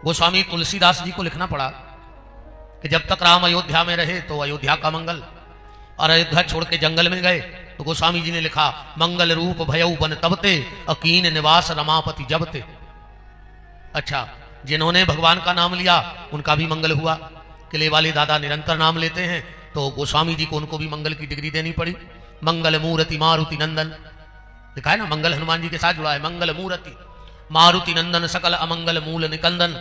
गोस्वामी तुलसीदास जी को लिखना पड़ा कि जब तक राम अयोध्या में रहे तो अयोध्या का मंगल, और अयोध्या छोड़ के जंगल में गए तो गोस्वामी जी ने लिखा मंगल रूप भयऊ बन तबते अकीन निवास रमापति जबते। अच्छा, जिन्होंने भगवान का नाम लिया उनका भी मंगल हुआ। किले वाले दादा निरंतर नाम लेते हैं तो गोस्वामी जी को उनको भी मंगल की डिग्री देनी पड़ी। मंगल मूर्ति मारुति नंदन लिखा है ना, मंगल हनुमान जी के साथ जुड़ा है। मंगल मूर्ति मारुति नंदन सकल अमंगल मूल निकंदन।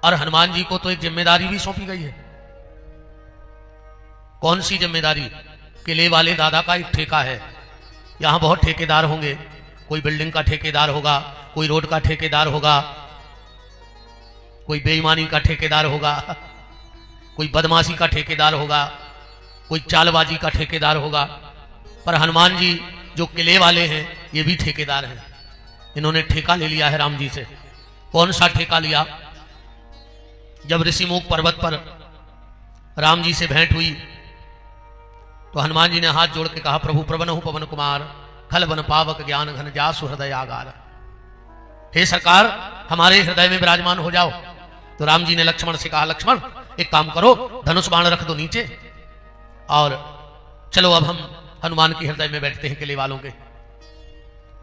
और हनुमान जी को तो एक जिम्मेदारी भी सौंपी गई है। कौन सी जिम्मेदारी? किले वाले दादा का एक ठेका है। यहां बहुत ठेकेदार होंगे, कोई बिल्डिंग का ठेकेदार होगा, कोई रोड का ठेकेदार होगा, कोई बेईमानी का ठेकेदार होगा, कोई बदमाशी का ठेकेदार होगा, कोई चालबाजी का ठेकेदार होगा। पर हनुमान जी जो किले वाले हैं ये भी ठेकेदार हैं। इन्होंने ठेका ले लिया है राम जी से। कौन सा ठेका लिया? जब ऋषिमुख पर्वत पर राम जी से भेंट हुई तो हनुमान जी ने हाथ जोड़ के कहा प्रभु प्रवनहु पवन कुमार खल बन पावक ज्ञान घन जासु हृदय आगार। हे सरकार हमारे हृदय में विराजमान हो जाओ। तो राम जी ने लक्ष्मण से कहा लक्ष्मण एक काम करो, धनुष बाण रख दो नीचे और चलो अब हम हनुमान के हृदय में बैठते हैं किले वालों के।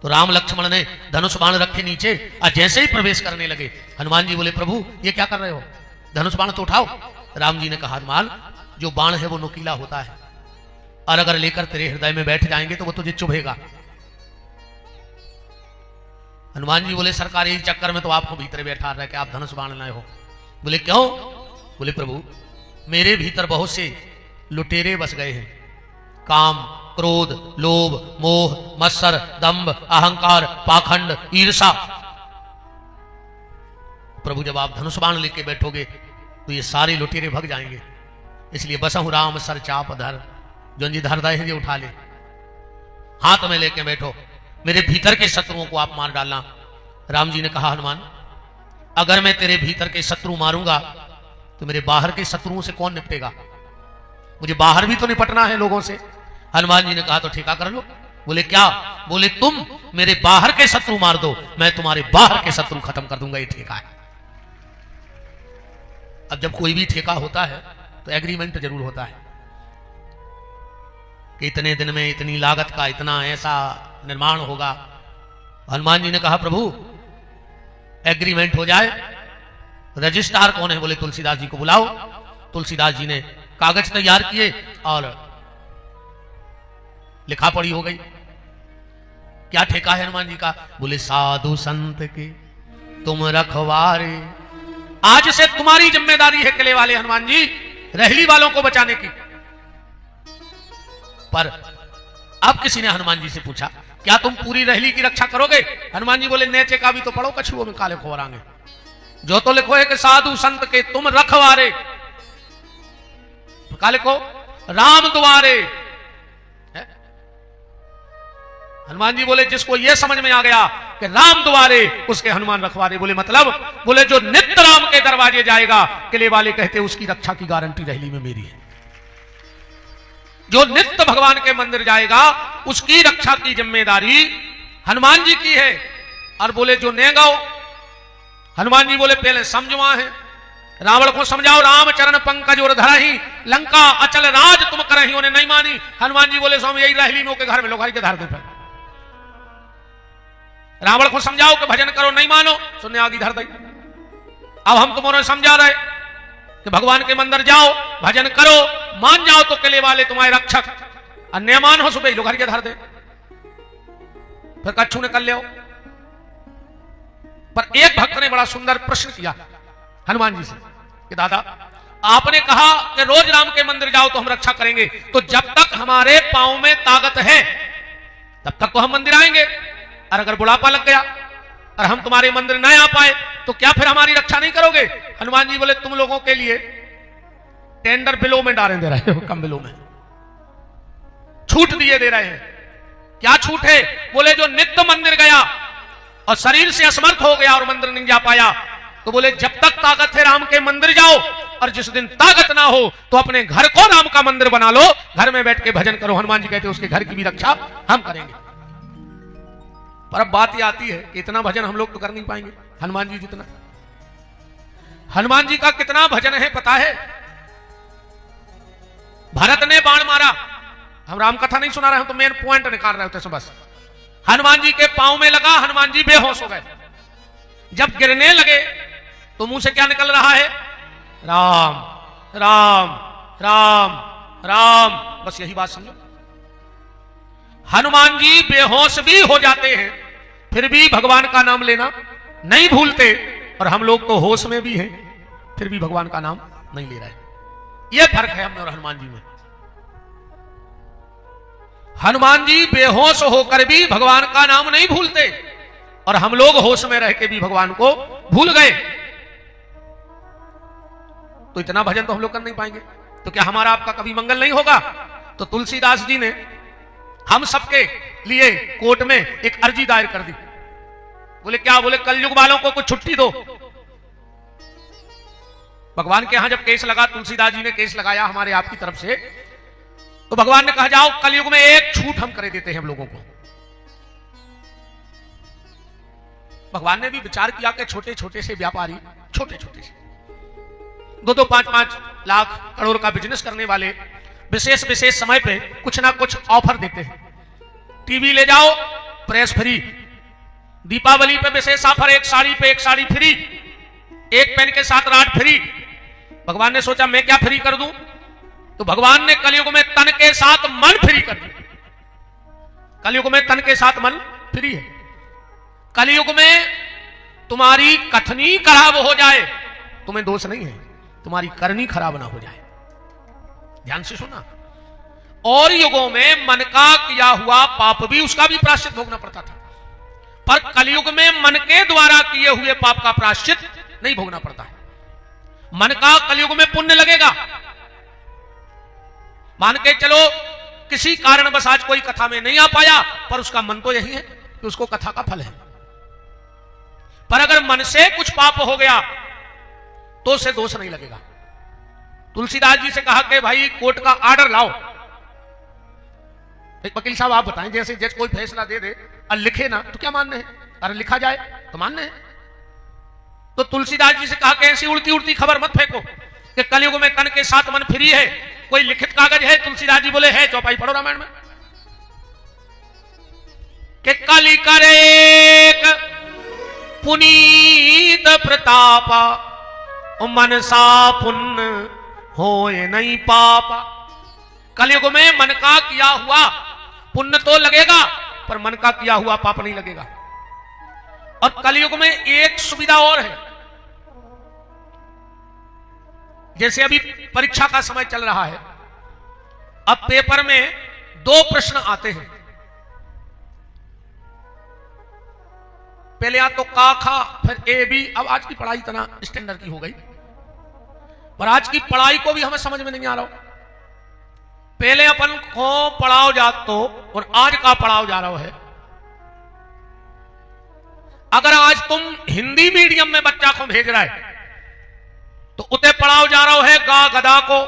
तो राम लक्ष्मण ने धनुष बाण रखे नीचे और जैसे ही प्रवेश करने लगे हनुमान जी बोले प्रभु ये क्या कर रहे हो, धनुष बाण तो उठाओ। राम जी ने कहा हनुमान जो बाण है वो नुकीला होता है और अगर लेकर तेरे हृदय में बैठ जाएंगे तो वो तुझे चुभेगा। हनुमान जी बोले सरकार यही चक्कर में तो आपको भीतर बैठा रहा है कि आप धनुष बाण लाए हो। बोले क्यों? बोले प्रभु मेरे भीतर बहुत से लुटेरे बस गए हैं, काम क्रोध लोभ मोह मत्सर दंभ अहंकार पाखंड ईर्षा। प्रभु जब आप धनुष बाण लेके बैठोगे तो ये सारे लुटेरे भग जाएंगे। इसलिए बसहु राम सर चाप धर, जो जी हृदय है ये उठा ले, हाथ में लेके बैठो, मेरे भीतर के शत्रुओं को आप मार डालना। राम जी ने कहा हनुमान अगर मैं तेरे भीतर के शत्रु मारूंगा तो मेरे बाहर के शत्रुओं से कौन निपटेगा? मुझे बाहर भी तो निपटना है लोगों से। हनुमान जी ने कहा तो ठेका कर लो। बोले क्या? बोले तुम मेरे बाहर के शत्रु मार दो, मैं तुम्हारे बाहर के शत्रु खत्म कर दूंगा, ये ठेका है। अब जब कोई भी ठेका होता है तो एग्रीमेंट जरूर होता है कि इतने दिन में इतनी लागत का इतना ऐसा निर्माण होगा। हनुमान जी ने कहा प्रभु एग्रीमेंट हो जाए, रजिस्ट्रार कौन है? बोले तुलसीदास जी को बुलाओ। तुलसीदास जी ने कागज तैयार किए और लिखा पढ़ी हो गई। क्या ठेका है हनुमान जी का? बोले साधु संत के तुम रखवारे, आज से तुम्हारी जिम्मेदारी है किले वाले हनुमान जी रहली वालों को बचाने की। पर अब किसी ने हनुमान जी से पूछा क्या तुम पूरी रहली की रक्षा करोगे? हनुमान जी बोले नेचे का भी तो पढ़ो कछुओं में काले खोरांगे। जो तो लिखो है कि साधु संत के तुम रखवारे, काले को राम द्वारे। हनुमान जी बोले जिसको यह समझ में आ गया कि राम द्वारे उसके हनुमान रखवारे। बोले मतलब? बोले जो नित्य राम के दरवाजे जाएगा किले वाले कहते उसकी रक्षा की गारंटी रहली में मेरी है। जो नित्य भगवान के मंदिर जाएगा उसकी रक्षा की जिम्मेदारी हनुमान जी की है। और बोले जो ने गाओ, हनुमान जी बोले पहले समझवा है, रावण को समझाओ राम चरण पंकज और धरही लंका अचल राज तुम करही, उन्हें नहीं मानी। हनुमान जी बोले स्वामी यही रहली में के घर में लोग के धर दे। रावण को समझाओ कि भजन करो, नहीं मानो, सुनने आगे धर दे। अब हम तुम्हारे समझा रहे कि भगवान के मंदिर जाओ भजन करो, मान जाओ तो किले वाले तुम्हारे रक्षक, अन्य मान हो सुबह लोग के धर दे, फिर कच्छू ने कर ले। पर एक भक्त ने बड़ा सुंदर प्रश्न किया हनुमान जी से कि दादा आपने कहा कि रोज राम के मंदिर जाओ तो हम रक्षा करेंगे, तो जब तक हमारे पांव में ताकत है तब तक तो हम मंदिर आएंगे, और अगर बुढ़ापा लग गया और हम तुम्हारे मंदिर न आ पाए तो क्या फिर हमारी रक्षा नहीं करोगे? हनुमान जी बोले तुम लोगों के लिए टेंडर बिलों में डालें दे रहे हो, कम बिलों में छूट दिए दे रहे हैं। क्या छूट है? बोले जो नित्य मंदिर गया और शरीर से असमर्थ हो गया और मंदिर नहीं जा पाया, तो बोले जब तक ताकत है राम के मंदिर जाओ, और जिस दिन ताकत ना हो तो अपने घर को राम का मंदिर बना लो, घर में बैठ के भजन करो। हनुमान जी कहते उसके घर की भी रक्षा हम करेंगे। पर अब बात यह आती है कि इतना भजन हम लोग तो कर नहीं पाएंगे हनुमान जी जितना। हनुमान जी का कितना भजन है पता है? भरत ने बाण मारा, हम राम कथा नहीं सुना रहे हैं तो मेन पॉइंट निकाल रहे होते बस। हनुमान जी के पांव में लगा, हनुमान जी बेहोश हो गए। जब गिरने लगे तो मुंह से क्या निकल रहा है? राम राम राम राम, बस यही बात समझो। हनुमान जी बेहोश भी हो जाते हैं फिर भी भगवान का नाम लेना नहीं भूलते, और हम लोग तो होश में भी हैं फिर भी भगवान का नाम नहीं ले रहे। यह फर्क है हम और हनुमान जी में। हनुमान जी बेहोश होकर भी भगवान का नाम नहीं भूलते, और हम लोग होश में रह के भी भगवान को भूल गए। तो इतना भजन तो हम लोग कर नहीं पाएंगे, तो क्या हमारा आपका कभी मंगल नहीं होगा? तो तुलसीदास जी ने हम सबके लिए कोर्ट में एक अर्जी दायर कर दी। बोले क्या? बोले कलयुग वालों को कुछ छुट्टी दो। भगवान के यहां जब केस लगा, तुलसीदास जी ने केस लगाया हमारे आपकी तरफ से, तो भगवान ने कहा जाओ कलयुग में एक छूट हम करे देते हैं हम लोगों को। भगवान ने भी विचार किया कि छोटे छोटे से व्यापारी, छोटे छोटे से 2-2, 5-5 लाख करोड़ का बिजनेस करने वाले विशेष विशेष समय पे कुछ ना कुछ ऑफर देते हैं। टीवी ले जाओ प्रेस फ्री, दीपावली पे विशेष ऑफर, एक साड़ी पे एक साड़ी फ्री, एक पेन के साथ राड फ्री। भगवान ने सोचा मैं क्या फ्री कर दूं, तो भगवान ने कलयुग में तन के साथ मन फ्री कर दिया। कलयुग में तन के साथ मन फ्री है। कलयुग में तुम्हारी कथनी खराब हो जाए तुम्हें दोष नहीं है, तुम्हारी करनी खराब ना हो जाए। ध्यान से सुना। और युगों में मन का किया हुआ पाप भी, उसका भी प्रायश्चित भोगना पड़ता था, पर कलयुग में मन के द्वारा किए हुए पाप का प्रायश्चित नहीं भोगना पड़ता है। मन का कलयुग में पुण्य लगेगा। मान के चलो किसी कारणवश आज कोई कथा में नहीं आ पाया, पर उसका मन तो यही है कि उसको कथा का फल है। पर अगर मन से कुछ पाप हो गया तो उसे दोष नहीं लगेगा। तुलसीदास जी से कहा कि भाई कोर्ट का ऑर्डर लाओ। एक वकील साहब आप बताएं, जैसे जज कोई फैसला दे दे और लिखे ना तो क्या मानने हैं? अरे लिखा जाए तो मानने हैं। तो तुलसीदास जी से कहा कि ऐसी उड़ती उड़ती खबर मत फेंको कि कलयुग में तन के साथ मन फ्री है। कोई लिखित कागज है? तुलसीदास जी बोले है। चौपाई पढ़ो रामायण में कि कलि करे पुनीत प्रतापा, मनसा पुण्य होए नहीं पापा। कलयुग में मन का किया हुआ पुण्य तो लगेगा, पर मन का किया हुआ पाप नहीं लगेगा। और कलयुग में एक सुविधा और है, जैसे अभी परीक्षा का समय चल रहा है, अब पेपर में 2 प्रश्न आते हैं। पहले या तो का खा, फिर ए बी। अब आज की पढ़ाई इतना स्टैंडर्ड की हो गई, पर आज की पढ़ाई को भी हमें समझ में नहीं आ रहा। पहले अपन को पढ़ाओ जात तो, और आज का पढ़ाओ जा रहा है। अगर आज तुम हिंदी मीडियम में बच्चा को भेज रहा है तो उते पढ़ाओ जा रहा है गा गदा को।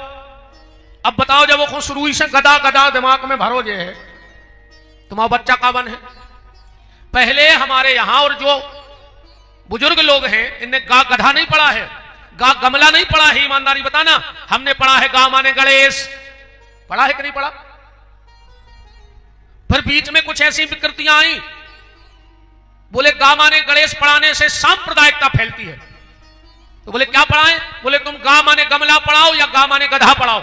अब बताओ जब वो शुरू से गदा गदा दिमाग में भरो जे है, तुम्हारा बच्चा का बन है। पहले हमारे यहां और जो बुजुर्ग लोग हैं इनने गा गधा नहीं पढ़ा है, गा गमला नहीं पढ़ा है। ईमानदारी बताना, हमने पढ़ा है गा माने गणेश। पढ़ा है कि नहीं पढ़ा? फिर बीच में कुछ ऐसी विकृतियां आई, बोले गा माने गणेश पढ़ाने से सांप्रदायिकता फैलती है। तो बोले क्या पढ़ाएं? बोले तुम गा माने गमला पढ़ाओ या गा माने गधा पढ़ाओ।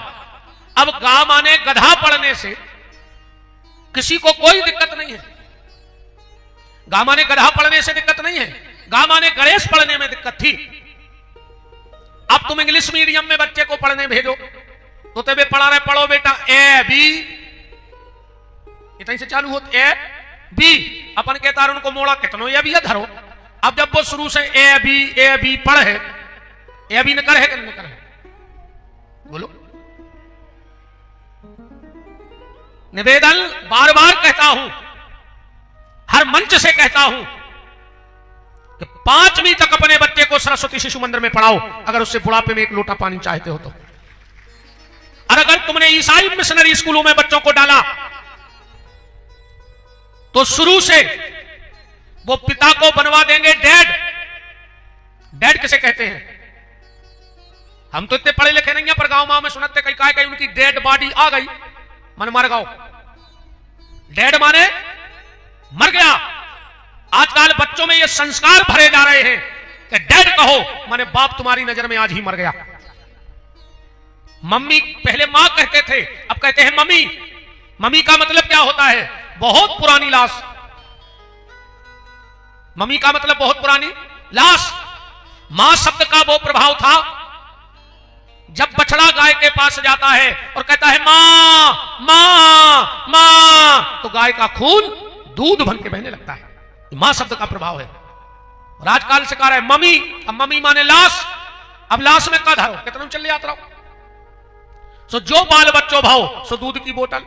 अब गा माने गधा पढ़ने से किसी को कोई दिक्कत नहीं है, गा माने गधा पढ़ने से दिक्कत नहीं है, गा माने गणेश पढ़ने में दिक्कत थी। अब तुम इंग्लिश मीडियम में बच्चे को पढ़ने भेजो तो तबे पढ़ा रहे, पढ़ो बेटा ए बी, इतनी से चालू होते ए बी। अपन कहता उनको मोड़ा कितनो ए बी धरो। अब जब वो शुरू से ए बी पढ़े, ए बी न करे कि न करे? बोलो। निवेदन बार बार कहता हूं, हर मंच से कहता हूं कि 5वीं तक अपने बच्चे को सरस्वती शिशु मंदिर में पढ़ाओ, अगर उससे बुढ़ापे में एक लोटा पानी चाहते हो तो। और अगर तुमने ईसाई मिशनरी स्कूलों में बच्चों को डाला तो शुरू से वो पिता को बनवा देंगे डैड। डैड किसे कहते हैं? हम तो इतने पढ़े लिखे नहीं है, पर गांव मां में सुनते कहीं काय कहीं उनकी डेड बॉडी आ गई, मन मर गओ। डेड माने मर गया। आजकल बच्चों में ये संस्कार भरे जा रहे हैं कि डेड कहो माने बाप तुम्हारी नजर में आज ही मर गया। मम्मी पहले मां कहते थे, अब कहते हैं मम्मी। मम्मी का मतलब क्या होता है? बहुत पुरानी लाश। मम्मी का मतलब बहुत पुरानी लाश। मां शब्द का वो प्रभाव था, जब बछड़ा गाय के पास जाता है और कहता है मां मां मां, तो गाय का खून दूध बन के बहने लगता है। मां शब्द का प्रभाव है। और आजकल से कह रहा है मम्मी। अब मम्मी माने लाश। अब लाश में का धरो, कितना चल यात्रा रहो। सो जो बाल बच्चों भाव सो दूध की बोतल,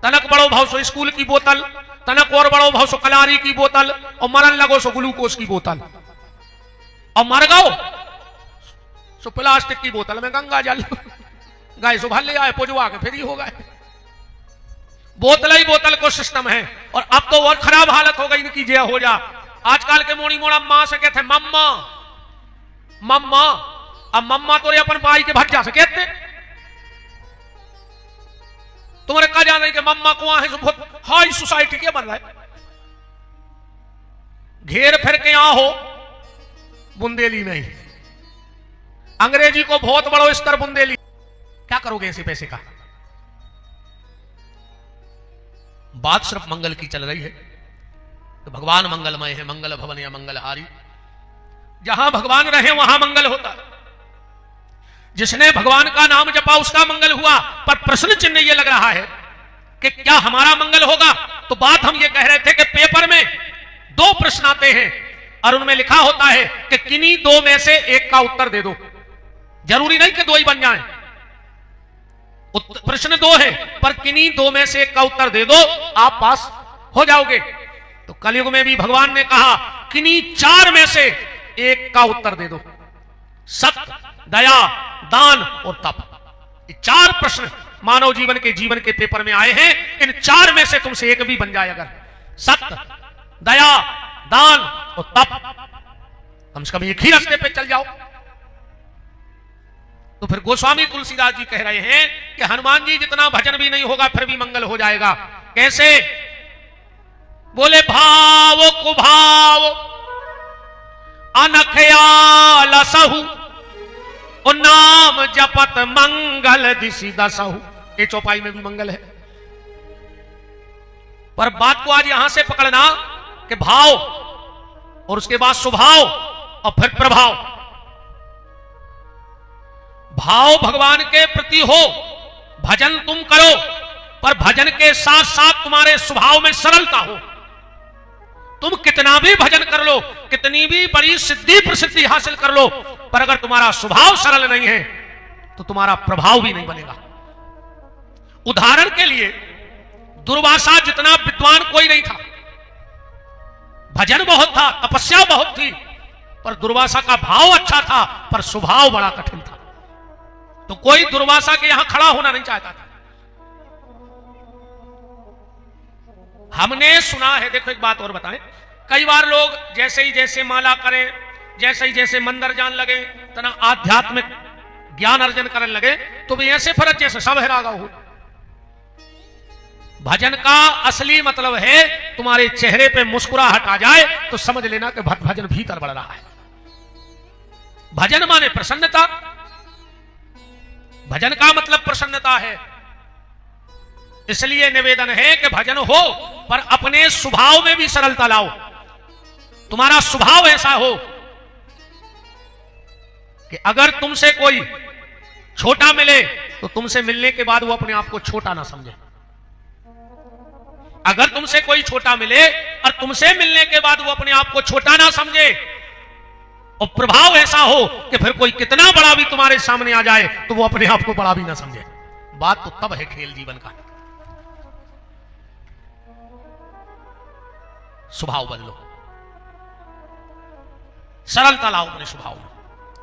तनक बड़ो भाव सो स्कूल की बोतल, तनक और बड़ो भाव सो कलारी की बोतल, और मरन लगो सो ग्लूकोज की बोतल, और मर गओ सो प्लास्टिक की बोतल में गंगा जल। गाय सो भर ले आए, पुजवा के फ्री हो गए। बोतल ही बोतल को सिस्टम है। और अब तो और खराब हालत हो गई इनकी, जय हो जा। आजकल के मोड़ी मोड़ा मां से कहते मम्मा मम्मा। अब मम्मा तो अपन बाई के भट जा से कहते, तुम्हारे कहा जाना कि मम्मा को है बहुत हाई सोसाइटी के बन रहा है। घेर फिर के यहां हो बुंदेली में ही, अंग्रेजी को बहुत बड़ो स्तर बुंदेली। क्या करोगे ऐसे पैसे का? बात सिर्फ मंगल की चल रही है। तो भगवान मंगलमय है, मंगल भवन या मंगलहारी। जहां भगवान रहे वहां मंगल होता। जिसने भगवान का नाम जपा उसका मंगल हुआ। पर प्रश्न चिन्ह यह लग रहा है कि क्या हमारा मंगल होगा? तो बात हम ये कह रहे थे कि पेपर में 2 प्रश्न आते हैं और उनमें लिखा होता है कि किन्हीं 2 में से एक का उत्तर दे दो। जरूरी नहीं कि 2 ही बन जाएं। प्रश्न 2 है, पर किन्हीं 2 में से एक का उत्तर दे दो, आप पास हो जाओगे। तो कलयुग में भी भगवान ने कहा किन्हीं 4 में से एक का उत्तर दे दो। सत्य, दया, दान और तप। ये 4 प्रश्न मानव जीवन के पेपर में आए हैं। इन 4 में से तुमसे एक भी बन जाए, अगर सत्य, दया, दान और तप, कम से कम एक ही रास्ते पे चल जाओ। तो फिर गोस्वामी तुलसीदास जी कह रहे हैं कि हनुमान जी जितना भजन भी नहीं होगा फिर भी मंगल हो जाएगा। कैसे? बोले भाव कुभाव अनखयाल सहु, नाम जपत मंगल दिशि दसहु। ये चौपाई में भी मंगल है। पर बात को आज यहां से पकड़ना कि भाव और उसके बाद स्वभाव और फिर प्रभाव। भाव भगवान के प्रति हो, भजन तुम करो, पर भजन के साथ साथ तुम्हारे स्वभाव में सरलता हो। तुम कितना भी भजन कर लो, कितनी भी बड़ी सिद्धि प्रसिद्धि हासिल कर लो, पर अगर तुम्हारा स्वभाव सरल नहीं है तो तुम्हारा प्रभाव भी नहीं बनेगा। उदाहरण के लिए दुर्वासा जितना विद्वान कोई नहीं था, भजन बहुत था, तपस्या बहुत थी, पर दुर्वासा का भाव अच्छा था, पर स्वभाव बड़ा कठिन था। तो कोई दुर्वासा के यहां खड़ा होना नहीं चाहता था। हमने सुना है, देखो एक बात और बताएं, कई बार लोग जैसे ही जैसे माला करें, जैसे ही जैसे मंदिर जान लगे, तना आध्यात्मिक ज्ञान अर्जन करने लगे, तो भी ऐसे फर्ज जैसे सब हैरागा हो। भजन का असली मतलब है तुम्हारे चेहरे पे मुस्कुराहट आ जाए तो समझ लेना कि भजन भीतर बढ़ रहा है। भजन माने प्रसन्नता। भजन का मतलब प्रसन्नता है। इसलिए निवेदन है कि भजन हो पर अपने स्वभाव में भी सरलता लाओ। तुम्हारा स्वभाव ऐसा हो कि अगर तुमसे कोई छोटा मिले तो तुमसे मिलने के बाद वो अपने आप को छोटा ना समझे। अगर तुमसे कोई छोटा मिले और तुमसे मिलने के बाद वो अपने आप को छोटा ना समझे, और प्रभाव ऐसा हो कि फिर कोई कितना बड़ा भी तुम्हारे सामने आ जाए तो वो अपने आप को बड़ा भी ना समझे। बात तो तब है खेल जीवन का। स्वभाव बदलो, सरलता लाओ अपने स्वभाव में,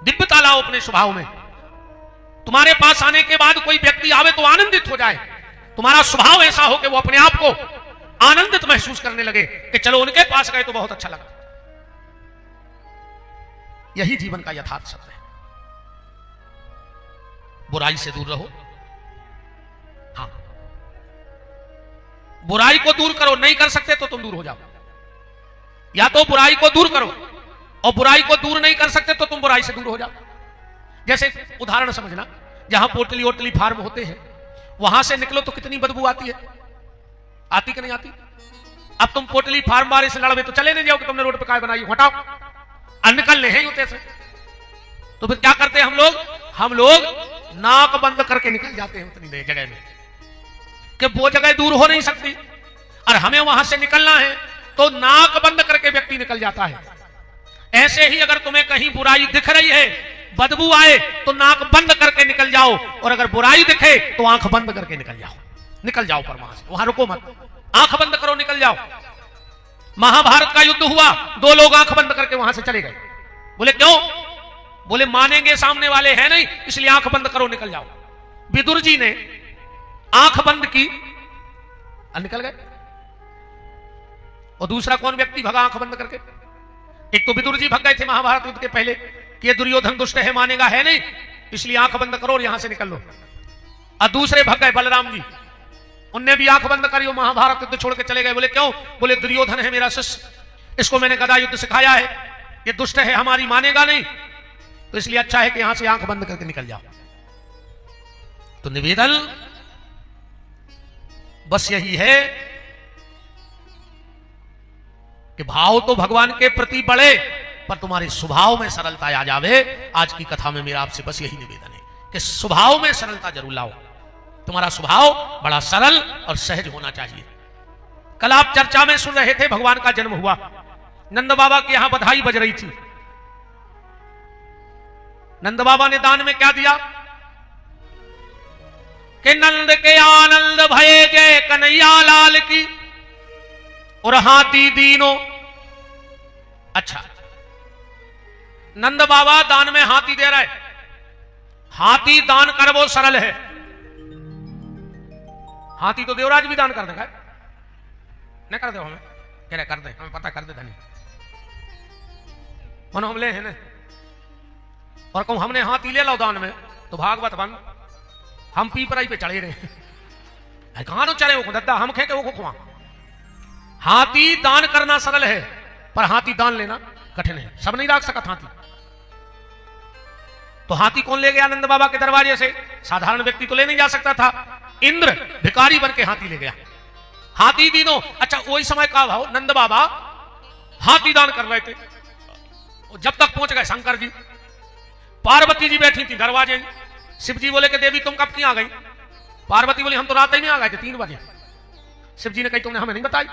दिव्यता लाओ अपने स्वभाव में। तुम्हारे पास आने के बाद कोई व्यक्ति आवे तो आनंदित हो जाए। तुम्हारा स्वभाव ऐसा हो कि वो अपने आप को आनंदित महसूस करने लगे कि चलो उनके पास गए तो बहुत अच्छा लगा। यही जीवन का यथार्थ सत्य है। बुराई से दूर रहो। हाँ, बुराई को दूर करो, नहीं कर सकते तो तुम दूर हो जाओ। या तो बुराई को दूर करो, और बुराई को दूर नहीं कर सकते तो तुम बुराई से दूर हो जाओ। जैसे उदाहरण समझना, जहां पोटली ओटली फार्म होते हैं वहां से निकलो तो कितनी बदबू आती है, आती कि नहीं आती? अब तुम पोटली फार्म वाले से लड़वे तो चले नहीं जाओ कि तुमने रोड पे काय बनाई, हटाओ, निकलने हैं होते से। तो फिर क्या करते हैं हम लोग नाक बंद करके निकल जाते हैं उतनी देर जगह में कि वो जगह दूर हो नहीं सकती, और हमें वहां से निकलना है तो नाक बंद करके व्यक्ति निकल जाता है। ऐसे ही अगर तुम्हें कहीं बुराई दिख रही है, बदबू आए तो नाक बंद करके निकल जाओ, और अगर बुराई दिखे तो आंख बंद करके निकल जाओ पर वहां से, वहां रुको मत, आंख बंद करो, निकल जाओ। महाभारत का युद्ध हुआ, 2 लोग आंख बंद करके वहां से चले गए। बोले क्यों? बोले मानेंगे सामने वाले हैं नहीं, इसलिए आंख बंद करो, निकल जाओ। विदुर जी ने आंख बंद की और निकल गए। और दूसरा कौन व्यक्ति भगा आंख बंद करके? एक तो विदुर जी भग गए थे महाभारत युद्ध के पहले कि ये दुर्योधन दुष्ट है, मानेगा है नहीं, इसलिए आंख बंद करो और यहां से निकल लो। और दूसरे भग गए बलराम जी, उनने भी आंख बंद करी, महाभारत युद्ध छोड़ के चले गए। बोले क्यों? बोले दुर्योधन है मेरा शिष्य, इसको मैंने गदा युद्ध सिखाया है, ये दुष्ट है, हमारी मानेगा नहीं, तो इसलिए अच्छा है कि यहां से आंख बंद करके निकल जाओ। तो निवेदन बस यही है कि भाव तो भगवान के प्रति बढ़े, पर तुम्हारे स्वभाव में सरलता आ जावे। आज की कथा में मेरा आपसे बस यही निवेदन है कि स्वभाव में सरलता जरूर लाओ। तुम्हारा स्वभाव बड़ा सरल और सहज होना चाहिए। कल आप चर्चा में सुन रहे थे, भगवान का जन्म हुआ, नंद बाबा के यहां बधाई बज रही थी। नंद बाबा ने दान में क्या दिया कि नंद के आनंद भये जय कन्हैया लाल की, और हाथी दीनों। अच्छा, नंद बाबा दान में हाथी दे रहे, हाथी दान कर वो सरल है। हाथी तो देवराज भी दान कर देगा, नहीं कर दे हमें, कह रहे कर दे, हमें पता कर दे धनी, मन हमले है ना। और कहूं हमने हाथी ले लो दान में तो भागवत बन, हम पीपराई पे चढ़े रहे, कहां तो चढ़े वो दद्दा, हम खे के वो खुआ। हाथी दान करना सरल है, पर हाथी दान लेना कठिन है, सब नहीं रख सकता हाथी। तो हाथी कौन ले गया नंद बाबा के दरवाजे से? साधारण व्यक्ति तो ले नहीं जा सकता था, इंद्र भिखारी बन के हाथी ले गया। हाथी दीनों। अच्छा, वही समय का भाव, नंद बाबा हाथी दान कर रहे थे, जब तक पहुंच गए शंकर जी, पार्वती जी बैठी थी दरवाजे। शिव जी बोले कि देवी तुम कब की आ गई? पार्वती बोली हम तो रात ही में आ गए थे 3 बजे। शिव जी ने कही तुमने हमें नहीं बताई।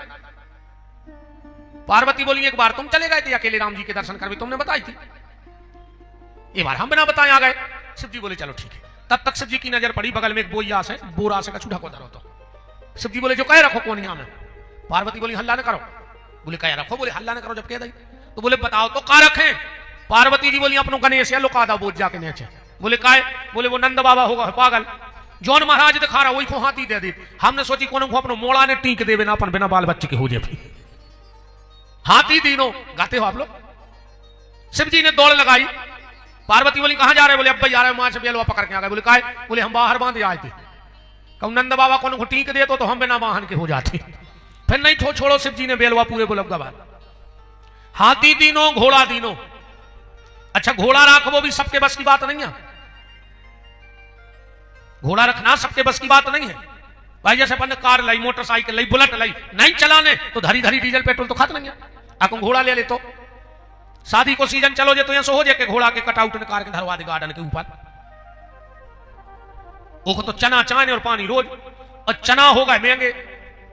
पार्वती बोली एक बार तुम चले गए थे अकेले राम जी के दर्शन कर, तुमने बताई थी, एक बार हम बिना बताए आ गए। शिव जी बोले चलो ठीक है। तब तक शिव जी की नजर पड़ी बगल में एक बोइया से, बोरा से कछुढ़ा को धरो। तो शिव जी बोले जो कह रखो कोनिया में। पार्वती बोली हल्ला न करो। बोले कह रखो। बोले हल्ला न करो जब कह दी। तो बोले बताओ तो का रखें? पार्वती जी बोली अपनो गणेश लुका दा बोझ जाके नीचे। बोले काय? बोले वो नंद बाबा होगा पागल, जौन महाराज दिखा रहा वही को हाथी दे दी। हमने सोची कौन को अपनो मोड़ा ने टीक दे बिना अपन बिना बाल बच्चे के हो जाए। हाथी तीनों गाते हो आप लोग। शिव जी ने दौड़ लगाई। पार्वती बोली कहां जा रहे? बोले अब जा रहे मां से बेलवा पकड़ के आ गए। बोले काय? बोले हम बाहर बांधे आए थे। कहूं नंद बाबा को टीक दे तो हम बिना वाहन के हो जाते। फिर नहीं छोड़ो, शिव जी ने बेलवा पूरे गुलब बाद। हाथी तीनों, घोड़ा तीनों। अच्छा, घोड़ा राख वो भी सबके बस की बात नहीं है। घोड़ा रखना सबके बस की बात नहीं है भाई। जैसे अपन कार लाई, मोटरसाइकिल लाई, बुलेट लाई, नहीं चलाने तो धरी धरी डीजल पेट्रोल तो खत्म नहीं है। आपको घोड़ा ले ले तो शादी को सीजन चलो जे तो यहां सो हो जाए के घोड़ा के कटआउट ने कार के धरवा दे गार्डन के ऊपर। वो तो चना चाने और पानी रोज। और चना होगा महंगे,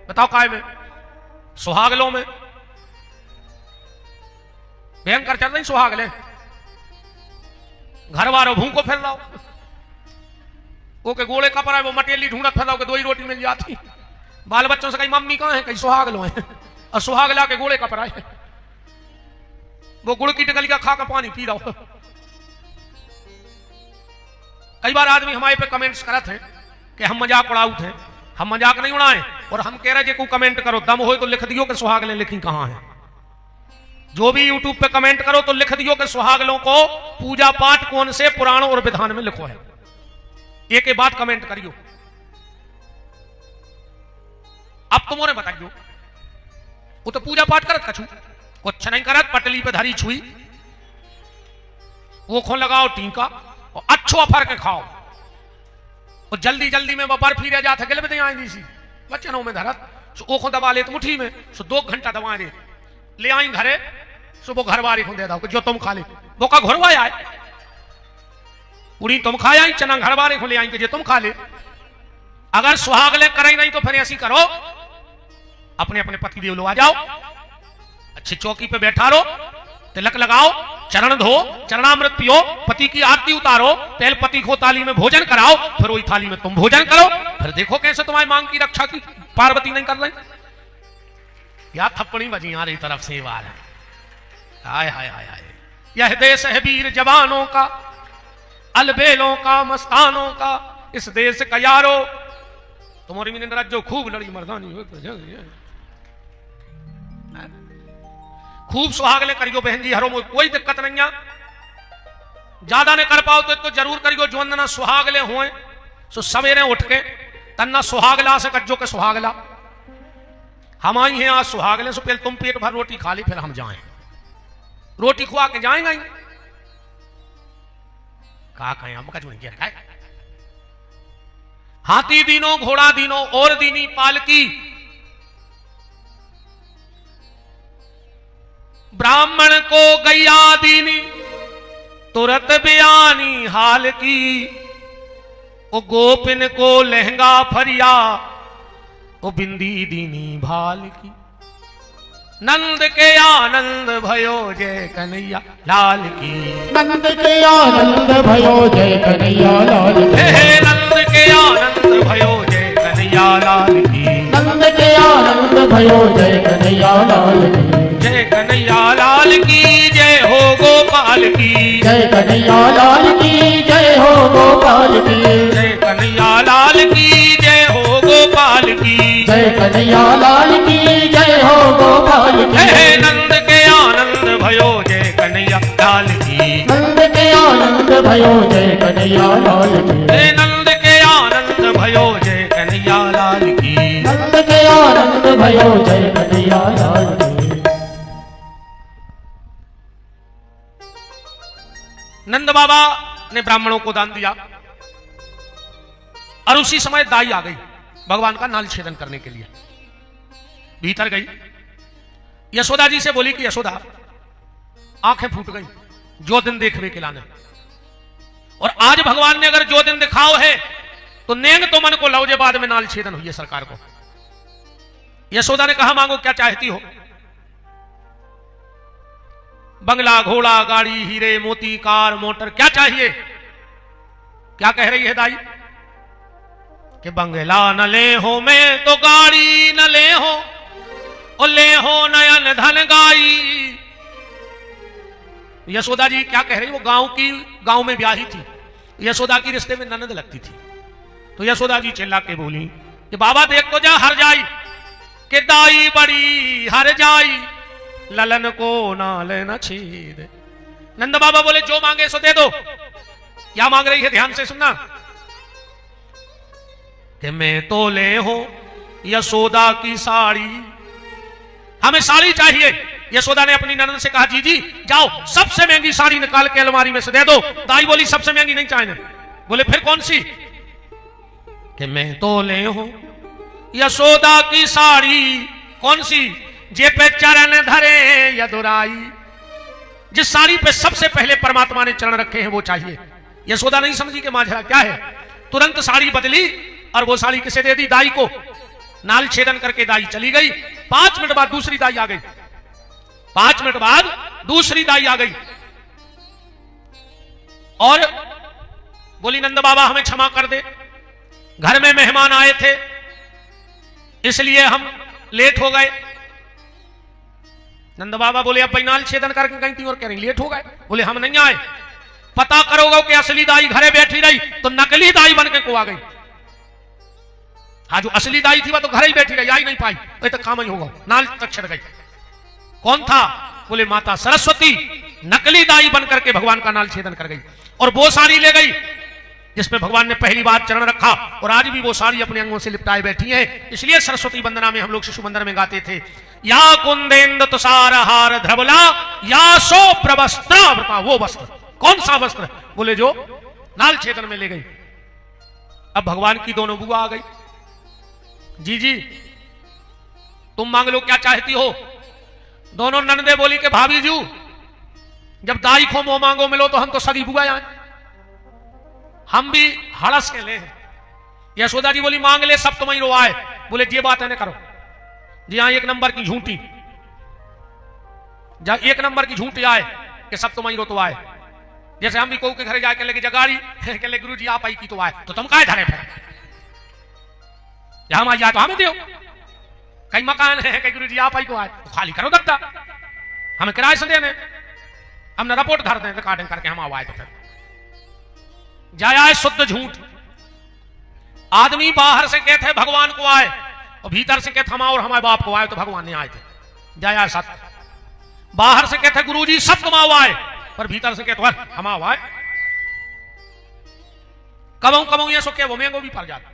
बताओ काय में? सुहागलों में भयंकर चल रही सुहागले। घर वालों भूख को फिर लाओ, वो के गोले कपड़ा है, वो मटेली ढूंढत फिर लाओ के 2 ही रोटी मिल जाती। बाल बच्चों से कहीं मम्मी कहां है, कहीं सुहागलों है। और सुहागला के गोले कपड़ा है, वो गुड़ की टिकली का खा कर पानी पी रहा। कई बार आदमी हमारे पे कमेंट्स करते हैं कि हम मजाक उड़ाउत हैं। हम मजाक नहीं उड़ाएं, और हम कह रहे जे को कमेंट करो दम हो तो लिख दियो कि सुहागलें लिखी कहां है। जो भी यूट्यूब पे कमेंट करो तो लिख दियो कि सुहागलों को पूजा पाठ कौन से पुराणों और विधान में लिखो है। एक बात कमेंट करियो। अब तुमने बताइयो, वो तो पूजा पाठ करत कछु, कुछ नहीं करत, पटली पे धरी छुई, वो खो लगाओ टीका और अच्छो अफर के खाओ, और जल्दी जल्दी में वो बर्फी रह जाता गले में आई सी बच्चनों में धरत, सो वो खो दबा ले मुट्ठी में, सो 2 घंटा दबा दे ले आई घरे, सो वो घर वाले को दे दो जो तुम खा ले, वो का घरवा आए पूरी तुम खाया ही, चना घर वाले को ले आएंगे जो तुम खा ले। अगर सुहाग ले करे नहीं तो फिर ऐसी करो, अपने अपने पति देव लो आ जाओ, अच्छी चौकी पे बैठा रहो, तिलक लगाओ, चरण धो, चरणामृत पियो, पति की आरती उतारो, पहले पति को थाली में भोजन कराओ, फिर वही थाली में तुम भोजन करो, फिर देखो कैसे तुम्हारी मांग की रक्षा की पार्वती नहीं कर रही। या थप्पड़ी बजी हमारी तरफ से वार है। हाय हाय हाय हाय, यह देश है वीर जवानों का, अलबेलों का, मस्तानों का, इस देश का यारो, तुम्हारी मिनट जो खूब लड़ी मर्दानी खूब सुहागले करियो बहन जी, हरो में कोई दिक्कत नहीं है। ज्यादा नहीं कर पाओ तो जरूर करियो, जो ना सुहागले हुए सो सवेरे उठ के तन्ना सुहागला से कज्जो के सुहागला, हम आई हैं आज सुहागले, सो पहले तुम पेट भर रोटी खा ली, फिर हम जाएं, रोटी खुआ के जाएंगे। कहा कहें हम कचू नहीं किया, हाथी दीनो घोड़ा दीनो और दीनी पालकी, ब्राह्मण को गैया दीनी तुरत बयानी हाल की, ओ गोपिन को लहंगा फरिया, ओ बिंदी दीनी भाल की। नंद के आनंद भयो जय कन्हैया लाल की, नंद के आनंद भयो जय कन्हैया लाल की, हे नंद के आनंद भयो जय कन्हैया लाल की, नंद के आनंद भयो जय कन्हैया लाल की, जय कन्हैया लाल की जय हो गोपाल की, जय कन्हैया लाल की जय हो गोपाल की, जय कन्हैया लाल की जय हो गोपाल की, जय कन्हैया लाल की जय हो गोपाल की। हे नंद के आनंद भयो जय कन्हैया लाल की, नंद के आनंद भयो जय कन्हैया लाल की, हे नंद के आनंद भयो जय कन्हैया लाल की, नंद के आनंद भयो जय कन्हैया लाल की। नंद बाबा ने ब्राह्मणों को दान दिया और उसी समय दाई आ गई भगवान का नाल छेदन करने के लिए। भीतर गई, यशोदा जी से बोली कि यशोदा आंखें फूट गई, जो दिन देखने के लाने, और आज भगवान ने अगर जो दिन दिखाओ है तो नेंग तो मन को लौजे बाद में नाल छेदन हुई है सरकार को। यशोदा ने कहा मांगो क्या चाहती हो? बंगला, घोड़ा, गाड़ी, हीरे मोती, कार, मोटर, क्या चाहिए? क्या कह रही है दाई कि बंगला न ले हो मैं तो गाड़ी न ले हो, और ले हो नयन धन गाई। यशोदा जी क्या कह रही, वो गांव में ब्याही थी, यशोदा की रिश्ते में ननद लगती थी। तो यशोदा जी चिल्ला के बोली कि बाबा देख तो जा हर जाई, कि दाई बड़ी हर जाई, ललन को ना लेना छेद। नंद बाबा बोले जो मांगे सो दे दो। क्या मांग रही है ध्यान से सुनना, कि मैं तो ले हो यशोदा की साड़ी, हमें साड़ी चाहिए। यशोदा ने अपनी ननद से कहा जी जी जाओ सबसे महंगी साड़ी निकाल के अलमारी में से दे दो। दाई बोली सबसे महंगी नहीं चाहिए। बोले फिर कौन सी? कि मैं तो ले हो यशोदा की साड़ी, कौन सी? जे पे चरण धरे यदुराई, जिस साड़ी पे सबसे पहले परमात्मा ने चरण रखे हैं वो चाहिए। यशोदा नहीं समझी कि माजरा क्या है, तुरंत साड़ी बदली और वो साड़ी किसे दे दी? दाई को। नाल छेदन करके दाई चली गई। 5 मिनट बाद दूसरी दाई आ गई। 5 मिनट बाद दूसरी दाई आ गई और बोली नंद बाबा हमें क्षमा कर दे, घर में मेहमान आए थे इसलिए हम लेट हो गए। नंद बाबा बोले अब नाल छेदन करके गई थी और कह रही लेट हो गए। बोले हम नहीं आए, पता करोगे कि असली दाई घरे बैठी रही तो नकली दाई बन के को आ गई। हाँ जो असली दाई थी वह तो घर ही बैठी रही, आई नहीं पाई, तो तक काम ही होगा, नाल तक छिड़ गई। कौन था? बोले माता सरस्वती नकली दाई बन करके भगवान का नाल छेदन कर गई और वो साड़ी ले गई। जिस पे भगवान ने पहली बार चरण रखा, और आज भी वो साड़ी अपने अंगों से लिपटाए बैठी है। इसलिए सरस्वती वंदना में हम लोग शिशु मंदिर में गाते थे, या कुंदेन्द्र तुषार हार ध्रवला या सो प्रवस्त्रावृता। वो वस्त्र कौन सा वस्त्र? बोले जो नाल छेदन में ले गई। अब भगवान की दोनों बुआ आ गई, जी तुम मांग लो क्या चाहती हो। दोनों ननदे बोली कि भाभी जी जब दाई को मोह मांगो मिलो तो हम तो सगी बुआ आए, हम भी हड़स के ले। यशोदा जी बोली मांग ले सब तुम्हें रो आए। बोले ये बात है ना करो जी, हाँ एक नंबर की झूठी, एक नंबर की झूठी आए कि सब तुम्हें रो तो आए। जैसे हम भी कहू के घर जाके लेके जगाड़ी के ले गुरु जी आप आई की तो आए, तो तुम काहे धरे फिर हम आई तो हमें दो। कई मकान है कई गुरु जी आप आई को आए तो खाली करो दत्ता, हमें किराए से देने, हम न रिपोर्ट धर दें रिकॉर्डिंग करके हम आए तो फिर जाया है शुद्ध झूठ। आदमी बाहर से कहते हैं भगवान को आए और भीतर से कहते हम और हमारे बाप को आए तो भगवान ने आए थे। जाया है सत्य। बाहर से कहते गुरु जी सब कमाओ आए, पर भीतर से कहते हम आए कमाऊ कमाऊ ये सो के वो महंगो भी पड़ जाता।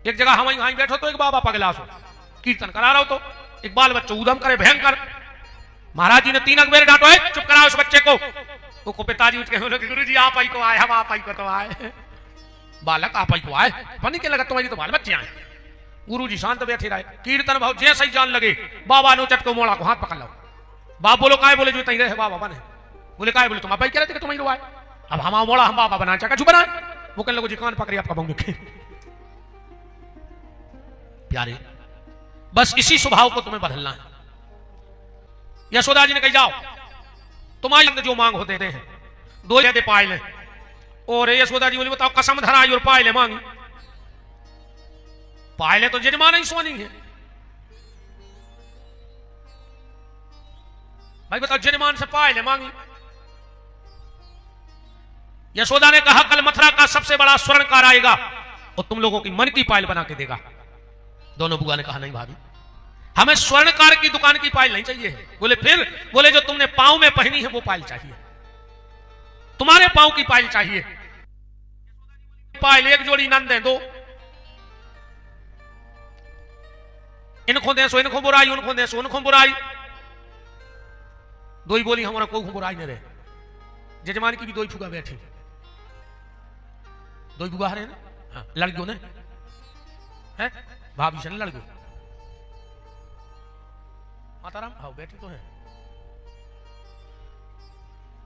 एक जगह हम वहीं बैठो तो एक बाबा पगला सो कीर्तन करा रहा हो तो एक बाल बच्चों उधम करे भयंकर। महाराज जी ने 3 अकबेर डांटो है चुप कराओ उस बच्चे को पिताजी उठ के बोले गुरु जी आप आई को आए, हम आप आई को तो आए। बालक आप आई को आए, पनी के लगा तुम्हारी तो बाल बच्चे आए। गुरु जी शांत बैठे रहे, कीर्तन भाव जैसे ही जान लगे बाबा नो चटको मोड़ा को हाथ पकड़ लो। बाप बोलो काय बोले जो तई रहे बाबा बने, बोले काय बोले तुम आप आई कह रहे थे तुम्हारी आए, अब हम मोड़ा हम बाबा बना चाका बना। वो कहने लगो जी कान पकड़ी आपका बंग प्यारे, बस इसी स्वभाव को तुम्हें बदलना है। यशोदा जी ने कही जाओ तुम्हारे अंदर जो मांग हो देते हैं, 2 ज्यादा पाए ले। और यशोदा जी बोली बताओ कसम धराई और पाए ले मांगी। पाए ले तो जजमान ही सोनी है भाई, बताओ जजमान से पाए ले मांगी। यशोदा ने कहा कल मथुरा का सबसे बड़ा स्वर्णकार आएगा और तुम लोगों की मन की पायल बना के देगा। दोनों बुआ ने कहा नहीं भाभी हमें स्वर्णकार की दुकान की पायल नहीं चाहिए। बोले फिर? बोले जो तुमने पांव में पहनी है वो पायल चाहिए, तुम्हारे पांव की पायल चाहिए। पायल एक जोड़ी नंद है 2, इनको दे सो इनको बुराई, उनको दे सो उनको बुराई। 2 ही बोली हमारा कोई बुराई नहीं रहे। जजमान की भी 2 ही फुगा बैठी, 2 ही फुगा रहे ना। हाँ, लड़कियों ने है भाभी से लड़कियों माताराम हाँ बैठी तो है।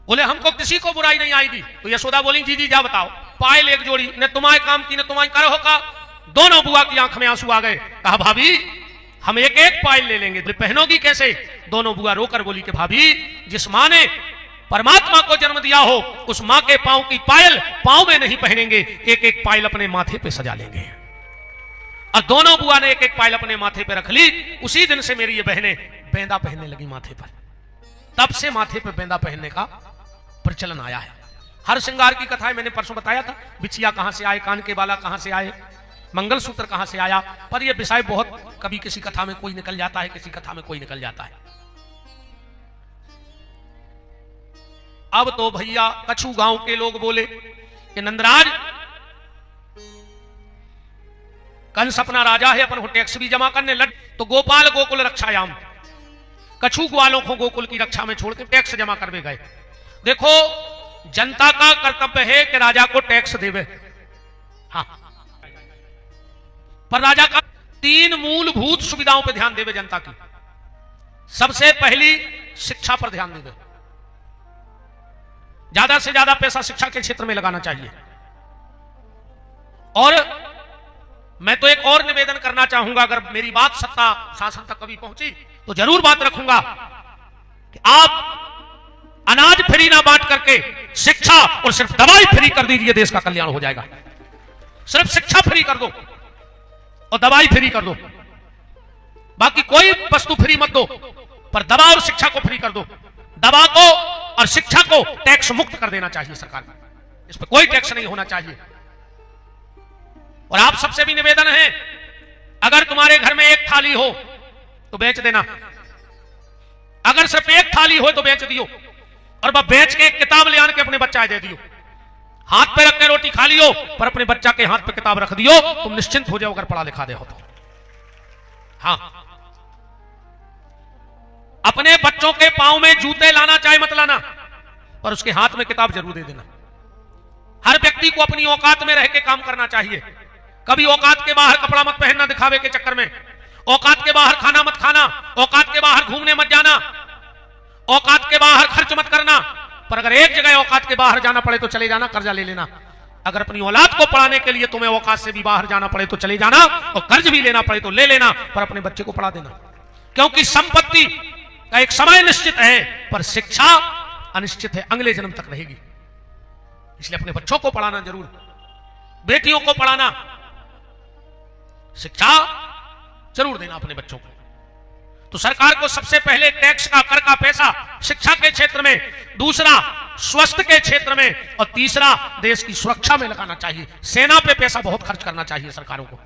बोले हमको किसी को बुराई नहीं आएगी। तो यशोदा बोली जी जा बताओ पायल एक जोड़ी ने तुम्हारे काम की ने तुम्हारी करो होगा। दोनों बुआ की आंख में आंसू आ गए। कहा भाभी हम एक एक पायल ले लेंगे। तो पहनोगी कैसे? दोनों बुआ रोकर बोली कि भाभी जिस मां ने परमात्मा को जन्म दिया हो उस मां के पांव की पायल पांव में नहीं पहनेंगे, एक एक पायल अपने माथे पे सजा लेंगे। और दोनों बुआ ने एक एक पायल अपने माथे पे रख ली। उसी दिन से मेरी ये बहनें बेंदा पहनने लगी माथे पर। तब से माथे पे बेंदा पहनने का प्रचलन आया है। हर श्रृंगार की कथाएं मैंने परसों बताया था, बिछिया कहां से आए, कान के बाला कहां से आए, मंगलसूत्र कहां से आया। पर यह विषय बहुत कभी किसी कथा में कोई निकल जाता है, किसी कथा में कोई निकल जाता है। अब तो भैया कछु गांव के लोग बोले कि नंदराज कंस अपना राजा है, अपन को टैक्स भी जमा करने लग। तो गोपाल गोकुल रक्षायाम कछु ग्वालों को गोकुल की रक्षा में छोड़ के टैक्स जमा करवे गए। देखो जनता का कर्तव्य है कि राजा को टैक्स देवे, हाँ, पर राजा का 3 मूलभूत सुविधाओं पर ध्यान देवे जनता की। सबसे पहली शिक्षा पर ध्यान देवे, ज्यादा से ज्यादा पैसा शिक्षा के क्षेत्र में लगाना चाहिए। और मैं तो एक और निवेदन करना चाहूंगा, अगर मेरी बात सत्ता शासन तक कभी पहुंची तो जरूर बात रखूंगा कि आप अनाज फ्री ना बांट करके शिक्षा और सिर्फ दवाई फ्री कर दीजिए, देश का कल्याण हो जाएगा। सिर्फ शिक्षा फ्री कर दो और दवाई फ्री कर दो, बाकी कोई वस्तु फ्री मत दो, पर दवा और शिक्षा को फ्री कर दो। दवा को और शिक्षा को टैक्स मुक्त कर देना चाहिए सरकार को, इस पर कोई टैक्स नहीं होना चाहिए। और आप सबसे भी निवेदन है, अगर तुम्हारे घर में एक थाली हो तो बेच देना, अगर सिर्फ एक थाली हो तो बेच दियो, और वह बेच के एक किताब ले आने के अपने बच्चा दे दियो। हाथ पे रख के रोटी खा लियो, पर अपने बच्चा के हाथ पे किताब रख दियो, तुम निश्चिंत हो जाओ अगर पढ़ा लिखा दे हो तो। हाँ, अपने बच्चों के पांव में जूते लाना चाहे मत लाना, पर उसके हाथ में किताब जरूर दे देना। हर व्यक्ति को अपनी औकात में रह के काम करना चाहिए। कभी औकात के बाहर कपड़ा मत पहनना दिखावे के चक्कर में, औकात के बाहर खाना मत खाना, औकात के बाहर घूमने मत जाना, औकात के बाहर खर्च मत करना। पर अगर एक जगह औकात के बाहर जाना पड़े तो चले जाना, कर्जा ले लेना। अगर अपनी औलाद को पढ़ाने के लिए तुम्हें औकात से भी बाहर जाना पड़े तो चले जाना, और कर्ज भी लेना पड़े तो ले लेना, पर अपने बच्चे को पढ़ा देना। क्योंकि संपत्ति का एक समय निश्चित है, पर शिक्षा अनिश्चित है, अगले जन्म तक रहेगी। इसलिए अपने बच्चों को पढ़ाना जरूर, बेटियों को पढ़ाना, शिक्षा जरूर देना अपने बच्चों को। तो सरकार को सबसे पहले टैक्स का, कर का पैसा शिक्षा के क्षेत्र में, दूसरा स्वास्थ्य के क्षेत्र में, और तीसरा देश की सुरक्षा में लगाना चाहिए। सेना पे पैसा बहुत खर्च करना चाहिए सरकारों को।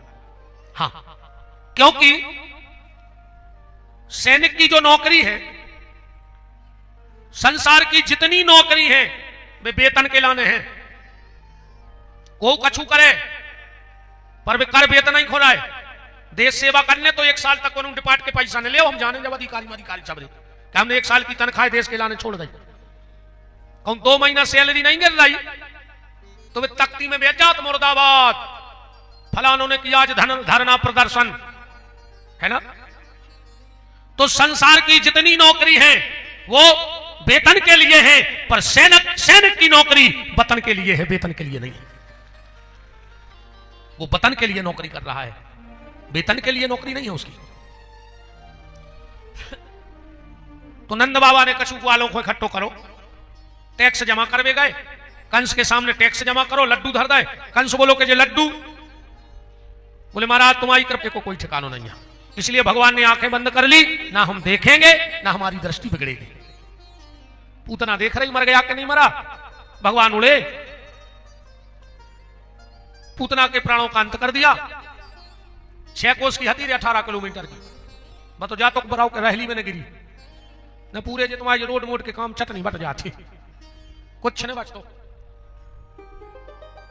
हाँ, क्योंकि सैनिक की जो नौकरी है, संसार की जितनी नौकरी है वे वेतन के लाने हैं। को कछु करे पर वे कर वेतन नहीं खो रहा है। देश सेवा करने तो 1 साल तक को डिपार्ट के पैसा नहीं ले, हम जाने जब अधिकारी सबरे कि हमने 1 साल की तनख्वाह देश के लाने छोड़ दी। कौन 2 महीना सैलरी नहीं गिर रही तो वे तख्ती में भेज जात मुर्दाबाद, फलानों ने किया आज धरना प्रदर्शन, है ना। तो संसार की जितनी नौकरी है वो वेतन के लिए है, पर सैनिक की नौकरी वतन के लिए है, वेतन के लिए नहीं। वो वतन के लिए नौकरी कर रहा है, वेतन के लिए नौकरी नहीं है उसकी। तो नंद बाबा ने कछुक वालों को इकट्ठो करो, टैक्स जमा करवे गए, कंस के सामने टैक्स जमा करो, लड्डू धर दे। कंस बोलो कि जे लड्डू, बोले महाराज तुम्हारी कृपा को कोई ठिकाना नहीं है। इसलिए भगवान ने आंखें बंद कर ली, ना हम देखेंगे ना हमारी दृष्टि बिगड़ेगी। पूतना देख रही मर गया कि नहीं मरा, भगवान उड़े, पूतना के प्राणों का अंत कर दिया। 6 कोस की हथीर 18 किलोमीटर की, मैं तो जातो बराव के रहली में न गिरी न पूरे जे तुम्हारे रोड मोड के काम चटनी बट जाती, कुछ नहीं बचतो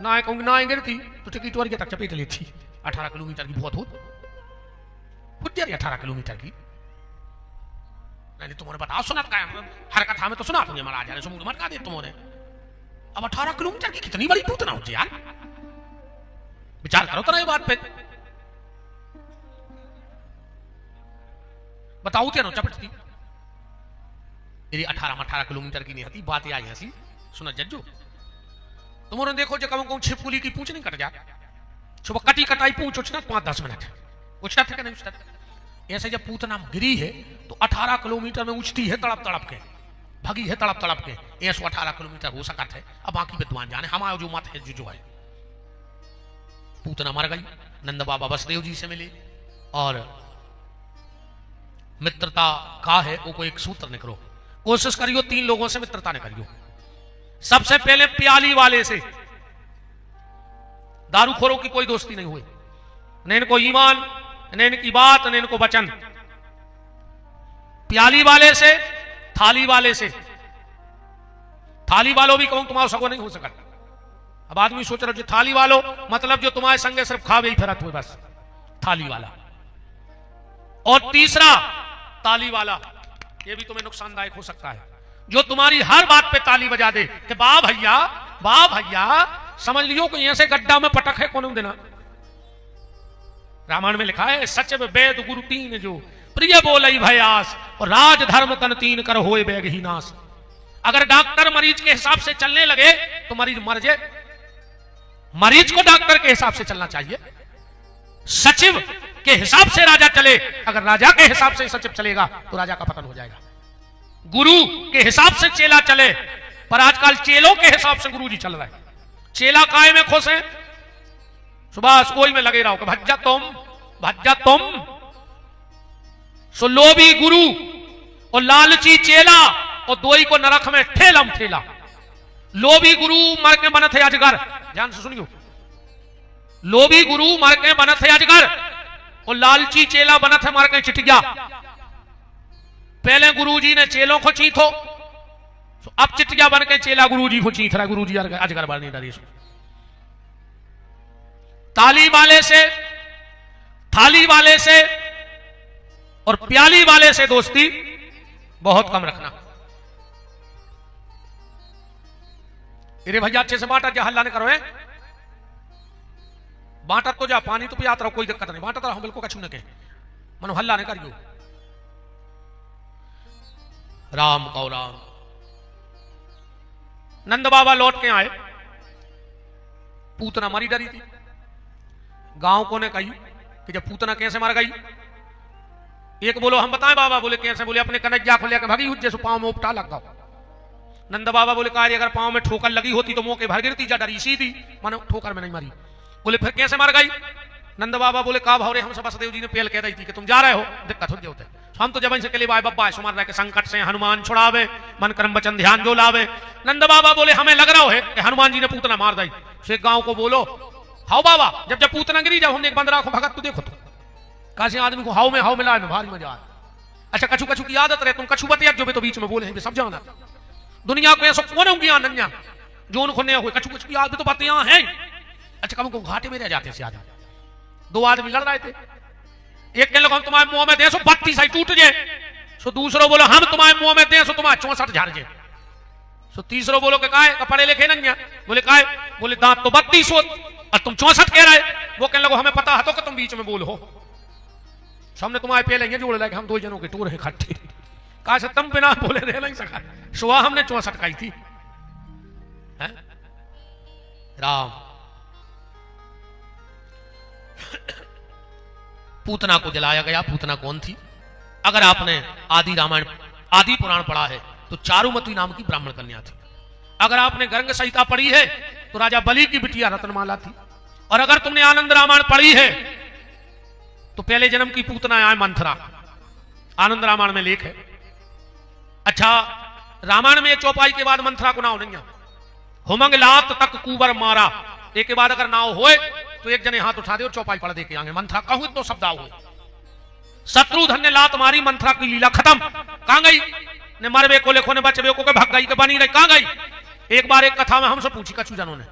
ना कहूंगी ना गिरती तो टिकट वर्ग तक चपेट लेती। 18 किलोमीटर की बहुत हो 18 किलोमीटर की। नहीं तुम्हारे बताओ सुनत का हर कथा में तो सुना तुमने महाराज ने समुद्र मटका दे तुम्हारे। अब 18 किलोमीटर की कितनी बड़ी पूतना हो यार, विचार करो तो ना ये बात पे। बताओ क्या चपटती मेरी 18 किलोमीटर की नहीं आती बात आई हसी सुना जज्जो। तुम्हारे देखो जो कहूं छिपकुली की पूछ नहीं कट जा, सुबह कटी कटाई पूछ उछना 5-10 मिनट उछता था कि नहीं उछता। ऐसे जब पूतना गिरी है तो 18 किलोमीटर में उछती है तड़प तड़प के, भगी है तड़प तड़प के। ऐसा 18 किलोमीटर हो सकता है। अब बाकी विद्वान जाने, हमारा जो मत है जो है। पूतना मर गई, नंद बाबा वसुदेव जी से मिले और मित्रता का है वो कोई एक सूत्र निकलो। कोशिश करियो 3 लोगों से मित्रता न करियो। सबसे पहले प्याली वाले से, दारूखोरों की कोई दोस्ती नहीं हुई, न इनको ईमान, न इनकी बात, न इनको वचन। प्याली वाले से, थाली वाले से। थाली वालों भी कहूं तुम्हारा सगो नहीं हो सका। अब आदमी सोच रहे हो थाली वालों मतलब जो तुम्हारे संगे सिर्फ खावे ही फिरत हुए बस, थाली वाला। और तीसरा ताली वाला, ये भी तुम्हें नुकसानदायक हो सकता है, जो तुम्हारी हर बात पे ताली बजा दे कि वाह भैया, समझ लियो कि ऐसे गड्ढा में पटक है कौन देना। रामायण में लिखा है सचिव वेद गुरु 3 जो प्रिय बोलई भयास, और राज धर्म तन 3 कर होए बैग ही नाश। अगर डॉक्टर मरीज के हिसाब से चलने लगे तो मरीज मर जाए। मरीज को डॉक्टर के हिसाब से चलना चाहिए। सचिव के हिसाब से राजा चले, अगर राजा के हिसाब से सचिव चलेगा तो राजा का पतन हो जाएगा। गुरु के हिसाब से चेला चले, पर आजकल चेलों के हिसाब से गुरु जी चल रहा है। चेला काय में खुश है, सुबह कोई में लगे रहो कि भज्जा तुम सो लोभी गुरु और लालची चेला, और दोई को नरक में ठेलम ठेला। लोभी गुरु मर के बनत है अजगर, ध्यान से सुनियो। लोभी गुरु मर के बनत है अजगर, और लालची चेला बनत है मर के चिटिया। पहले गुरुजी ने चेलों को चीथो, तो अब चिटिया बन के चेला गुरुजी को चीथरा गुरुजी अजगर बार नहीं डरी। थाली वाले से और प्याली वाले से दोस्ती बहुत कम रखना। अरे भैया अच्छे से बांटा, जा हल्ला नहीं करो है, बांटा तो जा, पानी तो पियात रहो, कोई दिक्कत नहीं, बांटा तो हम बिल्कुल कछु न के, मनो हल्ला नहीं करियो। राम कौ राम। नंद बाबा लौट के आए, पूतना मरी डरी थी। गांव को ने कही कि जब पूतना कैसे मर गई, एक बोलो हम बताएं बाबा, बोले कैसे, बोले अपने कनैया को लेकर भागी जैसे पांव में उपटा लग गया। नंद बाबा बोले कार्य अगर पांव में ठोकर लगी होती तो मुंह के भर गिरती, जा डरी सी थी, मानो ठोकर में नहीं मरी। बोले फिर कैसे मर गई? नंद बाबा बोले का भावरे हम सब सदेव जी ने पहल कह रही थी कि तुम जा रहे हो, दिक्कत हो होते हम तो जब से के लिए बाय बब्बा सुमार रहे के संकट से हनुमान छुड़ावे, मन कर्म वचन ध्यान जो लावे। नंद बाबा बोले हमें लग रहा है कि हनुमान जी ने पूतना मार दी। शेख गांव को बोलो हाउ बाबा, जब पूतना गिरी, जब हमने एक बंदरा को भगत तो देखो तो काशी आदमी को हाउ में लाए में भारी मजा। अच्छा कछु कछु की आदत रहे, तुम कछु बतिया जो तो बीच में बोले हैं सब जाना। दुनिया को ऐसा कौन होंगी अनन्या जो उनको नहीं हुए, कछु कछु की आदत तो बातें यहाँ हैं। अच्छा कभी को घाटे में रह जाते हैं आदमी। दो आदमी लड़ रहे थे, एक के लोग हम तुम्हारे मुंह में दे सो 32 साई टूट जाए, सो दूसरो बोलो हम तुम्हारे मुंह में दे सो तुम्हारे 64 झाड़ जाए, सो तीसरो बोलो के काहे पढ़े लिखे नहीं, बोले काहे, बोले दांत तो 32 हो और तुम 64 कह रहे। वो कहने लगो हमें पता है तो कि तुम बीच में बोलो, सामने तुम्हारे पे लेंगे जोड़ लगे, हम दो जनों के टूर है खट्टे, कहा से तुम बिना बोले रह नहीं सका, सुहा हमने 64 कही थी। है? राम। पूतना को जलाया गया। पूतना कौन थी? अगर आपने आदि रामायण आदि पुराण पढ़ा है तो चारुमती नाम की ब्राह्मण कन्या थी। अगर आपने गर्ग संहिता पढ़ी है तो राजा बलि की बिटिया रत्नमाला थी। और अगर तुमने आनंद रामायण पढ़ी है तो पहले जन्म की पूतना आए मंथरा, आनंद रामायण में लेख है। अच्छा रामायण में चौपाई के बाद मंथरा को नाव नहीं, हुमंग लात तक कुबर मारा, एक के बाद अगर नाव होए तो एक जने हाथ उठा दे और चौपाई पढ़ दे के आगे मंथरा कहूं तो शब्द आओ। शत्रुधन ने लात मारी, मंथरा की लीला खत्म। कहां गई? ने मरबे को लेखो ने बचबे को भाग गई के बनी रही, कहां गई? एक बार एक कथा में हमसे पूछी कछु जनों ने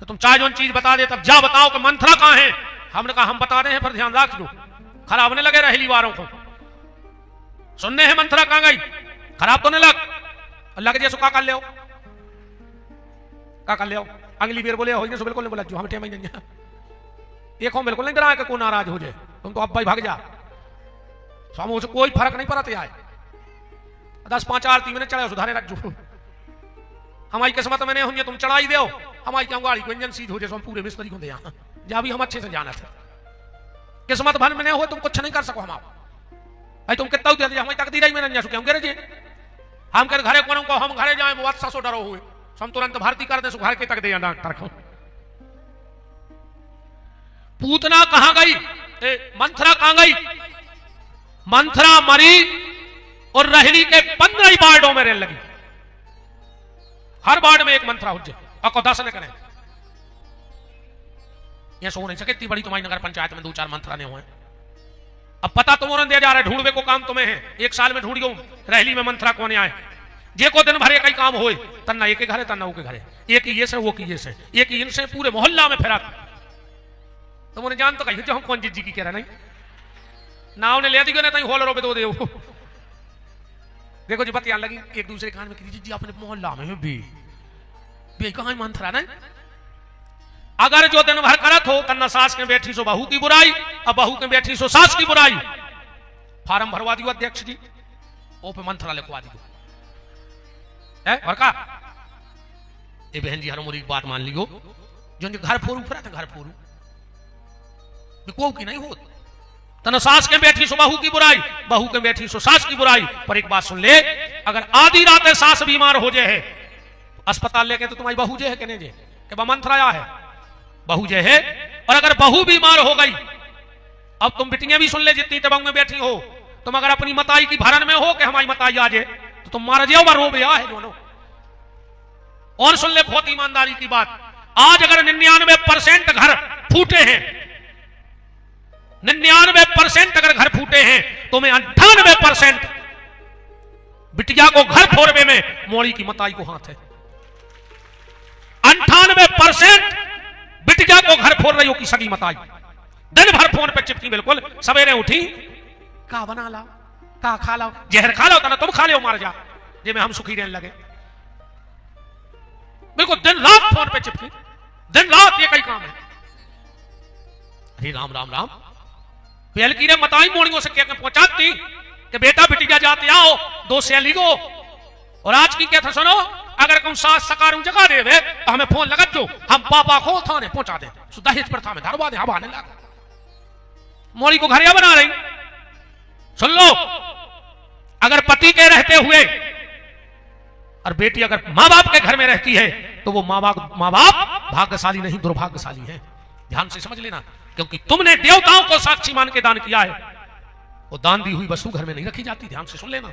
कि तुम चाहे जो चीज बता दे तब जा बताओ कि मंथरा कहां है। हमने कहा हम बता रहे हैं पर ध्यान रख दो, खराब होने लगे रहली वारों को सुनने हैं मंथरा कहां गई, खराब तो नहीं लग अल्लाह के जैसो का कर ले, का कर ले। अगली बेर बोले हो बिल्कुल नहीं बोला जो हम टेम नहीं, एक हम बिल्कुल नहीं डरा कि को नाराज हो जाए, तुम तो अब भाई भाग जा, स्वामी से कोई फर्क नहीं पड़ता आए 10-5 आरती में चढ़ाओ सुधारे रख जो हमारी किस्मत में नहीं होंगे, तुम चढ़ाई दो हमारी क्या गाड़ी को इंजन सीध हो जाए, हम पूरे मिस्त्री को दे यहाँ जा भी हम अच्छे से जाना था। किस्मत भर में नहीं हो तुम कुछ नहीं कर सको, हम भाई तुम कितना दे हमारी तकदीर ही में नहीं हम कह रहे हम कर घरे को हम घरे जाए वो 800 डरो हुए, हम तुरंत भर्ती कर दे सो घर के तक दे डॉक्टर को। पूतना कहां गई? मंथरा कहां गई? मंथरा मरी और रहली के 15 वार्डों में रेल लगी, हर वार्ड में एक मंथरा हो जाए और 10 ने करें। ये सो नहीं सके, इतनी बड़ी तुम्हारी नगर पंचायत में 2-4 मंथरा ने हुए। अब पता तुम्हें दिया जा रहा है, ढूंढवे को काम तुम्हें है, एक साल में ढूंढियो रहली में मंथरा कौन आए, जे को दिन भरे कई काम होए तन्ना एक घरे तन्ना वो के घरे, एक ही ये से वो की ये से, एक ही इनसे पूरे मोहल्ला में फेरा। तो मुझे जान तो कही जो हम कौन जी की कह रहे नहीं ना उन्हें ले दी गए नहीं होल रो पे दो दे। देखो जी बतियान लगी एक दूसरे कान में जी अपने मोहल्ला में भी कहां मंथरा नहीं। अगर जो दिन भर करत हो तन्ना सास के बैठी सो बहू की बुराई, अब बहू के बैठी सो सास की बुराई। फार्म भरवा दियो अध्यक्ष जी, ओ पे मंथरा लिखवा दियो है और का। ए बहन जी हर मोरी बात मान लियो, जो घर फोरू फिरा था घर फोरू को की नहीं हो तना सास के बैठी सो बहू की बुराई, बहू के बैठी सो सास की बुराई। पर एक बात सुन ले, अगर आधी रात सास बीमार हो जाए है तो अस्पताल लेके तो तुम्हारी बहू जे है कहने जे कि मंथराया है बहू जे है। और अगर बहू बीमार हो गई, अब तुम बिटियां भी सुन ले जितनी तबंग में बैठी हो, तुम अगर अपनी मताई की भरन में हो कि हमारी मताई आ जाए तो तुम मार जाओ रो बे है दोनों। और सुन ले बहुत ईमानदारी की बात, आज अगर 99% घर फूटे हैं, 99% अगर घर फूटे हैं तो मैं 98% बिटिया को घर फोड़वे में मोड़ी की मताई को हाथ है। 98% बिटिया को घर फोड़ रही हो की सगी मताई, दिन भर फोन पे चिपकी, बिल्कुल सवेरे उठी का बना लाओ, का खा लाओ, जहर खा लो तना तुम खा लो मार जा, जे में हम सुखी रहने लगे। बिल्कुल दिन रात फोन पे चिपकी, दिन रात ये कई काम है। अरे राम राम राम, पहल की ने मताई मोड़ियों से क्या पहुंचाती कि बेटा बिटिया जाते आओ 2 सैली को, और आज की क्या था सुनो, अगर तुम सास सकारू जगा दे तो हमें फोन लगा दो, हम पापा को थाने पहुंचा दे, दहेज प्रथा में धरवा दे, हम आने लगा। मोड़ी को घरिया बना रही। सुन लो, अगर पति के रहते हुए और बेटी अगर मां बाप के घर में रहती है तो वो मां बाप भाग्यशाली नहीं दुर्भाग्यशाली है। ध्यान से समझ लेना, क्योंकि तुमने देवताओं को साक्षी मान के दान किया है, वो दान दी हुई वस्तु घर में नहीं रखी जाती। ध्यान से सुन लेना।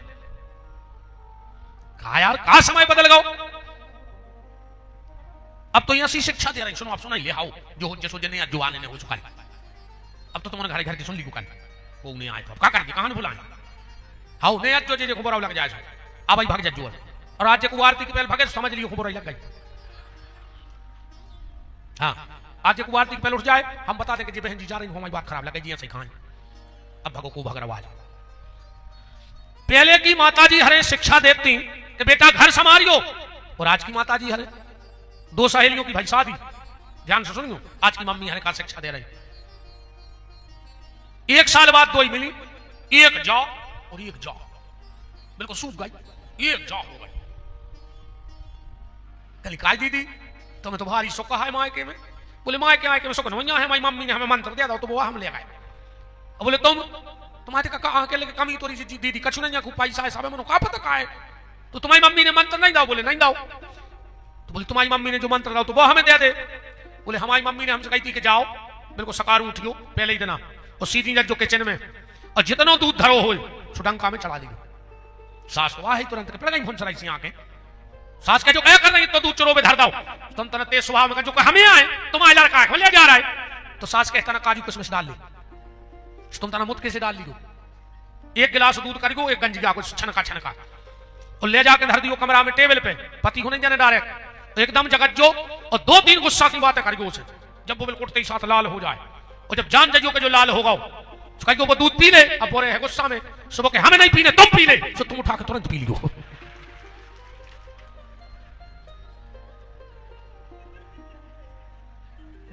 कहा यार का समय बदल गो, अब तो ऐसी शिक्षा दे रही। सुनो आप सुनाई ले हाउ जो जसो जने जुआने ने हो चुका है। अब तो तुम्हारे घर की सुन ली को वो नहीं आए तो क्या करेंगे, कहां बुलाएं हाउ ने जो जे खबर लग जाए अब भाई भाग जा जुआ, और आज को आरती की पहले भागे समझ लियो खबर लग गई। हाँ आज को आरती की पहले उठ जाए, हम बता दें कि जी बहन जी जा रही हमारी बात खराब लगे जी ऐसे खाएं, अब भगो को भगरवाज। पहले की माताजी हरे शिक्षा देती कि बेटा घर संभालियो, और आज की माताजी हरे 2 सहेलियों की भाई शादी। ध्यान से सुनियो, आज की मम्मी हरे का शिक्षा दे रही। 1 साल बाद 2 ही मिली, एक जाओ और एक जाओ, बिल्कुल सूख गई, एक जाओ हो गई। कल काय दीदी तुम्हें तो भारी सुख है मायके में, बोले मायके आयके में सुख नहीं है, हमारी मम्मी ने हमें मंत्र दिया था तो वो हम ले गए। बोले तुम्हारे का कमी तोरी दीदी कछु नहीं खूब पैसा है सब मनो का पता का है, तो तुम्हारी मम्मी ने मंत्र नहीं दाओ, बोले नहीं दाओ। तो बोले तुम्हारी मम्मी ने जो मंत्र दाओ तो वो हमें दे दे। बोले हमारी मम्मी ने हमसे कही थी कि जाओ बिल्कुल सकारू उठियो पहले ही देना, और सीधी जो किचन में और जितना दूध धरो हो सुडंका में चढ़ा दियो। सास वाह ही तुरंत पड़ गई फुंसराई सी आंखें। सास के जो क्या कर रही तो दूध चोरो में धर दो, तुम तना तेज स्वभाव में जो हमें आए तुम्हारा लड़का है ले जा रहा है, तो सास कहता ना काजू किशमिश डाल ली, तुम तना मुद कैसे डाल ली, 1 गिलास दूध कर गो 1 गंजिया को छनका छनका और ले जाके धर दियो कमरा में टेबल पे। पति को नहीं जाने डायरेक्ट तो एकदम जगत जो, और 2-3 गुस्सा की बातें कर गो उसे, जब वो बिल्कुल तेज साथ लाल हो जाए, और जब जान जाइयो कि जो लाल होगा वो दूध पी ले। अब बोले है गुस्सा में, सुबह के हमें नहीं पीने तुम पी ले, तो तुम उठा के तुरंत पी लियो।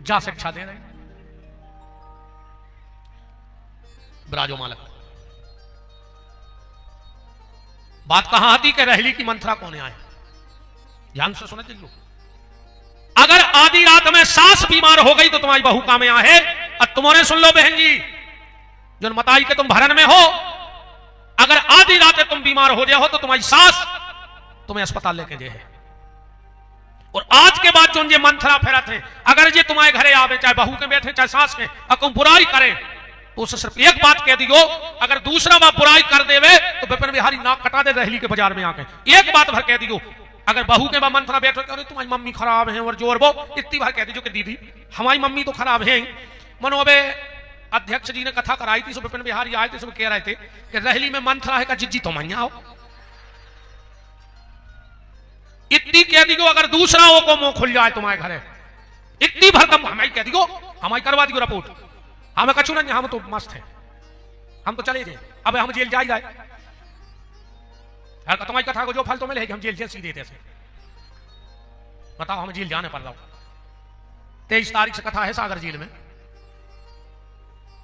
जा शिक्षा दे रहे ब्राजो मालक। बात कहां आती कि रहली की मंत्रा कौन आए, ध्यान से सुने लो। अगर आधी रात में सास बीमार हो गई तो तुम्हारी बहू काम में आहे, और तुम्हारे सुन लो बहन जी जो मताई के तुम भरन में हो, अगर आधी रात तुम बीमार हो जाए हो तो तुम्हारी सास तुम्हें अस्पताल लेके जे है। और आज के बाद जो ये मंथरा फेरत है, अगर ये तुम्हारे घरे आवे चाहे बहू के बैठे चाहे सास के, अगर बुराई करे तो उसे सिर्फ एक बात कह दियो, अगर दूसरा बात बुराई कर देवे तो विपिन बिहारी नाक कटा दे रहली के बाजार में आके। एक बात भर कह दियो, अगर बहू के मंथरा बैठो अरे तुम्हारी मम्मी खराब है और जोर वो इतनी बार कह दीजिए कि दीदी हमारी मम्मी तो खराब है। मनो अबे अध्यक्ष जी ने कथा कराई थी, सब विपिन बिहारी आए थे, सब कह रहे थे कि रहली में मंथरा है का जिज्जी तो मैया आओ। इतनी कह दियो, अगर दूसरा वो को मुंह खुल जाए तुम्हारे घरे, इतनी भरदम हमारी कह दियो, हमारी करवा दियो रिपोर्ट, हमें कछु नहीं, हम तो मस्त है, हम तो चले जाए, अब हम जेल जाए तुम्हारी कथा को जो फल तो मिलेगी हम जेल जेल सीधे थे। बताओ हमें जेल जाने पड़ रहा हूं। 23 तारीख से कथा है सागर जेल में,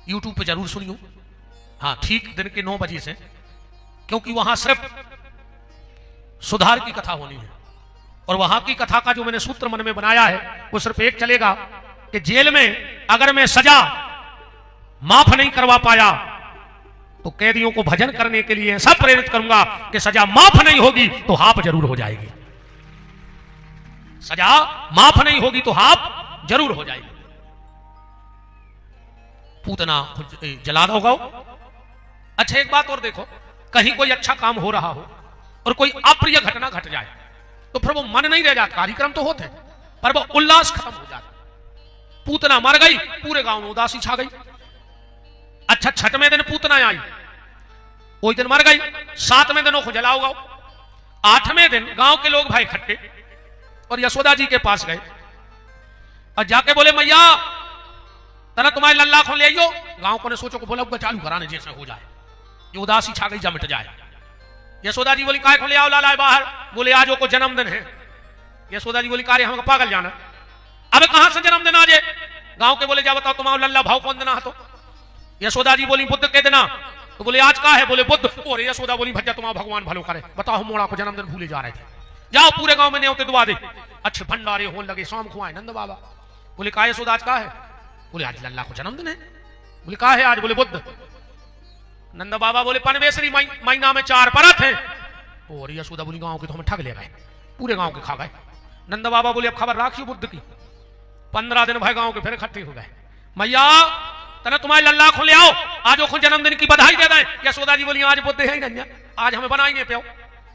यूट्यूब पे जरूर सुनियो। हाँ ठीक दिन के 9 बजे से, क्योंकि वहां सिर्फ सुधार की कथा होनी है, और वहां की कथा का जो मैंने सूत्र मन में बनाया है वो सिर्फ एक चलेगा कि जेल में अगर मैं सजा माफ नहीं करवा पाया तो कैदियों को भजन करने के लिए ऐसा प्रेरित करूंगा कि सजा माफ नहीं होगी तो हाफ जरूर हो जाएगी। सजा माफ नहीं होगी तो हाफ जरूर हो जाएगी। पूतना जला दोगा। अच्छा एक बात और देखो, कहीं कोई अच्छा काम हो रहा हो और कोई अप्रिय घटना घट जाए तो फिर वो मन नहीं रह जाता, कार्यक्रम तो होते पर वो उल्लास खत्म हो जाता। पूतना मर गई, पूरे गांव में उदासी छा गई। अच्छा 6वें दिन पूतना आई, वही दिन मर गई, 7वें दिन को जलाओ, 8वें दिन गांव के लोग भाई इकट्ठे और यशोदा जी के पास गए और जाके बोले मैया तना तुम्हारे लल्ला को ले आइयो। गांव को ने सोचो को बोला चालू कराने जैसे हो जाए, ये उदासी छा गई जा मिट जाए। यशोदा जी बोली काय को ले आओ लाला बाहर। बोले आज को जन्मदिन है। यशोदा जी बोली कार्य हम पागल जाना, अब कहां से जन्मदिन आज? गांव के बोले जा बताओ तुम्हारा लल्ला भाव कौन देना? तो यशोदा जी बोली बुद्ध के देना। तो बोले आज का है? बोले बुद्ध। और यशोदा बोली भैया तुम्हारा भगवान भलो करे, बताओ हम मोड़ा को जन्मदिन भूले जा रहे थे, जाओ पूरे गांव में न्योते दुआ दे। अच्छे भंडारे होने लगे, शाम को आए नंद बाबा। बोले का यशोदा आज का है? बोले आज लल्ला को जन्मदिन है। बोले का है आज? बोले बुद्ध। नंद बाबा बोले पनवेसरी महीना में 4 परत है। और यशोदा बोली गांव के तो हमें ठग ले गए, पूरे गांव के खा गए। नंद बाबा बोले अब खबर राखियो बुद्ध की। 15 दिन भाई गांव के फिर इकट्ठे हो गए। मैया तना तुम्हारे लल्ला को ले आओ, आज वो जन्मदिन की बधाई दे दें। यशोदा जी बोली आज बुद्ध है ही नहीं, आज हमें बनाएंगे प्यो।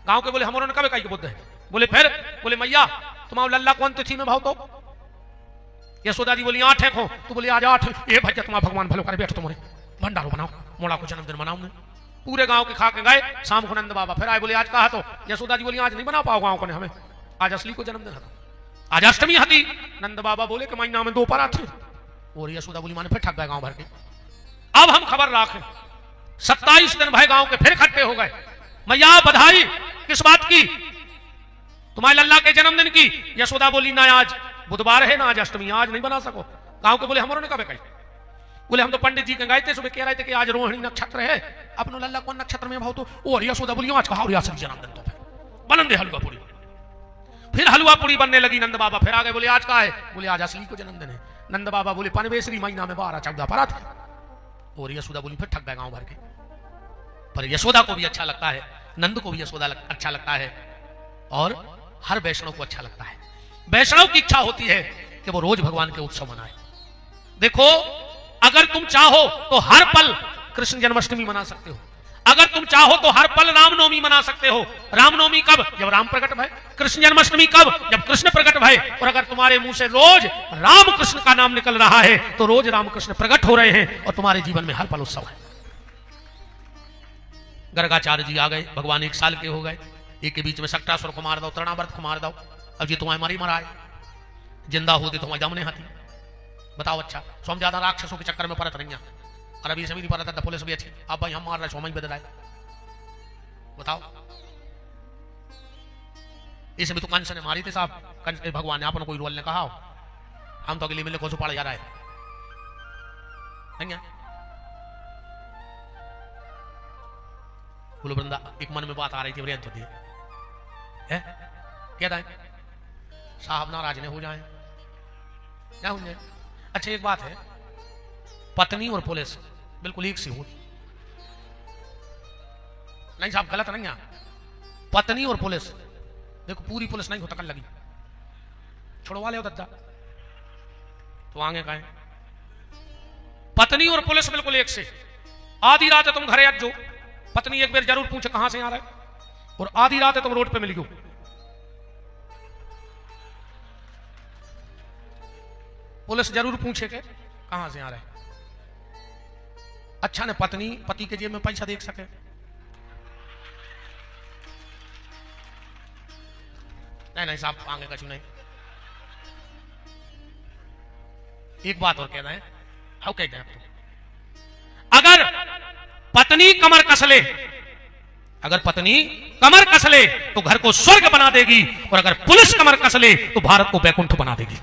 गांव के बोले हमारे कब कहीं बुद्ध है? बोले फिर? बोले मैया तुम्हारा लल्ला कौन तिथि में भाव? तो यशोदा जी बोली 8 है को। तो बोले आज 8 ये भैया तुम्हारा भगवान भलो करे, बैठो तुम्हारे भंडारो बनाओ, मोड़ा को जन्मदिन मनाओ। पूरे गांव के खा के गए। शाम को नंद बाबा फिर आए, बोले आज कहा? तो यशोदा जी बोली आज नहीं बना पाओ गांव को ने, हमें आज असली को जन्मदिन है, आज अष्टमी हती। नंद बाबा बोले कि महीना में 2 परत थे। और यशोदा बोली माने फिर ठग गए गांव भर के। अब हम खबर राखें 27 दिन भाई गांव के फिर इकट्ठे हो गए। मैया बधाई किस बात की? तुम्हारे लल्ला के जन्मदिन की। यशोदा बोली ना आज बुधवार है ना आज अष्टमी, आज नहीं बना सको। गांव के बोले हमारे ने कब कही? बोले हम तो पंडित जी के गए थे, सुबह कह रहे थे कि आज रोहिणी नक्षत्र है, अपनो लल्ला कौन नक्षत्र में भाव? तो और यशोदा बोली आज कहा जन्मदिन तो फिर बनन दे हलवा पूरी। फिर हलवा पूरी बनने लगी। नंद बाबा फिर आ गए, बोले आज का है? बोले आज असली को जन्मदिन है। नंद बाबा बोले पनवेसरी महीना में 12-14 परत है। और यशोदा बोली फिर ठग गए गांव भर के। पर यशोदा को भी अच्छा लगता है, नंद को भी यशोदा अच्छा लगता है, और हर वैष्णव को अच्छा लगता है। वैष्णव की इच्छा होती है कि वो रोज भगवान के उत्सव मनाए। देखो अगर तुम चाहो तो हर पल कृष्ण जन्माष्टमी मना सकते हो, अगर तुम चाहो तो हर पल रामनवमी मना सकते हो। रामनवमी कब? जब राम प्रकट भय। कृष्ण जन्माष्टमी कब? जब कृष्ण प्रकट भय। और अगर तुम्हारे मुंह से रोज राम कृष्ण का नाम निकल रहा है तो रोज राम कृष्ण प्रकट हो रहे हैं और तुम्हारे जीवन में हर पल उत्सव है। गर्गाचार्य जी आ गए, भगवान 1 साल के हो गए। एक के बीच में सक्टासुर को मार दो, तृणावर्त को मार दो। अब ये तुम्हारे मारी मरा है, जिंदा होते तुम्हारे जमने हाथी। बताओ अच्छा सोम ज्यादा राक्षसों के चक्कर में परत रही, और अभी सभी परत था पुलिस भी अच्छी। अब भाई हम मार रहे सोम ही बदल रहा है। बताओ इसमें तो कंस ने मारी थे साहब, कंस भगवान ने आपने कोई रोल ने कहा हो, हम तो अगले मिले को सुपाड़ा जा रहा है नहीं है। बोलो वृंदा एक मन में बात आ रही थी, वृंद होती है क्या था साहब नाराज ने हो जाए क्या हो जाए। अच्छा एक बात है, पत्नी और पुलिस बिल्कुल एक सी हो नहीं साहब, गलत नहीं है। पत्नी और पुलिस देखो, पूरी पुलिस नहीं हो तकन लगी, छोड़वा ले दद्दा तो आगे कहें। पत्नी और पुलिस बिल्कुल एक से। आधी रात है तुम घरे आज जो, पत्नी एक बार जरूर पूछे कहां से आ रहा है, और आधी रात है तुम रोड पे मिल गयो। पुलिस जरूर पूछे के कहां से आ रहा है। अच्छा ने पत्नी पति के जेब में पैसा देख सके, नहीं साहब आगे कछु नहीं। एक बात और कहना है, हाउ कहते हैं आपको, अगर पत्नी कमर कस ले, अगर पत्नी कमर कस ले तो घर को स्वर्ग बना देगी, और अगर पुलिस कमर कस ले तो भारत को बैकुंठ बना देगी।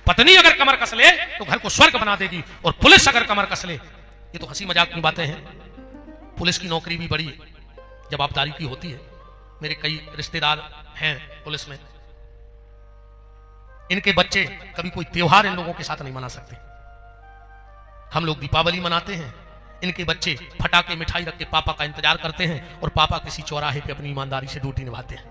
पत्नी अगर कमर कस ले तो घर को स्वर्ग बना देगी, और पुलिस अगर कमर कस ले, ये तो हंसी मजाक की बातें हैं। पुलिस की नौकरी भी बड़ी जवाबदारी की होती है। मेरे कई रिश्तेदार हैं पुलिस में, इनके बच्चे कभी कोई त्योहार इन लोगों के साथ नहीं मना सकते। हम लोग दीपावली मनाते हैं, इनके बच्चे फटाके मिठाई रख के पापा का इंतजार करते हैं, और पापा किसी चौराहे पे अपनी ईमानदारी से ड्यूटी निभाते हैं।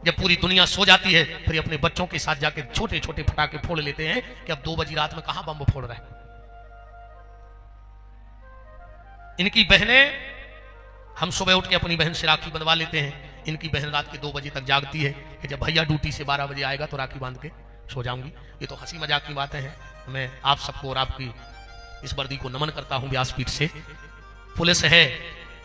जब पूरी दुनिया सो जाती है फिर अपने बच्चों के साथ जाके छोटे छोटे फटाके फोड़ लेते हैं कि अब 2 बजे रात में कहां बम फोड़ रहा है। इनकी बहनें, हम सुबह उठ के अपनी बहन से राखी बंधवा लेते हैं, इनकी बहन रात के 2 बजे तक जागती है कि जब भैया ड्यूटी से 12 बजे आएगा तो राखी बांध के सो जाऊंगी। ये तो हंसी मजाक की बातें हैं। मैं आप सबको और आपकी इस वर्दी को नमन करता हूं व्यासपीठ से। पुलिस है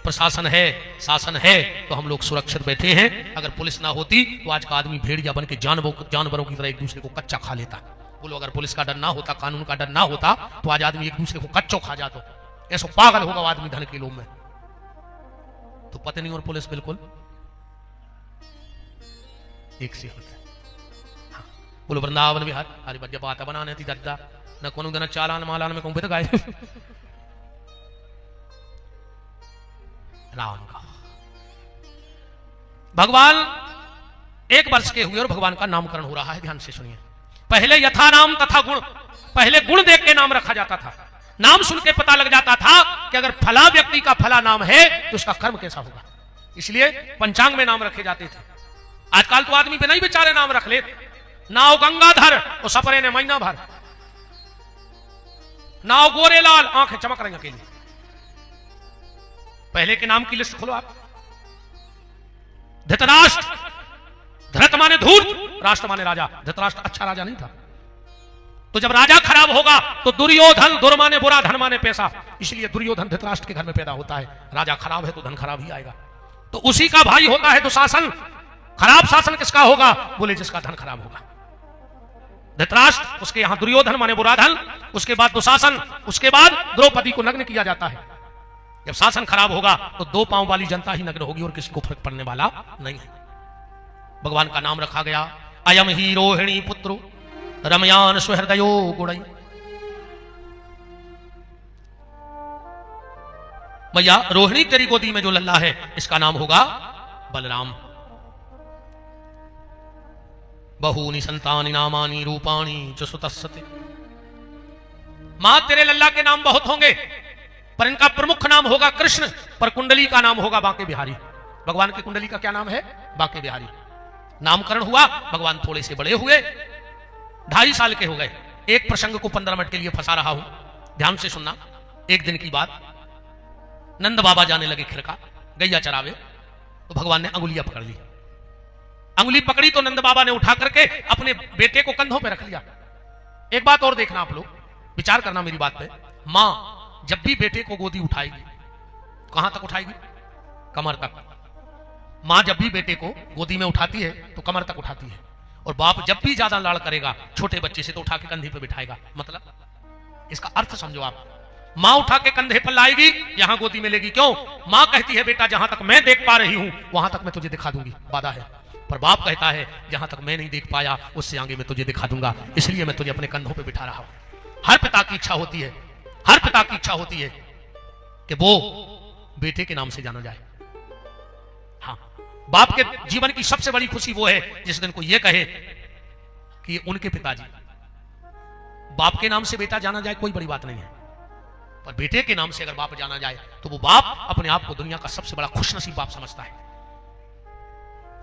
प्रशासन है, शासन है, तो हम लोग सुरक्षित बैठे हैं। अगर पुलिस ना होती तो आज का आदमी भेड़िया बन के जानवरों की तरह एक दूसरे को कच्चा खा लेता। बोलो अगर पुलिस का डर ना होता, कानून का डर ना होता, तो आज आदमी एक दूसरे को कच्चो खा जाता। ऐसा पागल होगा आदमी धन के लोभ में। तो पत्नी और पुलिस बिल्कुल एक से होते। हाँ। बोलो वृंदावन बिहार अरे बच्चा बात बनाने थी दद्दा न कोनो दिन चालान मालान में कहूं गाय राम का भगवान 1 वर्ष के हुए और भगवान का नामकरण हो रहा है। ध्यान से सुनिए। पहले यथा नाम तथा गुण, पहले गुण देख के नाम रखा जाता था। नाम सुन के पता लग जाता था कि अगर फला व्यक्ति का फला नाम है तो उसका कर्म कैसा होगा। इसलिए पंचांग में नाम रखे जाते थे। आजकल तो आदमी बिना ही बेचारे नाम रख ले। नाव गंगाधर और सपरे ने महीना भर, नाव गोरेलाल आंखें चमक रही अकेली। पहले के नाम की लिस्ट खोलो आप। धृतराष्ट्र, धृत माने धूर्त, राष्ट्र माने राजा। धृतराष्ट्र अच्छा राजा नहीं था। तो जब राजा खराब होगा तो दुर्योधन, दुर माने बुरा, धन माने पैसा, इसलिए दुर्योधन धृतराष्ट्र के घर में पैदा होता है। राजा खराब है तो धन खराब ही आएगा। तो उसी का भाई होता है दुशासन। खराब शासन किसका होगा? बोले जिसका धन खराब होगा। धृतराष्ट्र, उसके यहां दुर्योधन माने बुरा धन, उसके बाद दुशासन, उसके बाद द्रौपदी को नग्न किया जाता है। जब शासन खराब होगा तो 2 पांव वाली जनता ही नग्न होगी और किसी को फर्क पड़ने वाला नहीं है। भगवान का नाम रखा गया अयम ही रोहिणी पुत्रो रमयान सुहृदयो गुणई। भैया रोहिणी तेरी गोदी में जो लल्ला है इसका नाम होगा बलराम। बहूनि संतानि नामानि रूपाणि च सुतस्सते। मां तेरे लल्ला के नाम बहुत होंगे पर इनका प्रमुख नाम होगा कृष्ण, पर कुंडली का नाम होगा बांके बिहारी। भगवान की कुंडली का क्या नाम है? बांके बिहारी। नामकरण हुआ, भगवान थोड़े से बड़े हुए, 2.5 साल के हो गए। एक प्रसंग को 15 मिनट के लिए फंसा रहा हूं, ध्यान से सुनना। एक दिन की बात, नंद बाबा जाने लगे खिरका गैया चरावे, तो भगवान ने अंगुलियां पकड़ ली। अंगुली पकड़ी तो नंद बाबा ने उठा करके अपने बेटे को कंधों पे रख लिया। एक बात और देखना आप लोग, विचार करना मेरी बात पे। मां जब भी बेटे को गोदी उठाएगी, कहां तक उठाएगी? कमर तक। मां जब भी बेटे को गोदी में उठाती है तो कमर तक उठाती है। और बाप जब भी ज्यादा लाड़ करेगा छोटे बच्चे से तो उठा के कंधे पे बिठाएगा। मतलब इसका अर्थ समझो आप। मां उठा के कंधे पर लाएगी, यहां गोदी में लेगी। क्यों? मां कहती है बेटा जहां तक मैं देख पा रही हूं वहां तक मैं तुझे दिखा दूंगी, वादा है। पर बाप कहता है जहां तक मैं नहीं देख पाया उससे आगे मैं तुझे दिखा दूंगा, इसलिए मैं तुझे अपने कंधों पे बिठा रहा हूं। हर पिता की इच्छा होती है, हर पिता की इच्छा होती है कि वो बेटे के नाम से जाना जाए। हाँ, बाप के जीवन की सबसे बड़ी खुशी वो है जिस दिन को ये कहे कि उनके पिताजी। बाप के नाम से बेटा जाना जाए कोई बड़ी बात नहीं है, पर बेटे के नाम से अगर बाप जाना जाए तो वो बाप अपने आप को दुनिया का सबसे बड़ा खुशनसीब बाप समझता है।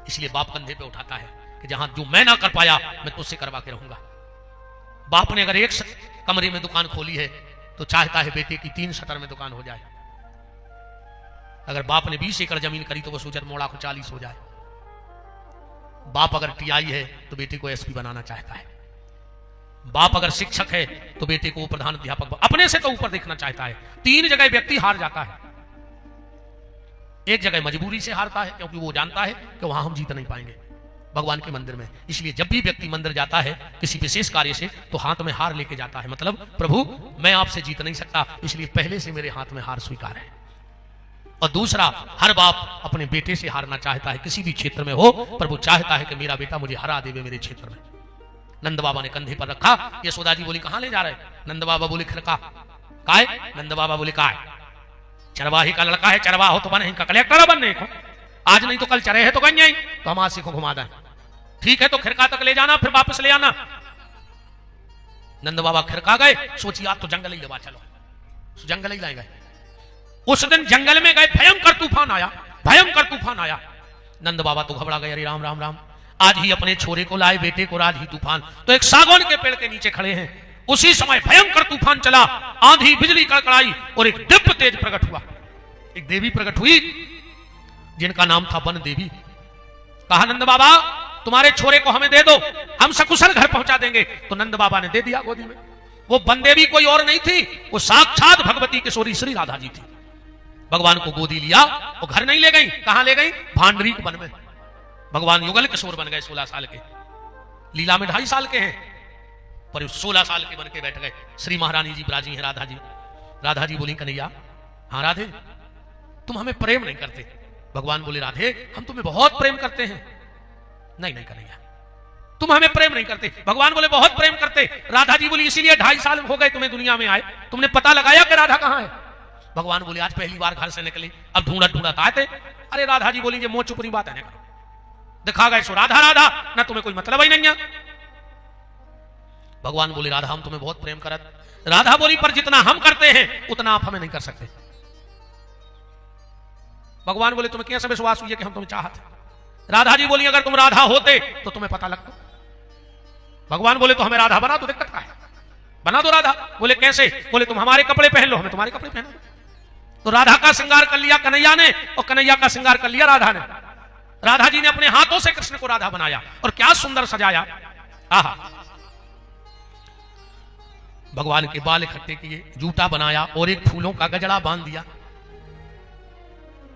इसलिए बाप कंधे पे उठाता है कि जहां जो मैं ना कर पाया मैं तुझसे करवा के रहूंगा। बाप ने अगर एक कमरे में दुकान खोली है तो चाहता है बेटे की 3 शटर में दुकान हो जाए। अगर बाप ने 20 एकड़ जमीन करी तो वो सूजर मोड़ा को 40 हो जाए। बाप अगर टीआई है तो बेटे को एसपी बनाना चाहता है। बाप अगर शिक्षक है तो बेटे को प्रधान अध्यापक, अपने से तो ऊपर देखना चाहता है। 3 जगह व्यक्ति हार जाता है। एक जगह मजबूरी से हारता है क्योंकि वो जानता है कि वहां हम जीत नहीं पाएंगे भगवान के मंदिर में। इसलिए जब भी व्यक्ति मंदिर जाता है किसी विशेष कार्य से तो हाथ में हार लेके जाता है। मतलब प्रभु मैं आपसे जीत नहीं सकता, इसलिए पहले से मेरे हाथ में हार स्वीकार है। और दूसरा, हर बाप अपने बेटे से हारना चाहता है, किसी भी क्षेत्र में हो, पर वो चाहता है कि मेरा बेटा मुझे हरा देवे मेरे क्षेत्र में। नंद बाबा ने कंधे पर रखा। यशोदा जी बोली कहां ले जा रहे? नंद बाबा बोले खिरका। काय? नंद बाबा बोले काय? चरवाही का लड़का है, चरवाह हो तो बने, इनका कलेक्टर बनने को आज नहीं तो कल चरे है तो कहीं नहीं, तो हम आज को घुमा दें। ठीक है तो खिरका तक ले जाना, फिर वापस ले आना। नंद बाबा खिरका गए, सोचिए आप तो जंगल ही लगा, चलो जंगल ही लाए गए। उस दिन जंगल में गए, भयंकर तूफान आया, भयंकर तूफान आया। नंद बाबा तो घबरा गए, अरे राम राम राम, आज ही अपने छोरे को लाए बेटे को, आज ही तूफान। तो एक सागौन के पेड़ के नीचे खड़े हैं। उसी समय भयंकर तूफान चला, आंधी बिजली कड़कड़ाई और एक दिव्य तेज प्रकट हुआ। एक देवी प्रकट हुई जिनका नाम था वन देवी। कहा नंद बाबा तुम्हारे छोरे को हमें दे दो, हम सकुशल घर पहुंचा देंगे। तो नंद बाबा ने दे दिया गोदी में। वो वन देवी कोई और नहीं थी, वो साक्षात भगवती किशोरी श्री राधा जी थी। भगवान को गोदी लिया और घर नहीं ले गई, कहां ले गई? भांडरीक वन में। भगवान युगल किशोर बन गए 16 साल के। लीला में 2.5 साल के हैं, पर 16 साल के बन के बैठ गए। श्री महारानी जी ब्राजी हैं, राधा जी। राधा जी बोली कन्हैया, हाँ राधे, तुम हमें प्रेम नहीं करते। भगवान बोले राधे, हम तुम्हें बहुत प्रेम करते हैं। नहीं नहीं कन्हैया, तुम हमें प्रेम नहीं करते। भगवान बोले बहुत प्रेम करते। राधा जी बोली इसीलिए 2.5 साल हो गए तुम्हें दुनिया में आए, तुमने पता लगाया कि राधा कहां है? भगवान बोले आज पहली बार घर से निकली, अब ढूंढत ढूंढत आए थे। अरे राधा जी बोली ये मोह चुपरी बात है ना, दिखा गए सो राधा राधा, ना तुम्हें कोई मतलब ही नहीं है। भगवान बोले राधा हम तुम्हें बहुत प्रेम करत। राधा बोली पर जितना हम करते हैं उतना आप हमें नहीं कर सकते। भगवान बोले तुम्हें कैसे विश्वास हुई कि हम तुम्हें चाहते? राधा जी बोली अगर तुम राधा होते तो तुम्हें पता लगता। भगवान बोले तो हमें राधा बना दो, दिक्कत क्या है, बना दो राधा। बोले कैसे? बोले तुम हमारे कपड़े पहन लो, हमें तुम्हारे कपड़े पहना दो। तो राधा का श्रृंगार कर लिया कन्हैया ने और कन्हैया का श्रृंगार कर लिया राधा ने। राधा जी ने अपने हाथों से कृष्ण को राधा बनाया और क्या सुंदर सजाया। आहा, भगवान के बाल इकट्ठे किए, जूता बनाया और एक फूलों का गजड़ा बांध दिया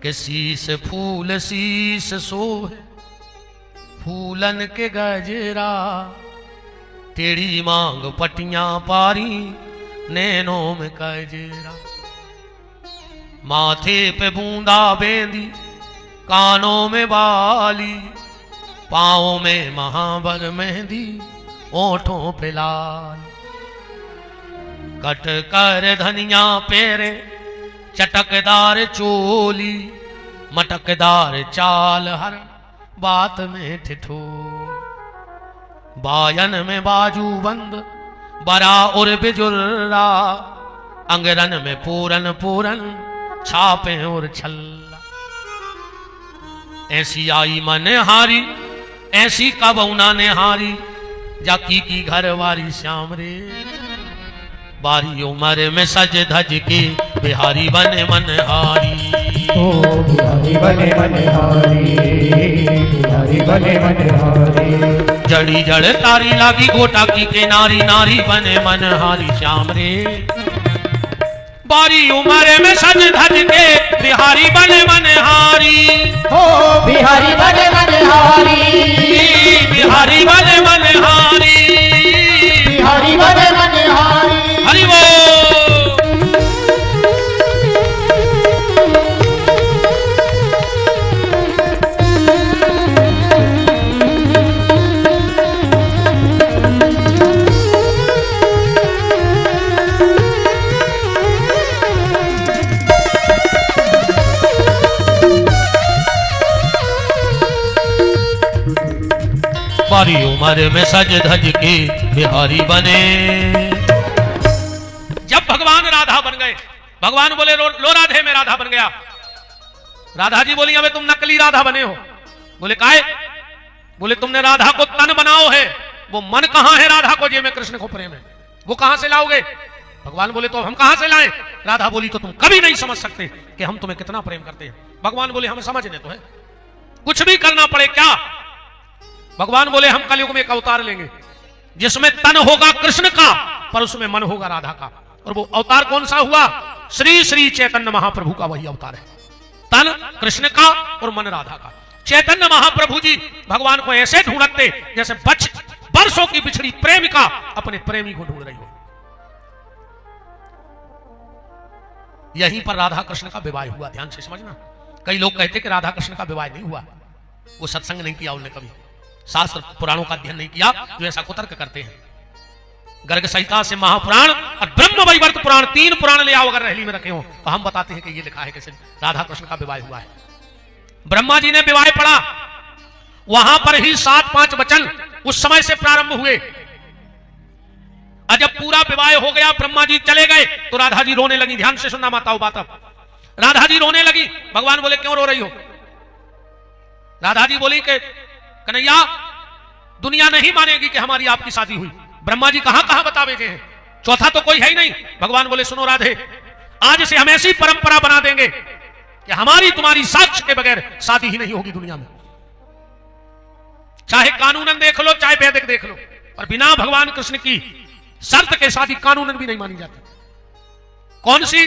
कि शीस फूल शीस सोहे फूलन के गजरा, टेढ़ी मांग पटियां पारी नैनों में कजरा, माथे पे बूंदा बेंदी कानों में बाली, पाँव में महावर मेहंदी ओठों पे लाल, कट कर धनिया पेरे चटकदार चोली, मटकदार चाल हर बात में ठिठोल, बायन में बाजू बंद बरा और बिजुर्रा, अंगरन में पूरन पूरन छापे और छल्ला, ऐसी आई मन हारी ऐसी कबौना ने हारी, जाकी की घर वारी श्याम रे, बारी उम्र में सज धज के बिहारी बने मनहारी। ओ बिहारी बने मनहारी, बिहारी बने मनहारी, जड़ी जड़ तारी लागी गोटा की के नारी, नारी बने मनहारी श्याम रे, बारी उम्र में सज धज के बिहारी बने मनहारी। ओ बिहारी बने मनहारी, बिहारी बने मनहारी, बिहारी बने मनहारी। हरि बोल। बारी उम्र में सज धज के बिहारी बने। जब भगवान राधा बन गए, भगवान बोले लो राधे मैं राधा बन गया। राधा जी बोली अबे तुम नकली राधा बने हो। बोले काहे? बोले तुमने राधा को तन बनाओ है, वो मन कहां है राधा को, जे में कृष्ण को प्रेम है, वो कहां से लाओगे? भगवान बोले तो हम कहां से लाएं? राधा बोली तो तुम कभी नहीं समझ सकते कि हम तुम्हें कितना प्रेम करते हैं। भगवान बोले हमें समझने तो है, कुछ भी करना पड़े क्या? भगवान बोले हम कलयुग में एक अवतार लेंगे जिसमें तन होगा कृष्ण का पर उसमें मन होगा राधा का। और वो अवतार कौन सा हुआ? श्री श्री चैतन्य महाप्रभु का वही अवतार है। तन कृष्ण का और मन राधा का। चैतन्य महाप्रभु जी भगवान को ऐसे ढूंढते जैसे बरसों की बिछड़ी प्रेमिका अपने प्रेमी को ढूंढ रही हो। यहीं पर राधा कृष्ण का विवाह हुआ, ध्यान से समझना। कई लोग कहते कि राधा कृष्ण का विवाह नहीं हुआ, वो सत्संग नहीं किया उन्होंने, कभी शास्त्र पुराणों का अध्ययन नहीं किया, जो ऐसा कुतर्क करते हैं। गर्ग संहिता से महापुराण और ब्रह्म वैवर्त पुराण, 3 पुराण ले आओ अगर रैली में रखे हो तो हम बताते हैं कि ये लिखा है कि राधा कृष्ण का विवाह हुआ है। ब्रह्मा जी ने विवाह पढ़ा, वहां पर ही 7-5 वचन उस समय से प्रारंभ हुए। जब पूरा विवाह हो गया, ब्रह्मा जी चले गए तो राधा जी रोने लगी। ध्यान से सुनना माताओं बात। अब राधा जी रोने लगी। भगवान बोले क्यों रो रही हो? राधा जी बोली कि कन्हैया दुनिया नहीं मानेगी कि हमारी आपकी शादी हुई। ब्रह्मा जी कहां कहां बता भेजे हैं, चौथा तो कोई है ही नहीं। भगवान बोले सुनो राधे, आज से हम ऐसी परंपरा बना देंगे कि हमारी तुम्हारी साक्ष्य के बगैर शादी ही नहीं होगी दुनिया में। चाहे कानूनन देख लो, चाहे वैदिक देख लो, और बिना भगवान कृष्ण की शर्त के शादी कानूनन भी नहीं मानी जाती। कौन सी?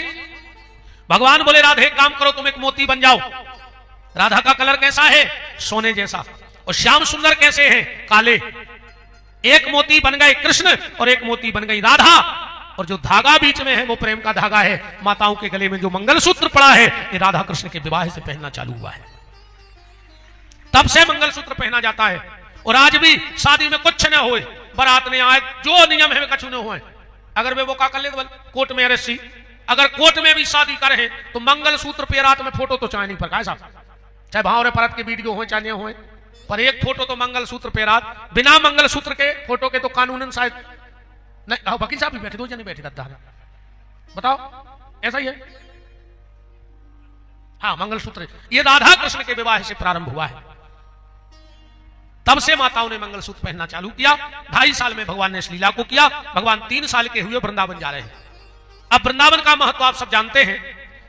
भगवान बोले राधे एक काम करो, तुम एक मोती बन जाओ। राधा का कलर कैसा है? सोने जैसा। और श्याम सुंदर कैसे हैं? काले। एक मोती बन गए कृष्ण और एक मोती बन गई राधा। और जो धागा बीच में है वो प्रेम का धागा है। माताओं के गले में जो मंगलसूत्र पड़ा है ये राधा कृष्ण के विवाह से पहनना चालू हुआ है, तब से मंगलसूत्र पहना जाता है। और आज भी शादी में कुछ न होए, बारात ने आए, जो नियम है कछु न होए, अगर वे वो का कर ले कोर्ट में अरेस्टी, अगर कोर्ट में भी शादी करे तो मंगलसूत्र पे रात में फोटो तो चाहे नहीं पर साहब, चाहे भाव रे परत के वीडियो हो चाहे हो, पर एक फोटो तो मंगलसूत्र पे रात, बिना मंगलसूत्र के फोटो के तो कानूनन शायद नहीं। वकील साहब भी बैठे, दो जने बैठे, बताओ ऐसा ही है। हाँ, मंगलसूत्र ये राधा कृष्ण के विवाह से प्रारंभ हुआ है, तब से माताओं ने मंगलसूत्र पहनना चालू किया। 2.5 साल में भगवान ने इस लीला को किया। भगवान 3 साल के हुए वृंदावन जा रहे हैं। अब वृंदावन का महत्व आप सब जानते हैं।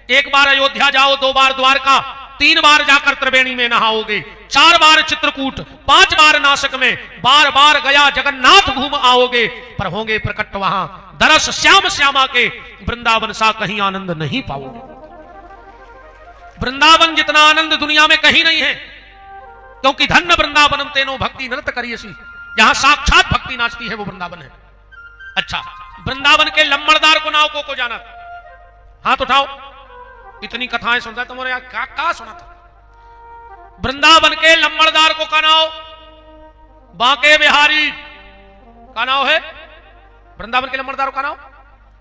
एक बार अयोध्या जाओ, 2 बार द्वारका, 3 बार जाकर त्रिवेणी में नहाओगे, 4 बार चित्रकूट, 5 बार नासिक में, बार बार गया जगन्नाथ घूम आओगे, पर होंगे प्रकट वहां दरस श्याम श्यामा के, वृंदावन सा कहीं आनंद नहीं पाओगे। वृंदावन जितना आनंद दुनिया में कहीं नहीं है, क्योंकि धन्य वृंदावनम तेनो भक्ति नृत्य करियसी, जहां साक्षात भक्ति नाचती है वो वृंदावन है। अच्छा, वृंदावन के लम्बड़दार को नाव को जाना? हाथ उठाओ। इतनी कथाएं सुनता तुम्हारे यहाँ क्या सुना था? वृंदावन के लम्बड़दार को का नाव? बांके बिहारी का नाव है। वृंदावन के लम्बड़दार का नाव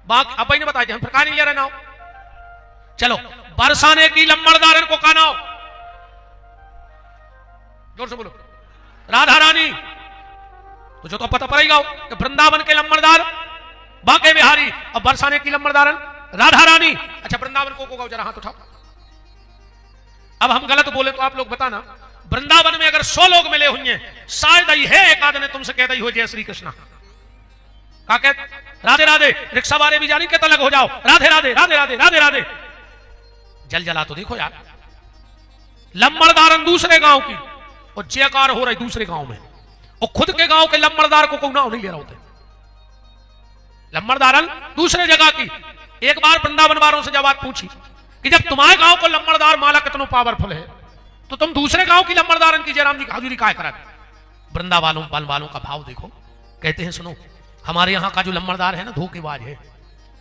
बांके, अब ने बताया हम प्रकार नहीं ले रहे नाव। चलो, बरसाने की लम्बड़दारन को का नाव? जोर से बोलो। राधा रानी। तो जो तो पता पड़ेगा कि वृंदावन के लम्बड़दार बांके बिहारी और बरसाने की लम्बड़दारन राधा रानी। अच्छा, वृंदावन को जरा हाथ उठाओ। अब हम गलत बोले तो आप लोग बताना। वृंदावन में अगर 100 लोग मिले हुए, शायद ही है एक आदमी तुमसे कहता ही हो जय श्री कृष्णा। का कहते? राधे राधे। रिक्शा वाले भी जानी कहता लग हो जाओ, राधे राधे राधे राधे राधे राधे। जल जला तो देखो यार। लम्बड़दारन दूसरे गांव की और जयकार हो रही दूसरे गांव में, और खुद के गांव के लम्बड़दार को कोई नाव नहीं ले रहा होते। लम्बड़दारन दूसरे जगह की। एक बार वृंदावन वालों से जब बात पूछी कि जब तुम्हारे गांव को लम्बड़दार माला कितना पावरफुल है, तो तुम दूसरे गांव की लम्बड़दारन की जयराम जी की हाजुरी काय करा? वृंदावन वालों का भाव देखो। कहते हैं सुनो, हमारे यहाँ का जो लम्बड़दार है ना, धोखेबाज है।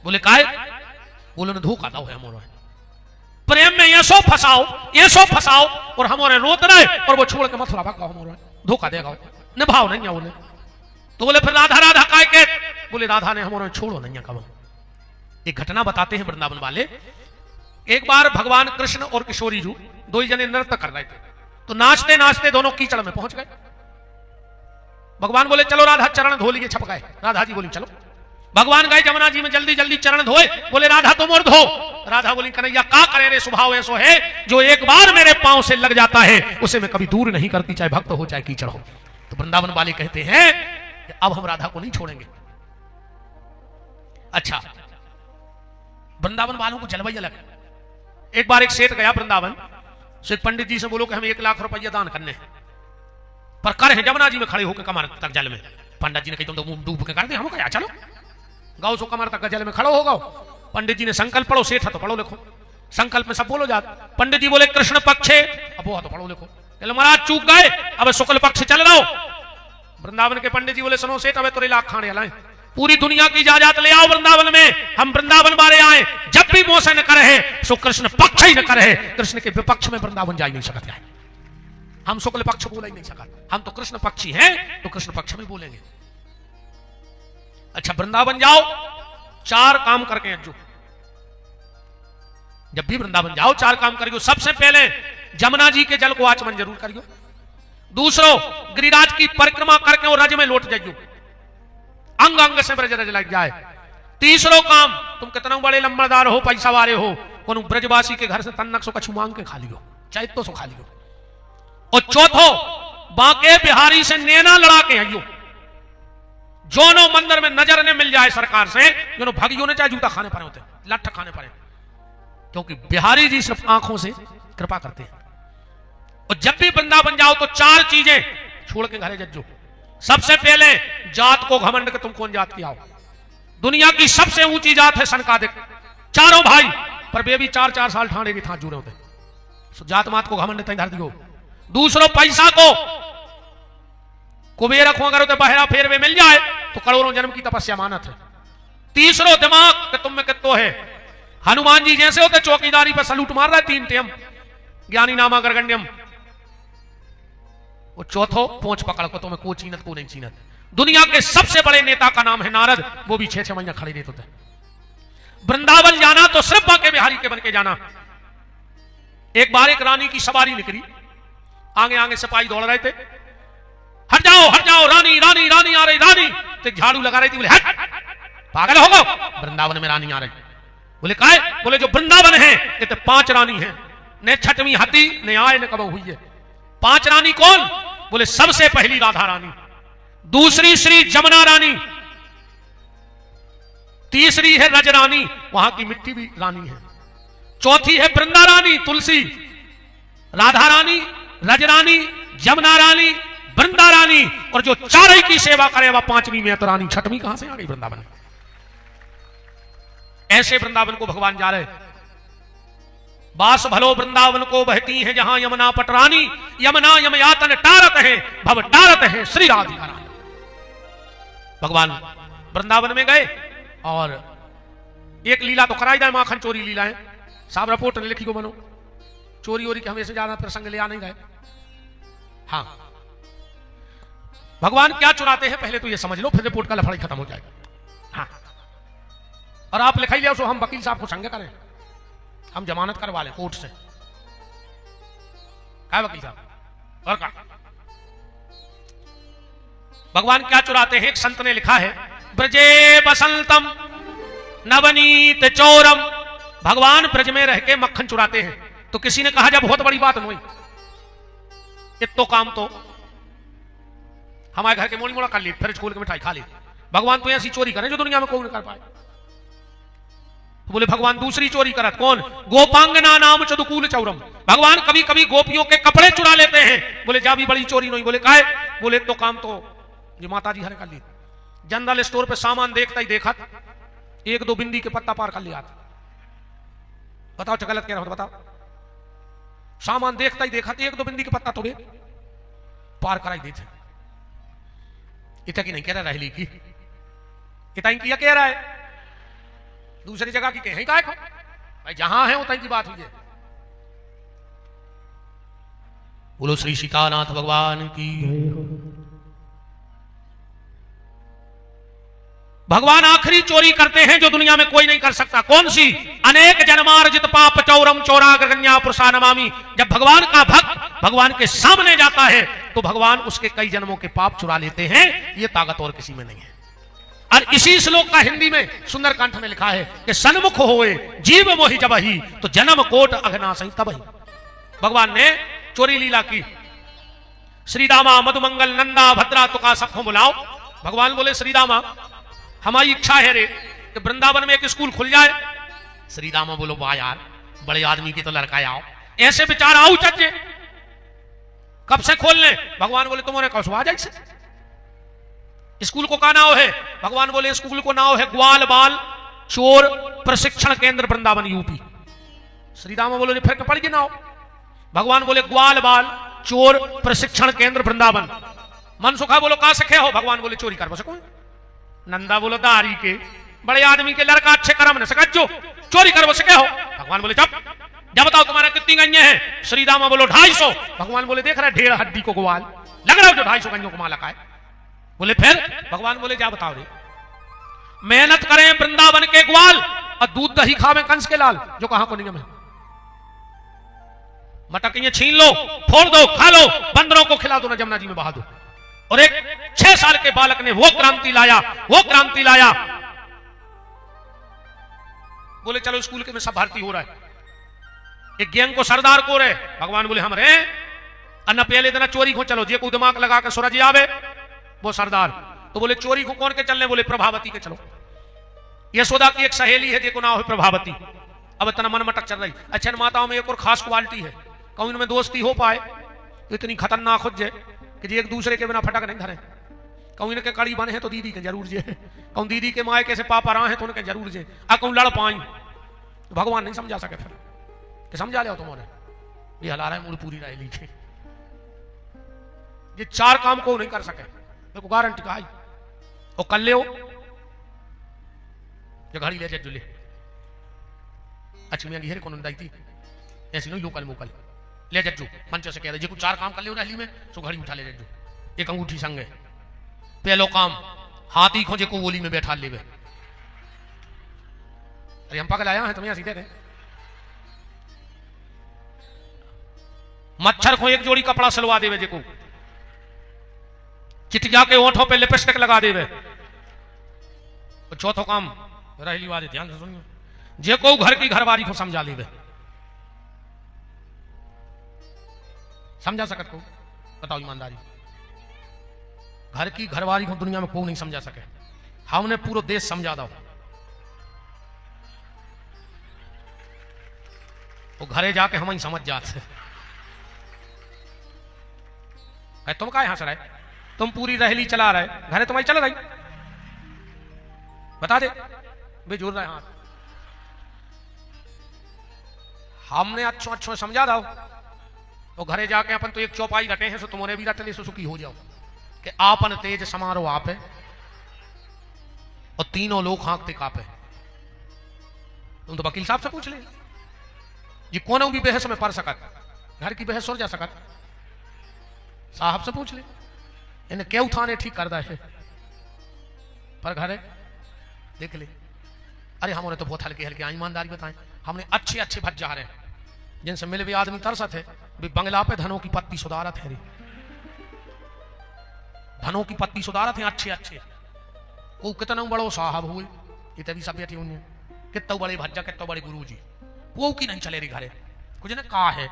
बोले काय? बोलो ने धोखा था हमारे प्रेम में ये सो फंसाओ और हमारे रोत रहे और वो छोड़ के मथुरा भागा, हमारे धोखा देगा, निभाव नहीं है। बोले तो बोले फिर राधा राधा काय के? बोले राधा ने हमारे छोड़ो नहीं कहो। एक घटना बताते हैं वृंदावन वाले। एक बार भगवान कृष्ण और किशोरी जी 2 जने नृत्य कर रहे थे, तो नाचते नाचते दोनों कीचड़ में पहुंच गए। भगवान बोले चलो राधा चरण धो लिए, छप गए। राधा जी बोली चलो। भगवान गए जमुना जी में, जल्दी जल्दी चरण धोए। बोले राधा तुम और धो। राधा बोली कन्हैया का करे रे, स्वभाव ऐसो है जो एक बार मेरे पांव से लग जाता है उसे मैं कभी दूर नहीं करती, चाहे भक्त हो चाहे कीचड़ हो। तो वृंदावन वाले कहते हैं कि अब हम राधा को नहीं छोड़ेंगे। अच्छा, वृंदावन वालों को जलवाई अलग। एक बार एक सेठ गया वृंदावन से, पंडित जी से बोलो कि हमें 1 लाख रुपया दान करने हैं, पर कर है जमुना जी में खड़े होकर कमर तक जल में। पंडित जी ने कही तुम तो मुंह डूब के कर दे। हम कहा चलो गाओ सो कमर तक जल में खड़ो हो गाओ। पंडित जी ने संकल्प पढ़ो, सेठ तो पढ़ो लिखो। संकल्प में सब बोलो जात। पंडित जी बोले कृष्ण पक्ष है, अब वो तो पढ़ो लिखो। चलो महाराज चूक गए, अब शुक्ल पक्ष चल रहा हो। वृंदावन के पंडित जी बोले सुनो सेठ, अब 3 लाख खाने लाए, पूरी दुनिया की इजाजत ले आओ वृंदावन में। हम वृंदावन वाले आए, जब भी मोह से न करे सो कृष्ण पक्ष ही न करे। कृष्ण के विपक्ष में वृंदावन जा ही नहीं सकते हैं। हम शुक्ल पक्ष बोल ही नहीं सकते, हम तो कृष्ण पक्षी हैं, तो कृष्ण पक्ष में बोलेंगे। अच्छा, वृंदावन जाओ, 4 काम करके अज्जू। जब भी वृंदावन जाओ 4 काम करियो। सबसे पहले जमुना जी के जल को आचमन जरूर करियो। दूसरो, गिरिराज की परिक्रमा करके और रज में लौट जाइयो, अंग अंग से ब्रज रज लग जाए। तीसरो काम, तुम कितना बड़े लम्बड़दार हो, पैसा वाले हो, कोनो ब्रजवासी के घर से तन्नक सो कछु मांग के खा लियो, चाहे तो सो खा लियो। और चौथो, बांके बिहारी से नैना लड़ा के आइयो। जोनो मंदिर में नजर ने मिल जाए सरकार से, जो भगियों ने चाहे जूता खाने पड़े होते, लठ खाने पड़े, क्योंकि बिहारी जी सिर्फ आंखों से कृपा करते हैं। और जब भी वृंदावन जाओ तो 4 चीजें छोड़ के घरे जज्जो। सबसे पहले, जात को घमंड के तुम कौन जात की आओ। दुनिया की सबसे ऊंची जात है सनकादिक, चारों भाई पर बे भी 4-4 साल ठाणे की था जुड़े होते जात मात को घमंड तई धर दियो। दूसरो पैसा को कुबेर रखो अगर बहरा फेर में मिल जाए तो करोड़ों जन्म की तपस्या मानत है। तीसरो दिमाग कि तुम में कितो है। हनुमान जी जैसे होते चौकीदारी पर सलूट मार रहा है 3 टेम ज्ञानी नामा गर्गण्यम। वो चौथो पोंछ पकड़ को तुम्हें को चीनत को नहीं चीनत। दुनिया के सबसे बड़े नेता का नाम है नारद, वो भी 6-6 महीना खड़े रहते थे। वृंदावन जाना तो सिर्फ बाके बिहारी के बन के जाना। एक बार एक रानी की सवारी निकली, आगे आगे सिपाही दौड़ रहे थे, हट जाओ रानी रानी रानी आ रही रानी। तो झाड़ू लगा रही थी, बोले हट पागल हो गो, वृंदावन में रानी आ रही। बोले काहे? बोले जो वृंदावन है ये तो 5 रानी है, ने छठवीं हाथी ने आए न कब हुई है। 5 रानी कौन? बोले सबसे पहली राधा रानी, दूसरी श्री जमुना रानी, तीसरी है रज रानी, वहां की मिट्टी भी रानी है, चौथी है वृंदा रानी तुलसी, राधा रानी, रज रानी, जमुना रानी, वृंदा रानी, और जो चारों की सेवा करे वह 5वीं में तो रानी। 6वीं कहां से आ गई वृंदावन? ऐसे वृंदावन को भगवान जा रहे। बास भलो वृंदावन को बहती है जहां यमुना पटरानी, यमुना यमयातन टारत है भव टारत है श्री राधिका रानी। भगवान वृंदावन में गए और एक लीला तो कराई जाए, माखन चोरी लीला है। साहब रिपोर्ट ने लिखी को बनो, चोरी वोरी के हमें से ज्यादा प्रसंग ले आ नहीं गए। हाँ, भगवान क्या चुराते हैं पहले तो ये समझ लो, फिर रिपोर्ट का लफड़ाई खत्म हो जाएगा। हाँ, और आप लिखाई लिया हम वकील साहब को संग करें, हम जमानत करवा लें कोर्ट से। क्या वकील साहब? और क्या भगवान क्या चुराते हैं? एक संत ने लिखा है, ब्रजे बसंतम नवनीत चौरम। भगवान ब्रज में रह के मक्खन चुराते हैं। तो किसी ने कहा जब बहुत बड़ी बात नहीं, इतो काम तो हमारे घर के मोड़ी मोड़ा कर ली, फिर खोल के मिठाई खा ली। भगवान तो ऐसी चोरी करें जो दुनिया में कोई नहीं कर पाए। तो बोले भगवान दूसरी चोरी करत कौन? गोपांगना नाम चदुकूल चौरम। भगवान कभी कभी गोपियों के कपड़े चुरा लेते हैं। बोले जा भी बड़ी चोरी नहीं। बोले काहे? बोले तो काम तो ये माता जी हरे कर ली। जनरल स्टोर पे सामान देखता ही देखा 1-2 बिंदी के पत्ता पार कर लिया। बताओ गलत कह रहा हूं? बताओ। सामान देखता ही देखा 1-2 बिंदी के पत्ता तो भी पार कराई देते। इतना की नहीं कह रहा रही की, इतना किया कह रहा है दूसरी जगह की कहीं का भाई, जहां है उतनी की बात हुई है। बोलो श्री सीतानाथ भगवान की। भगवान आखिरी चोरी करते हैं जो दुनिया में कोई नहीं कर सकता। कौन सी? अनेक जन्मार्जित पाप चौरम चौरागन्या पुरुषा नमामि। जब भगवान का भक्त भगवान के सामने जाता है तो भगवान उसके कई जन्मों के पाप चुरा लेते हैं। ये ताकत और किसी में नहीं है। और इसी श्लोक का हिंदी में सुंदरकांठ में लिखा है कि सन्मुख होए जीव मोहि जबहि तो जन्म कोट अघनासहि तबहि। भगवान ने चोरी लीला की। श्री रामा मधुमंगल नंदा भद्रा तुका सबको बुलाओ। भगवान बोले श्री रामा हमारी इच्छा है रे कि वृंदावन में एक स्कूल खुल जाए। श्री रामा बोलो वाह यार, बड़े आदमी की तो लड़का आओ, ऐसे विचार आओ चचे, कब से खोलने? भगवान बोले तुम्हारे कौशल आ जाए। स्कूल को का नाव है? भगवान बोले स्कूल को नाव है ग्वाल बाल चोर प्रशिक्षण केंद्र वृंदावन यूपी। श्री रामा बोले फिर पड़ गई नाव। भगवान बोले ग्वाल बाल चोर प्रशिक्षण केंद्र वृंदावन। मन सुखा बोलो का सखे हो? भगवान बोले चोरी कर सको। नंदा बोलो दारी के बड़े आदमी के लड़का अच्छे कर्म न सको चोरी कर सके हो? भगवान बोले जब बताओ तुम्हारा कितनी गंजे हैं? श्री रामा बोलो 250। भगवान बोले देख रहा है ढेर हड्डी को ग्वाल लग रहा है जो 250 गंजों को माला का है। बोले फिर? भगवान बोले जा बताओ रे, मेहनत करें वृंदावन के ग्वाल और दूध दही खावे कंस के लाल, जो कहां को नियम है। मटक ये छीन लो, फोड़ दो, खा लो, बंदरों को खिला दो, ना जमुना जी में बहा दो। और एक 6 साल के बालक ने वो क्रांति लाया। बोले चलो स्कूल के में सब भर्ती हो रहा है। एक गैंग को सरदार को रहे। भगवान बोले हम रे अन्ना पहले दिन चोरी को चलो, जे को दिमाग लगा के सूरज आवे वो सरदार। तो बोले चोरी को कौन के चलने? बोले प्रभावती के चलो। यशोदा की एक सहेली है जिसको नाम है प्रभावती। अब इतना मन मटक चल रही। अच्छा माताओं में एक और खास क्वालिटी है, कहूं इनमें दोस्ती हो पाए इतनी खतरनाक हो जाए कि एक दूसरे के बिना फटक नहीं धरे। कहूं इनके कड़ी बने हैं तो दीदी के जरूर जे, कहूं दीदी के मायके से पापा रहा है तो उनके जरूर जे, कहूं लड़ पाई तो भगवान नहीं समझा सके फिर कि समझा लिया तुम्हारे ये हला रहा है मूल पूरी रह लीजिए। ये 4 काम को नहीं कर सके, देखो गारंटी का और कर ले जो घड़ी ले जुले अच्छी महंगी है कौन दाई थी ऐसी नहीं लोकल मोकल ले जज्जू पंच से कह रहे जो कुछ 4 काम कर ले रैली में सो घड़ी उठा ले जज्जू एक अंगूठी संग है। पहलो काम हाथी खोजे को गोली में बैठा ले। अरे हम पागल आया है तुम्हें सीधे मच्छर को एक जोड़ी कपड़ा सलवा देवे जेको चिटिया के ओंठों पे लिपस्टिक लगा देवे। और चौथो काम रहली वाले ध्यान से सुनिए जेको घर की घरवारी को समझा लेवे। समझा सकत को बताओ ईमानदारी घर की घरवारी को दुनिया में कोई नहीं समझा सके। हमने पूरा देश समझा दो वो घरे जाके हम ही समझ जाते। तुम क्या हंस रहे तुम पूरी रहली चला रहे घरे तुम्हारी चल रही बता दे बेजोर रहे हाथ हमने अच्छो अच्छो समझा दो तो घरे जाके अपन तो एक चौपाई रटे हैं सो तुम्हारे भी रट ले सो सुखी हो जाओ कि आपन तेज समारोह आप है और तीनों लोग हाँकते कापे। तुम तो वकील साहब से पूछ ले ये कौन भी बहस में पढ़ सकत घर की बहस सुर जा सकत साहब से पूछ ले इन्हें क्या उठाने ठीक कर दा है पर घरे देख ले। अरे हमने तो बहुत हल्के हल्के ईमानदारी बताएं हमने अच्छे अच्छे भज जा रहे हैं जिनसे मिले भी आदमी तरसत है भी बंगला पे धनों की पत्ती सुधारत है धनों की पत्ती सुधारत है अच्छे अच्छे वो कितना बड़ो साहब हुए इतने भी सब बैठे हुए कितने बड़े भज्जा कितने बड़े गुरु जी वो की नहीं चले रही घरे कुछ ने कहा है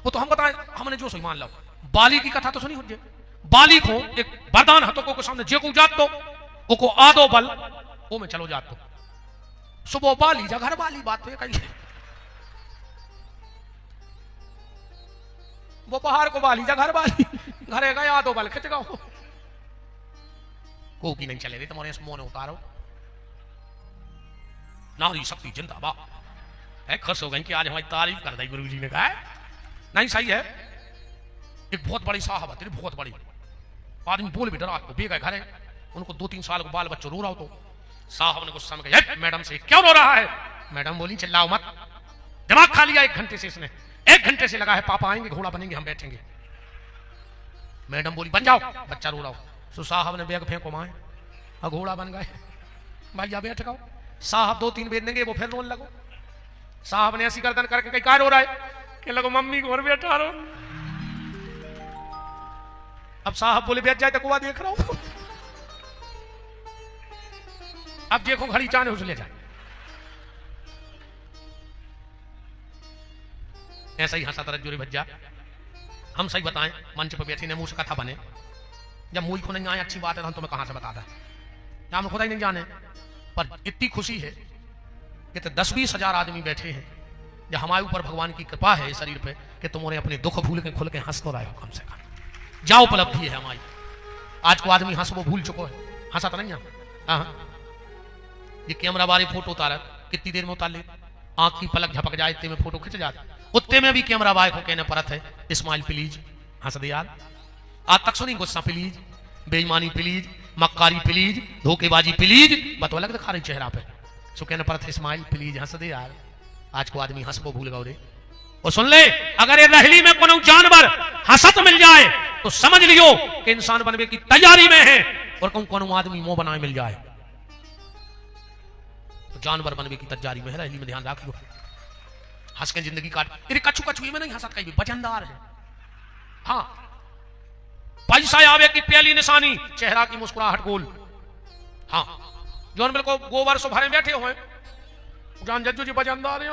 वो तो हम बताएं हमने जो सही मान लो बाली की कथा तो सुनी हो बाली को एक वरदान हतो को सामने जे को जात तो वो को आदो बल वो में चलो जात तो सुबह बाली जा घर बाली बात तो कही वो पहाड़ को बाली जा घर बाली घरे गया आदो बल खिंच गो को की नहीं चले रही तुम्हारे मुंह ने उतारो नारी शक्ति जिंदाबाद है खुश हो गई कि आज हमारी तारीफ कर दी गुरु जी ने कहा नहीं सही है। एक बहुत बड़ी साहब है बहुत बड़ी आदमी बोल भी डरा तो बेगा घरे उनको 2-3 साल को बाल बच्चों रो रहा हो तो साहब ने कुछ समय कहा मैडम से क्यों रो रहा है। मैडम बोली चिल्लाओ मत दिमाग खा लिया 1 घंटे से इसने 1 घंटे से लगा है पापा आएंगे घोड़ा बनेंगे हम बैठेंगे। मैडम बोली बन जाओ बच्चा रो रहा हो तो साहब ने बैग फेंको माए और घोड़ा बन गए भैया बैठ गओ साहब 2-3 बेच देंगे वो फिर रोन लगो साहब ने ऐसी गर्दन करके कहीं कार हो रहा है कि लगो मम्मी को और बैठा रहो। अब साहब बोले बैठ जाए तो कुआ देख रहा हूं अब देखो घड़ी चाने उस ले जाए ऐसा ही हंसा तरह जोरी भज्जा। हम सही बताएं मंच पर बैठी ने मुंह से कथा बने जब मुझ को नहीं आए अच्छी बात है हम तुम्हें कहां से बताता हम खुदा ही नहीं जाने पर इतनी खुशी है कि 10-20 हजार आदमी बैठे हैं जब हमारे ऊपर भगवान की कृपा है शरीर पे कि तुम्हारे अपने दुख भूल के खुल के हंस तो रहे हो कम से कम जाओ उपलब्धि है हमारी। आज को आदमी हंस वो भूल चुको है हंसा तो नहीं हाँ ये कैमरा वाले फोटो उतारा कितनी देर में उतार ले आंख की पलक झपक जाए इतने में फोटो खिंच जाता उतने में भी कैमरा वाले को कहने परत है स्माइल प्लीज हंस दे यार आज तक सुनी गुस्सा प्लीज बेईमानी प्लीज मक्कारी प्लीज धोखेबाजी प्लीज बतो अलग दिखा रही चेहरा पे सो कहने परत है स्माइल प्लीज हंस दे यार। आज को आदमी हंस वो भूल गए रे और सुन ले अगर ये रहली में कोनो जानवर हंसत मिल जाए तो समझ लियो कि इंसान बनने की तैयारी में है और कोनो आदमी मुंह बनाए मिल जाए तो जानवर बनने की तैयारी में है रहली में ध्यान रख लो हंस के जिंदगी काट अरे कछु कछु में नहीं हंसत कहीं वजनदार है। हाँ पैसा आवे की पहली निशानी चेहरा की मुस्कुराहट गोल। हाँ जोन बिल्कुल गोबर सो भरे बैठे हुए जान जज्जू जी वजनदार हैं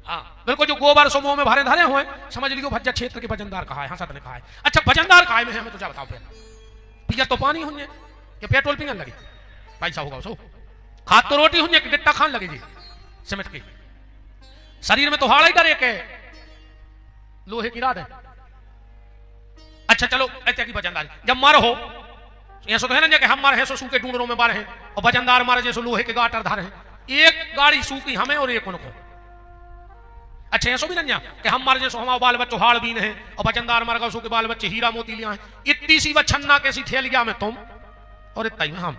हाँ बिल्कुल जो गोबर सो मुंह में भरे धरे हुए समझ लियो भज्जा क्षेत्र के वजनदार कहा है हंसत ने कहा है। अच्छा वजनदार कहा है हमें तो जा बताओ फिर पिया तो पानी होंगे कि पेट्रोल पीने लगे पैसा होगा सो खाद तो रोटी होंगे कि गिट्टा खान लगे जी सिमट के शरीर में तो हाड़ा ही करे के लोहे की राड है। अच्छा चलो ऐसे की वजनदारी जब मर हो ऐसा तो है ना कि हम मर है सो सूखे ढूंढरों में बार है और वजनदार मारे जैसे लोहे के गाटर धारे हैं, एक गाड़ी सूखी हमें और एक उनको। अच्छा ऐसो भी नहीं कि हम मारे जैसे हमारे बाल बच्चों हाड़ बीन है और वजनदार मार गए के बाल बच्चे हीरा मोती लिया है, इतनी सी वछन्ना कैसी थैल गया में तुम और इतना ही में हम।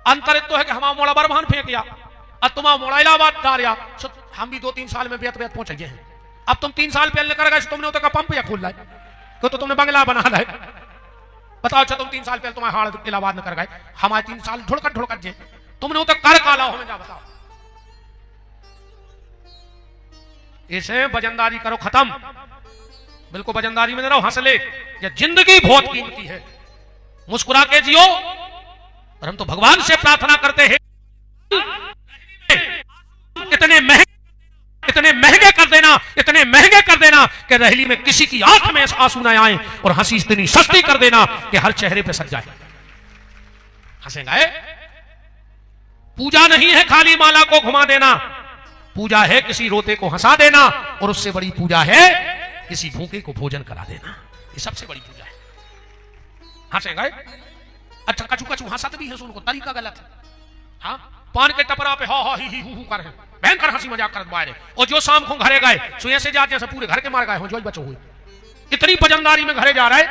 अंतर तो है कि हमारा मोड़ा बरमान फेंक गया और तुम्हारा मोड़ा इलाहाबाद डालिया, हम भी 2-3 साल में बेत बेत पहुंच गए हैं। अब तुम 3 साल पहले कर गए तुमने उतर का पंप या खोल लाए तो तुमने बंगला बना लाए। बताओ अच्छा तुम 3 साल पहले तुम्हारे हाड़ इलाहाबाद में कर गए, हमारे 3 साल ढुड़कर जे तुमने उतर कर काला हो जा। बताओ इसे वजनदारी करो खत्म, बिल्कुल वजनदारी में रहो, हंस ले। जिंदगी बहुत कीमती है, मुस्कुरा के जियो। और हम तो भगवान से प्रार्थना करते हैं इतने महंगे कर देना, इतने महंगे कर देना कि रहली में किसी की आंख में आंसू न आए, और हंसी इतनी सस्ती कर देना कि हर चेहरे पे सज जाए। हंसेगा पूजा नहीं है खाली माला को घुमा देना, पूजा है किसी रोते को हंसा देना, और उससे बड़ी पूजा है किसी भूखे को भोजन करा देना। ये सबसे बड़ी पूजा है। हंसेगा अच्छा कचू कचू हंसत भी है, उनको तरीका गलत है। हाँ पान के टपरा पे हा ही हु कर भयंकर हंसी मजाक कर बाहर, और जो शाम को घरे गए सुबह से जाते हैं पूरे घर के मार गए हो, जो बचो हुए इतनी वजनदारी में घरे जा रहे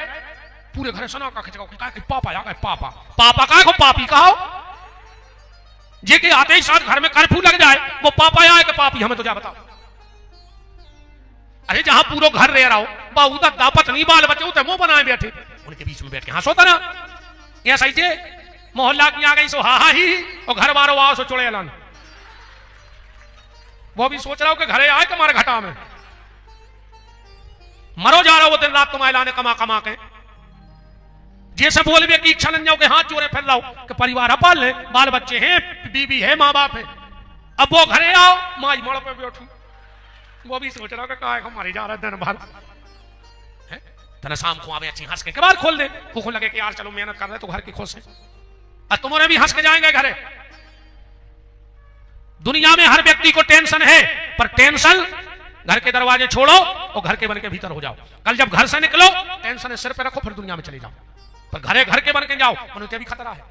पूरे घर सुना का खिंचा पापा आ गए, पापा पापा का को पापी कहो जे के आते ही साथ घर में कर्फ्यू लग जाए वो पापा आए कि पापी, हमें तो जा बताओ। अरे जहां पूरा घर रह रहा हो बाबू का दापत नहीं बाल बच्चे होते मुंह बनाए बैठे, उनके बीच में बैठ के हंसोता ना। ये सही थे मोहल्ला की आ गई सो हा ही, और घर बारो आओ सो चुड़े एलान। वो भी सोच रहा हो कि घरे आए तुम्हारे घटा में मरो जा रहा हो दिन रात तुम्हारे लाने कमा कमा के, जैसे बोल भी की इच्छा नहीं जाओ कि हाथ जोड़े फिर रहा हो कि परिवार पाल ले, बाल बच्चे हैं, बीबी है, माँ बाप है। अब वो घरे आओ माँ मोड़ पे बैठू, वो भी सोच रहा हो कि हमारी जा रहा है दिन भर तना शाम को आवे अच्छी हंस के बार खोल दे, भूख लगे कि यार चलो मेहनत कर रहे तो घर की खुश है, और तुम्हारे भी हंस के जाएंगे घरे। दुनिया में हर व्यक्ति को टेंशन है, पर टेंशन घर के दरवाजे छोड़ो और घर के बन के भीतर हो जाओ। कल जब घर से निकलो टेंशन सिर पे रखो, फिर दुनिया में चले जाओ, पर घरे घर के बन के जाओ मनुष्य भी खतरा है।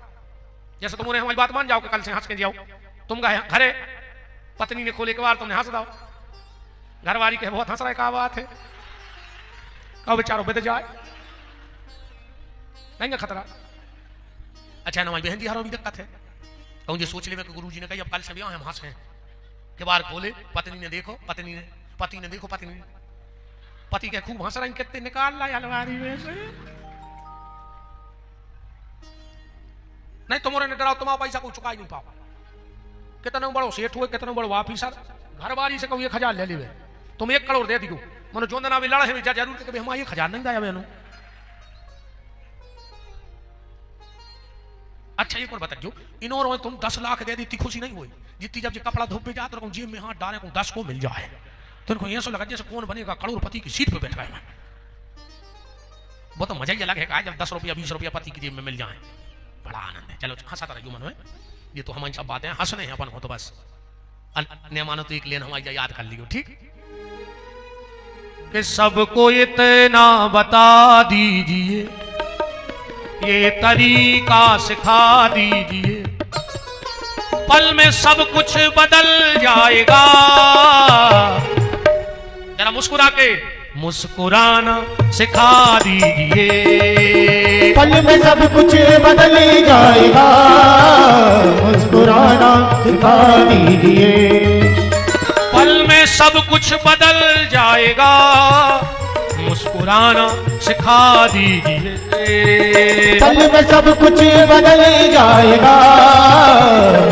जैसे तुमने हमारी बात मान जाओ कि कल से हंस के जाओ, तुम गए घरे पत्नी ने खोले के बाद तुमने हंस दो, घरवाली के बहुत हंस रहा है, क्या बात है, कहो बेचारो बेद जाए नहीं खतरा। अच्छा ना बहन जी हरो भी दिक्कत है, कहूँ जो सोच ले कि गुरु जी ने कही अब कल से भी हम हंस हैं के बार खोले, पत्नी ने देखो पति ने देखो पति के खूब हंस रहे, कितने निकाल ला अलमारी में से, नहीं तुम्हारे ने डराओ तुम्हारा पैसा को चुका ही नहीं पाओ, कितना बड़ो सेठ हुए कितना बड़ो ऑफिसर, घर वाली से कहूँ 1000 ले लीवे तुम 1 करोड़ दे दियो, मनो जो ना भी लड़ा है जरूर कि हम 1000 नहीं दाया मैंने। अच्छा एक और बताइयो इन्होंने तुम 10 लाख दे दी इतनी खुशी नहीं हुई जितनी जब कपड़ा धूप पे जाते जेब में हाथ डाले 10 को मिल जाए तो इनको ऐसा लगा जैसे कौन बनेगा करोड़पति की सीट पे बैठ गए। वो तो मजा ही अलग है जब 10 रुपया 20 रुपया पति की जेब में मिल जाए, बड़ा आनंद है। चलो हंसाता रहियो मन में, ये तो हमारी सब बातें हंसने हैं अपन को, तो बस अन्य मानो तो एक लेन हमारी याद कर लियो ठीक कि सबको इतना बता दीजिए, ये तरीका सिखा दीजिए, पल में सब कुछ बदल जाएगा। जरा मुस्कुरा के मुस्कुराना सिखा दीजिए, पल में सब कुछ बदल जाएगा, मुस्कुराना सिखा दीजिए, पल में सब कुछ बदल जाएगा, मुस्कुराना सिखा दीजिए, पल में सब कुछ बदल जाएगा,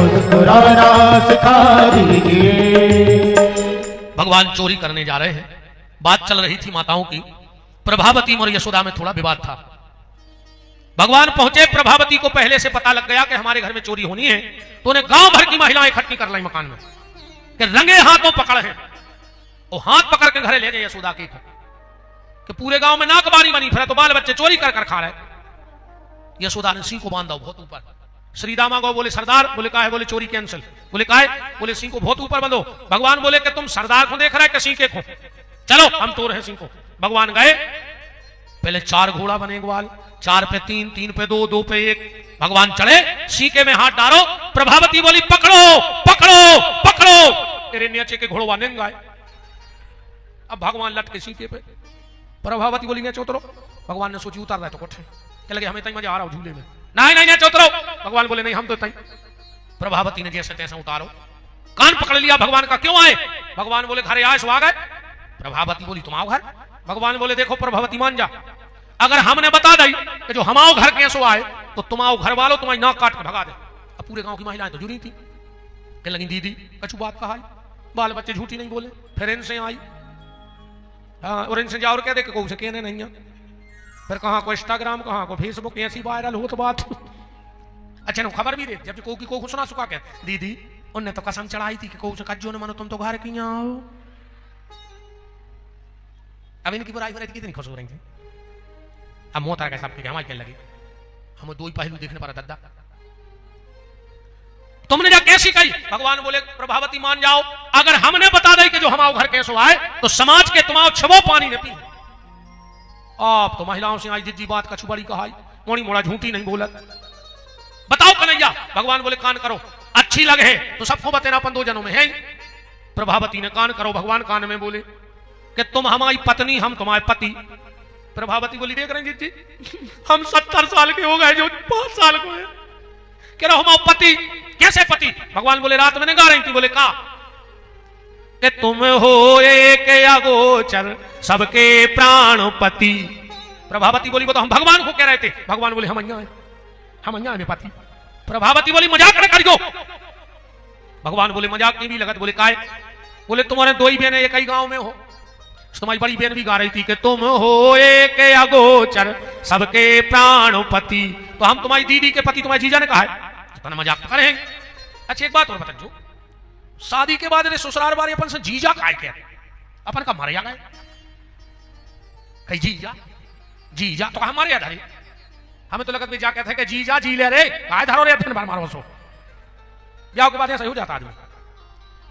मुस्कुराना सिखा दीजिए। भगवान चोरी करने जा रहे हैं, बात चल रही थी माताओं की, प्रभावती और यशोदा में थोड़ा विवाद था। भगवान पहुंचे, प्रभावती को पहले से पता लग गया कि हमारे घर में चोरी होनी है, तो उन्हें गांव भर की महिलाएं इकट्ठी कर लाई मकान में कि रंगे हाथों पकड़ है, और हाथ पकड़ के घरे ले गए यशोदा की कि पूरे गांव में नाकबारी बनी फिर तो बाल बच्चे चोरी कर कर खा रहे। यशोदा ने सिंह को बांधा बहुत ऊपर, श्रीदामा को बोले सरदार, बोले का है, बोले चोरी कैंसिल, बोले का है, बोले सिंह को बहुत ऊपर बंधो। भगवान बोले कि तुम सरदार को देख रहे हैं कि सिंह के को, चलो हम तो रहे सिंह को। भगवान गए, पहले 4 घोड़ा बने ग्वाल, 4 पे 3, 3 पे 2, 2 पे 1। भगवान चढ़े, सीके में हाथ डालो। प्रभावती बोली पकड़ो पकड़ो पकड़ो। हिरण्यचे के घोड़वा नेंग आए। अब भगवान लटके सीके पे। प्रभावती बोली नीचे उतरो। भगवान ने सोची उतार रहा है तो कोठे क्या लगे हमें तई मजा आ रहा झूले में। नहीं नहीं नीचे उतरो। भगवान बोले नहीं हम तो तई। प्रभावती ने जैसे तैसे उतारो, कान पकड़ लिया भगवान का, क्यों आए? भगवान बोले घरे आए सो आ गए। प्रभावती बोली तुम आओ घर। भगवान बोले देखो प्रभावती मान जा, अगर हमने बता दी कि जो हम आओ घर कैसो आए तो तुम आओ घर वालों तुम्हारी नाक काट के भगा दे। अब पूरे गांव की महिलाएं तो जुड़ी थी, कहने लगी दीदी कछु बात कहा, बाल बच्चे झूठी नहीं बोले। फिर इनसे आई, हाँ, और इनसे जाओ और कह दे कि कोई से कहने नहीं है। फिर कहाँ को इंस्टाग्राम, कहाँ को फेसबुक, ऐसी वायरल हो तो बात। अच्छा ना खबर भी दे, जब को सुना सुखा क्या दीदी उनने तो कसम चढ़ाई थी कि कोई कज्जो ने मानो तुम तो घर की आओ। अब इनकी बुराई हो रही थी, कितनी खुश हो रही थी। अब मोत आ गया सब हमारे कहने लगे, हम दो ही पहलू देखने पर दादा तुमने जा कैसी कही। भगवान बोले प्रभावती मान जाओ, अगर हमने बता दी कि जो हमारे घर कैसो आए तो समाज के तुम्हारे छबो पानी न पी। आप तो महिलाओं से आई जिज्जी बात कछु बड़ी कहाई, मोड़ी मोड़ा झूठी नहीं बोलत। बताओ कन्हैया। भगवान बोले कान करो, अच्छी लगे तो सबको बतेना अपन 2 जनों में है। प्रभावती ने कान करो, भगवान कान में बोले कि तुम हमारी पत्नी हम तुम्हारे पति। प्रभावती बोली देख रहे हैं जी हम 70 साल के हो गए जो 5 साल को है, कह रहा हमारे पति। कैसे पति? भगवान बोले रात में गा रही थी, बोले कहा कि तुम हो एक अगोचर सबके प्राणपति। प्रभावती बोली वो तो हम भगवान को कह रहे थे। भगवान बोले हम अन्या है पति। प्रभावती बोली मजाक न करियो। भगवान बोले मजाक नहीं भी लगत। बोले काय? बोले तुम्हारे 2 ही बहनें एक ही गांव में हो। तुम्हारी बड़ी बहन भी गा रही थी कि तुम हो एक अगोचर सबके प्राणपति, तो हम तुम्हारी दीदी के पति तुम्हारे जीजा ने कहा है, तो मजाक तो करेंगे। अच्छा एक बात और बता, जो शादी के बाद ससुराल वाले अपन से जीजा काय क्या अपन का मारे जा गए कहीं जीजा जीजा तो हमारे याद है। हमें तो लगत में जा कहते हैं कि जीजा जी ले रे काय धरो रे फिर मारो सो ब्याह के बाद ऐसा हो जाता आदमी।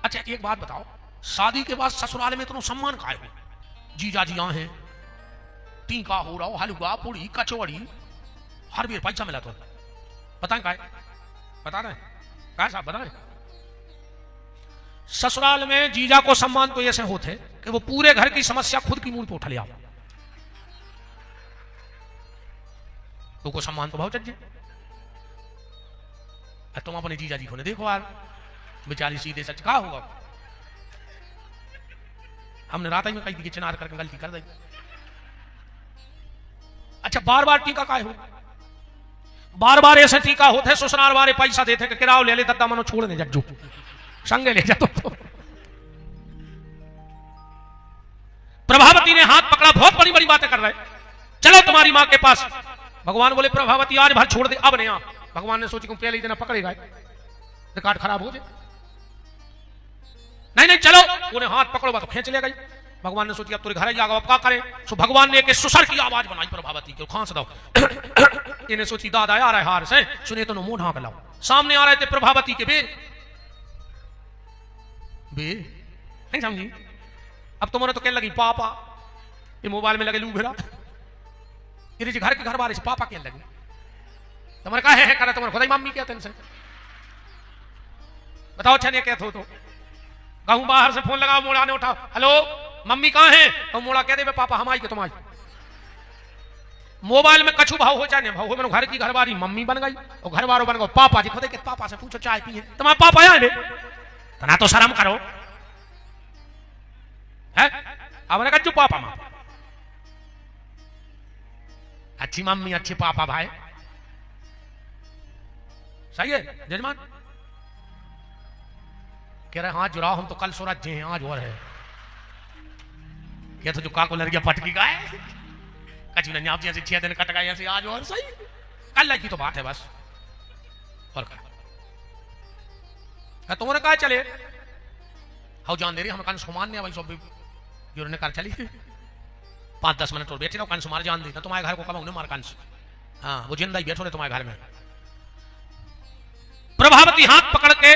अच्छा एक बात बताओ, शादी के बाद ससुराल में तुम सम्मान काय हो? जीजा जी यहाँ हैं, टीका हो रहा हो, हलवा पूड़ी कचौड़ी हर बीर पैसा मिला तो बताएं काय? बता रहे काय साहब बता रहे? ससुराल में जीजा को सम्मान तो ऐसे होते कि वो पूरे घर की समस्या खुद की मूल पे उठा लिया। तो को सम्मान तो भाव चज्जे। तुम अपने जीजा जी को ने देखो यार, बेचारी सीधे सच कहा होगा। हमने रात में कही थी कि चिनार करके गलती कर दी। अच्छा बार बार टीका काय हो? बार बार ऐसे टीका होते ससुराल वाले पैसा देते कि किराओ ले ले दत्ता मनो छोड़ने जज्जू संगे ले जा। तो प्रभावती ने हाथ पकड़ा, बहुत बड़ी बड़ी बातें कर रहे, चलो तुम्हारी मां के पास। भगवान बोले प्रभावती आज भर छोड़ दे, अब नहीं आ। भगवान ने सोची पहले ही दिन पकड़ेगा रिकॉर्ड खराब हो जाए। नहीं नहीं चलो, उन्हें हाथ पकड़ो तो खींच ले गई। भगवान ने सोची अब तुरे घर जाओ, अब क्या करें? सो भगवान ने एक सुसर की आवाज बनाई प्रभावती की, खांस दो। इन्हें सोची दादा आ रहा है हार से, सुने तो मुंह ढांक लाओ। सामने आ रहे थे प्रभावती के बेर बेर नहीं समझी। अब तुम्हारे तो कहने लगी पापा, ये मोबाइल में लगे लू भिड़ा, ये घर के घर बारे से पापा कहने लगे। तुम्हारे कहा है करा तुम्हारे खुदाई मम्मी कहते हैं। बताओ अच्छा नहीं कहते हो तो कहूं बाहर से फोन लगाओ, मोड़ा ने उठाओ, हेलो मम्मी कहां है? तो मोड़ा कह दे पापा हम आई के तुम आई। मोबाइल में कछु भाव हो चाहे भाव हो, मैंने घर की घरवारी मम्मी बन गई और घर वालों बन गए पापा जी। खुदे के पापा से पूछो चाय पिए, तुम्हारे पापा आए बे तो ना तो शर्म करो है। अब ने कहा पापा मां अच्छी मम्मी अच्छे पापा भाई सही है जजमान। कह रहे हाथ जुड़ाओ, हम तो कल सूरज जी हैं आज और है। क्या तो जो काको लड़कियां पटकी गाय कचू ने न्याप से 6 दिन कट गए ऐसे आज और सही कल की तो बात है बस। और क्या तुमने कहा चले हाउ जान दे रही हम कन सुमान ने भाई सब जो ने कर चली 5-10 मिनट और बैठे रहो, कंस मार जान दी ना तुम्हारे घर को कमाऊ मार कंस। हाँ वो जिंदा ही बैठो रहे तुम्हारे घर में। प्रभावती हाथ पकड़ के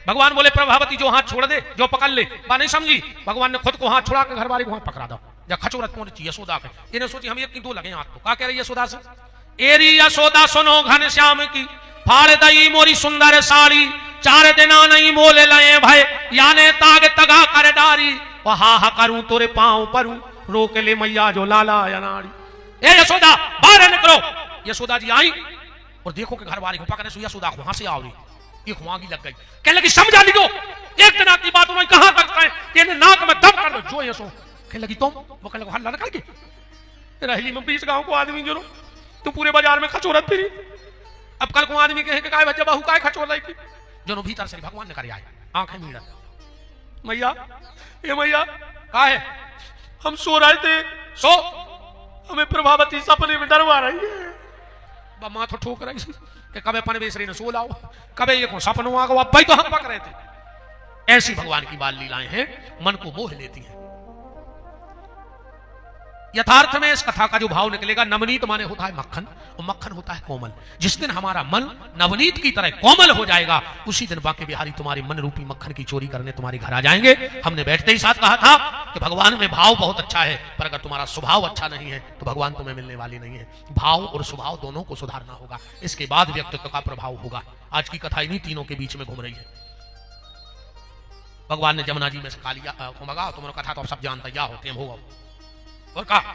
भगवान बोले प्रभावती जो हाथ छोड़ दे जो पकड़ ले, बात नहीं समझी। भगवान ने खुद को हाथ छोड़ा के घर वाले को हाथ पकड़ा दो। जब खचोरत पहुंची यशोदा के, इन्हें सोची हम एक 2 लगे हाथ को। क्या कह रही है यशोदा से एरी यशोदा सुनो घनश्याम की, फाड़ दई मोरी सुंदर साड़ी, 4 दिना नहीं मोले लए भाई, याने ताग तगा कर डारी, और हा हा करूं तोरे पांव परूं, रोक ले मैया जो लाला अनाड़ी। ए यशोदा बाहर निकलो। यशोदा जी आई और देखो कि घर वाली को पकड़ने से यशोदा को हंसी आ रही, एक वहां लग गई, कहने लगी समझा लीजिए एक दिन की बात उन्होंने कहां तक है, तेने नाक में दम कर दो जो यशो। कहने लगी तुम, वो कहने लगा हल्ला निकल के रहली में 20 गांव को आदमी जो तू पूरे बाजार में खचोरत फिरी, अब कल को आदमी कहे कि काय बच्चा बहू काय खचोर रही थी, जो भीतर से भगवान ने कर आए आंखें मीड़त, मैया ये मैया का है, हम सो रहे थे, सो हमें प्रभावती सपने में डरवा रही है, माथा ठोक रही कि कबे पनवेसरी ने सो लाओ, कबे ये सपनों आ गो, अब भाई तो हम पक रहे थे। ऐसी भगवान की बाल लीलाएं हैं, मन को मोह लेती हैं। यथार्थ में इस कथा का जो भाव निकलेगा, नवनीत माने होता है मक्खन, और मक्खन होता है कोमल। जिस दिन हमारा मन नवनीत की तरह कोमल हो जाएगा, उसी दिन बांके बिहारी तुम्हारे मन रूपी मक्खन की चोरी करने तुम्हारे घर आ जाएंगे। हमने बैठते ही साथ कहा था कि भगवान में भाव बहुत अच्छा है, पर अगर तुम्हारा स्वभाव अच्छा नहीं है तो भगवान तुम्हें मिलने वाली नहीं है। भाव और स्वभाव दोनों को सुधारना होगा, इसके बाद व्यक्तित्व का प्रभाव होगा। आज की कथा इन्हीं तीनों के बीच में घूम रही है। भगवान ने जमुना जी में से खा लिया, तुम्हारा कथा तो आप सब जानते क्या होते हैं, होगा और कहा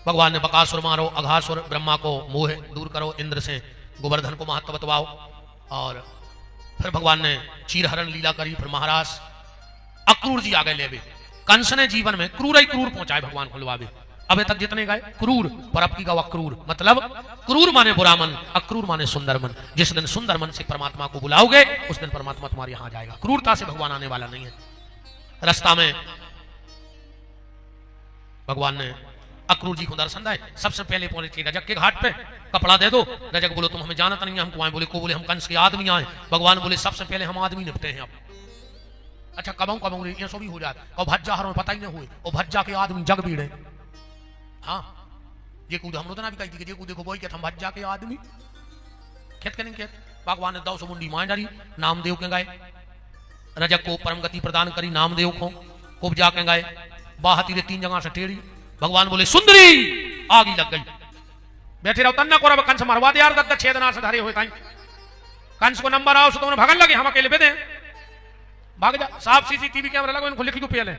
भगवान ने बकासुर मारो, अघासुर, ब्रह्मा को मोह दूर करो, इंद्र से गोवर्धन को महत्व बतवाओ, और फिर भगवान ने चीरहरण लीला करी। फिर महाराज अक्रूर जी आ गए लेवे, कंस ने जीवन में क्रूर ही क्रूर पहुंचाए भगवान को लुभावे। अबे तक जितने गए क्रूर, पर अब की गवा अक्रूर, मतलब क्रूर माने बुरा मन, अक्रूर माने सुंदर मन। जिस दिन सुंदर मन से परमात्मा को बुलाओगे उस दिन परमात्मा तुम्हारे यहां जाएगा। क्रूरता से भगवान आने वाला नहीं है। रास्ता में भगवान ने अक्रूर जी को दर्शन दिए। सबसे पहले पहुंचे रजक के घाट पे, कपड़ा दे दो। रजक बोले तुम हमें जानता नहीं, हमको आए। बोले को, बोले हम कंस के आदमी आए। भगवान बोले सबसे पहले हम आदमी निपटे हैं। अब अच्छा कब ये सो भी हो जाता, और भज्जा हरों पता ही नहीं हुए, और भज्जा के आदमी जग भीड़े। हाँ ये कूद हम ना भी कही थी कि देखो बोई के हम भज्जा के आदमी खेत के नहीं खेत। भगवान ने 200 मुंडी मां डाली, नामदेव के गए। रजक को परम गति प्रदान करी, नामदेव को कुब्जा के गए। बाहती रे 3 जगह से टेढ़ी। भगवान बोले सुंदरी, आगी लग गई। बैठे रहो तन्ना को, कंस मरवा दे यार, 6 दिन से धरे हुए ताई। कंस को नंबर आओ, तुमने भगन लगे, हम अकेले बेदे भाग जा। साहब CCTV कैमरा लगा, इनको लिखी क्यों पहले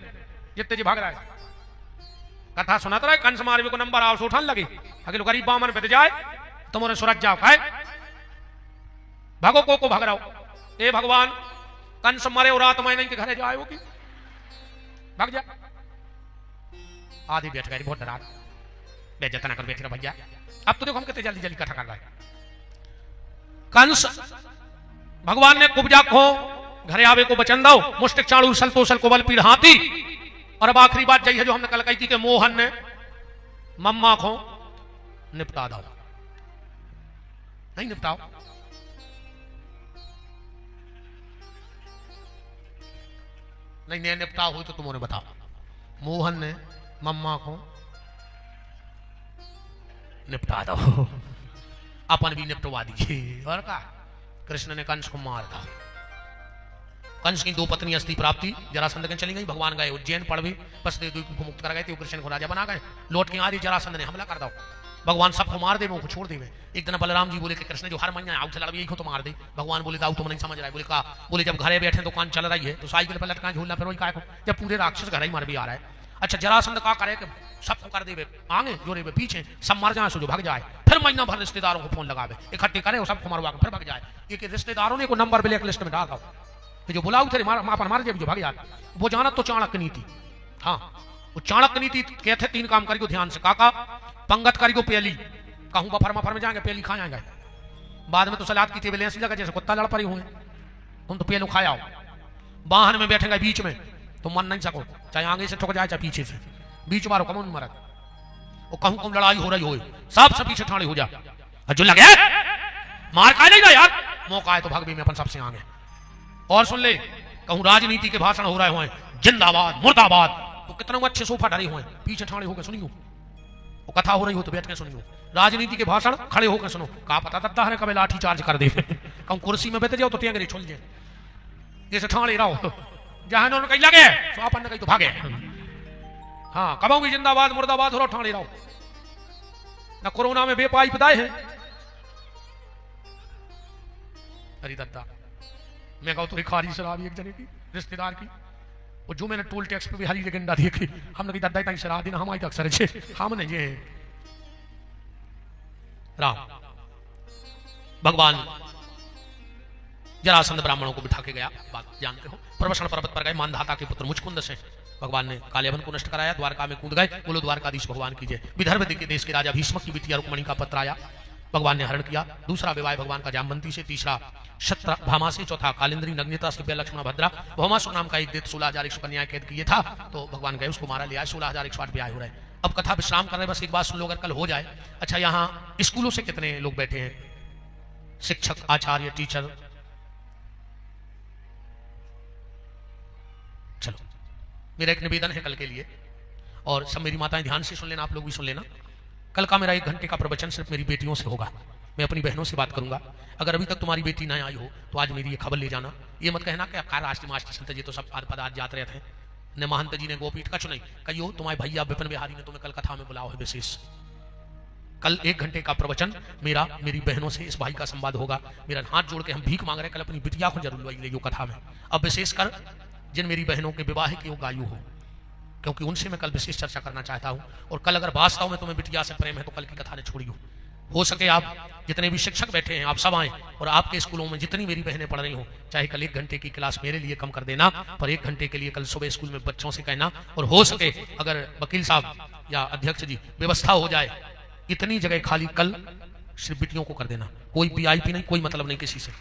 जितने जी भाग रहा है। कथा सुनाता रहे, कंस मारे को नंबर आओ से उठान लगे, अकेले गरीब बामन बेद जाए, तुम्हारे सूरज जाओ खाए, भागो को भाग रहा हो। ए भगवान कंस मारे और रात महीने के घरे जाए हो कि भाग जा। आधी बैठ गई, बहुत डरा बेइज्जत ना कर बैठ रहा भैया। अब तो देखो हम कितने जल्दी जल्दी कथा कर रहे हैं। कंस भगवान ने कुब्जा को घरे आवे को बचन दो, मुष्टिक चाणूर सलतोसल को बल पीड़ हाथी। और अब आखिरी बात यही है जो हमने कल कही थी कि मोहन ने मम्मा को निपटा दो। नहीं निपटाओ, नहीं निपटाओ हुई तो तुमने बताओ। मोहन ने मम्मा को निपटा दो, अपन भी निपटवा दीजिए। और का कृष्ण ने कंस को मार था। कंस की 2 पत्नी अस्थि प्राप्ति, जरासंध के चली गई। भगवान गए उज्जैन, पड़ भी बस दे को मुक्त कर गए थे। कृष्ण को राजा बना गए। लौट के आ रही, जरासंध ने हमला कर दो। भगवान सबको मार दे, वो को छोड़ दे। एक दिन बलराम जी बोले कि कृष्ण जो हर महीने आउट चला यही को तो मार दे। भगवान बोले दाऊ तुम नहीं समझ रहा है। बोले का, बोले जब घरे बैठे तो कान चल रही है तो साइकिल पर लटका झूलना, फिर वही का जब पूरे राक्षस घर ही मार भी आ रहा है। अच्छा जरासंध का करे कि सबको कर दे आगे जोरे पे पीछे, सब मर जाए, सो जो भाग जाए। फिर महीना भर रिश्तेदारों को फोन लगावे, इकट्ठे करे और सबको मरवा के फिर भाग जाए। एक रिश्तेदारों ने को नंबर ब्लैक लिस्ट में डाल दो, जो बुलाओ थे मार जाए जो भाग जाए। वो जाना तो चाणक्य नीति। हाँ वो चाणक्य नीति कहते 3 काम करी को ध्यान से। काका पंगत करी को पहली, कहूँ बफर मफर में जाएंगे पहली खा जाएंगे। बाद में तो सलाद की टेबल ऐसी लगा जैसे कुत्ता लड़ पड़ी हुए, तुम तो पहले खाया हो। वाहन में बैठेंगे बीच में तो मन नहीं सको, चाहे आगे से ठुक जाए चाहे पीछे से, बीच मारो कमन मरद। वो कहूँ कम लड़ाई हो रही हो, सब से पीछे ठाणे हो जा। जो लगे मार खा लेगा यार, मौका है तो भाग भी में अपन सबसे आगे। और सुन ले, कहूँ राजनीति के भाषण हो रहे हुए, जिंदाबाद मुर्दाबाद, तो कितने अच्छे सोफा डरे हुए, पीछे ठाणे होकर सुनियो। वो कथा हो रही हो तो बैठ के सुनियो। राजनीति के भाषण खड़े होकर सुनो, कहा पता दत्ता है कभी लाठी चार्ज कर दे। कहूँ कुर्सी में बैठ जाओ तो टेंगरे छोड़ जाए, जैसे ठाणे रहो जहां उन्होंने कहीं लगे तो अपन ने कहीं तो भागे। हाँ कबाऊंगी जिंदाबाद मुर्दाबाद हो रहा ठाणे रहो। ना कोरोना में बेपाई पिदाए हैं। अरे दत्ता, मैं कहूँ तो खारी शराब एक जने की रिश्तेदार की, और जो मैंने टोल टैक्स पे बिहारी लेगेंडा देखी, हमने कही दादा इतना शराब देना हमारी अक्सर है हमने ये राम। भगवान जरासंध ब्राह्मणों को बिठा के गया, बात जानते हो। प्रवसन पर्वत पर गए, मानधाता के पुत्र मुचकुंद से भगवान ने कालेवन को नष्ट कराया, द्वारका में कूद गए। बोलो द्वारकाधीश भगवान की जय। विदर्भ के देश के राजा भीष्मक की बिटिया रुक्मणी का पत्र आया, भगवान ने हरण किया। दूसरा विवाह भगवान का जामवंती से, तीसरा शत्रभामा से, चौथा कालिंद्री नग्निता से, लक्ष्मण भद्रा। भौमासुर नाम का एक दैत्य 16,100 कन्याएं कैद किए था, तो भगवान गए उसको मारा लिया। 16,108 ब्याह हो रहे हैं। अब कथा विश्राम कर रहे, बस एक बात सुन लो, अगर कल हो जाए। अच्छा, यहाँ स्कूलों से कितने लोग बैठे हैं? शिक्षक, आचार्य, टीचर? चलो, मेरा एक निवेदन है कल के लिए, और सब मेरी माताएं ध्यान से सुन लेना, आप लोग भी सुन लेना। कल का मेरा 1 घंटे का प्रवचन सिर्फ मेरी बेटियों से होगा। मैं अपनी बहनों से बात करूंगा। अगर अभी तक तुम्हारी बेटी ना आई हो तो आज मेरी ये खबर ले जाना। ये मत कहना कि राष्ट्रीय मास्टर संत जी तो सब पदार्थ जाते रहते हैं, न महंत जी ने गोपीठ कछु नहीं कहियो, तुम्हारे भैया विपिन बिहारी ने तुम्हें कल कथा में बुलाओ है विशेष। कल 1 घंटे का प्रवचन मेरा मेरी बहनों से इस भाई का संवाद होगा। मेरा हाथ जोड़ के हम भीख मांग रहे, कल अपनी बिटिया को जरूर ले लो कथा में। अब विशेषकर जिन मेरी बहनों के विवाह के योग आयु हो, क्योंकि उनसे मैं कल विशेष चर्चा करना चाहता हूं। और कल अगर वास्तव में तुम्हें बिटिया से प्रेम है तो कल की कथा ने छोड़ियो। हो सके आप जितने भी शिक्षक बैठे हैं आप सब आए, और आपके स्कूलों में जितनी मेरी बहनें पढ़ रही हो, चाहे कल 1 घंटे की क्लास मेरे लिए कम कर देना, पर 1 घंटे के लिए कल सुबह स्कूल में बच्चों से कहना। और हो सके अगर वकील साहब या अध्यक्ष जी व्यवस्था हो जाए, इतनी जगह खाली कल सिर्फ बेटियों को कर देना। कोई VIP नहीं, कोई मतलब नहीं किसी से,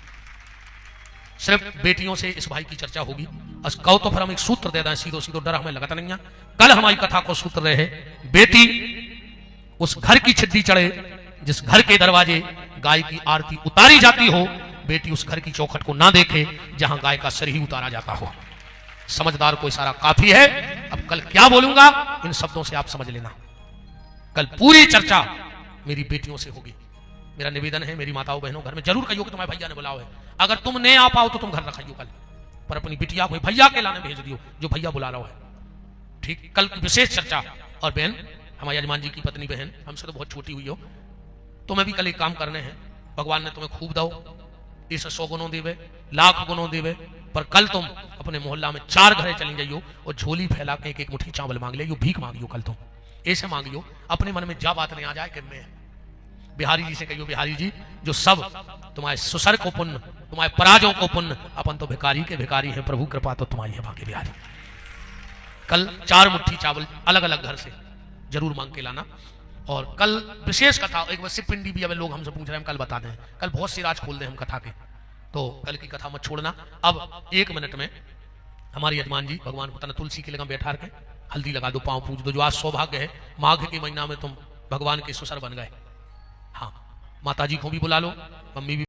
सिर्फ बेटियों से इस भाई की चर्चा होगी। कहो तो फिर हम एक सूत्र दे दें, सीधो सीधो, डर हमें लगता नहीं है। कल हमारी कथा को सूत्र रहे, बेटी उस घर की छिद्दी चढ़े जिस घर के दरवाजे गाय की आरती उतारी जाती हो, बेटी उस घर की चौखट को ना देखे जहां गाय का सिर ही उतारा जाता हो। समझदार को इशारा काफी है। अब कल क्या बोलूंगा इन शब्दों से आप समझ लेना। कल पूरी चर्चा मेरी बेटियों से होगी। मेरा निवेदन है मेरी माताओं बहनों, घर में जरूर कहियो कि तुम्हारे भैया ने बुलाओ है। अगर तुम नहीं आ पाओ तो तुम घर रखाइयो कल, पर अपनी बिटिया को भैया के लाने भेज दियो जो भैया बुला रहा है। ठीक, कल की विशेष चर्चा। और बहन, हमारे यजमान जी की पत्नी बहन, हमसे तो बहुत छोटी हुई हो, तुम्हें भी कल एक काम करने हैं। भगवान ने तुम्हें खूब दो, इस 100 गुणों देवे, लाख गुणों देवे, पर कल तुम अपने मोहल्ला में 4 घरे चली जाइयो और झोली फैला के एक मुट्ठी चावल मांग लियो, भीख मांगियो। कल तुम ऐसे मांगियो, अपने मन में जा बात नहीं आ जाए कि मैं बिहारी जी से कहियो, बिहारी जी जो सब तुम्हारे सुसर को पुण्य, तुम्हारे पराजों को पुण्य, अपन तो भिखारी के भिखारी है, प्रभु कृपा तो तुम्हारी है बाकी बिहारी। कल 4 मुट्ठी चावल अलग अलग घर से जरूर मांग के लाना। और कल विशेष कथा, एक बार सिर्फ पिंडी भी अब लोग हमसे पूछ रहे हैं, हम कल बता दें। कल बहुत सी राज खोल दें हम कथा के, तो कल की कथा मत छोड़ना। अब 1 मिनट में हमारे यजमान जी भगवान को तना तुलसी के लगा बैठा के हल्दी लगा दो, पांव पूज दो। जो आज सौभाग्य है, माघ के महीना में तुम भगवान के सुसर बन गए। हाँ, माता जी को भी बुला लो, मम्मी भी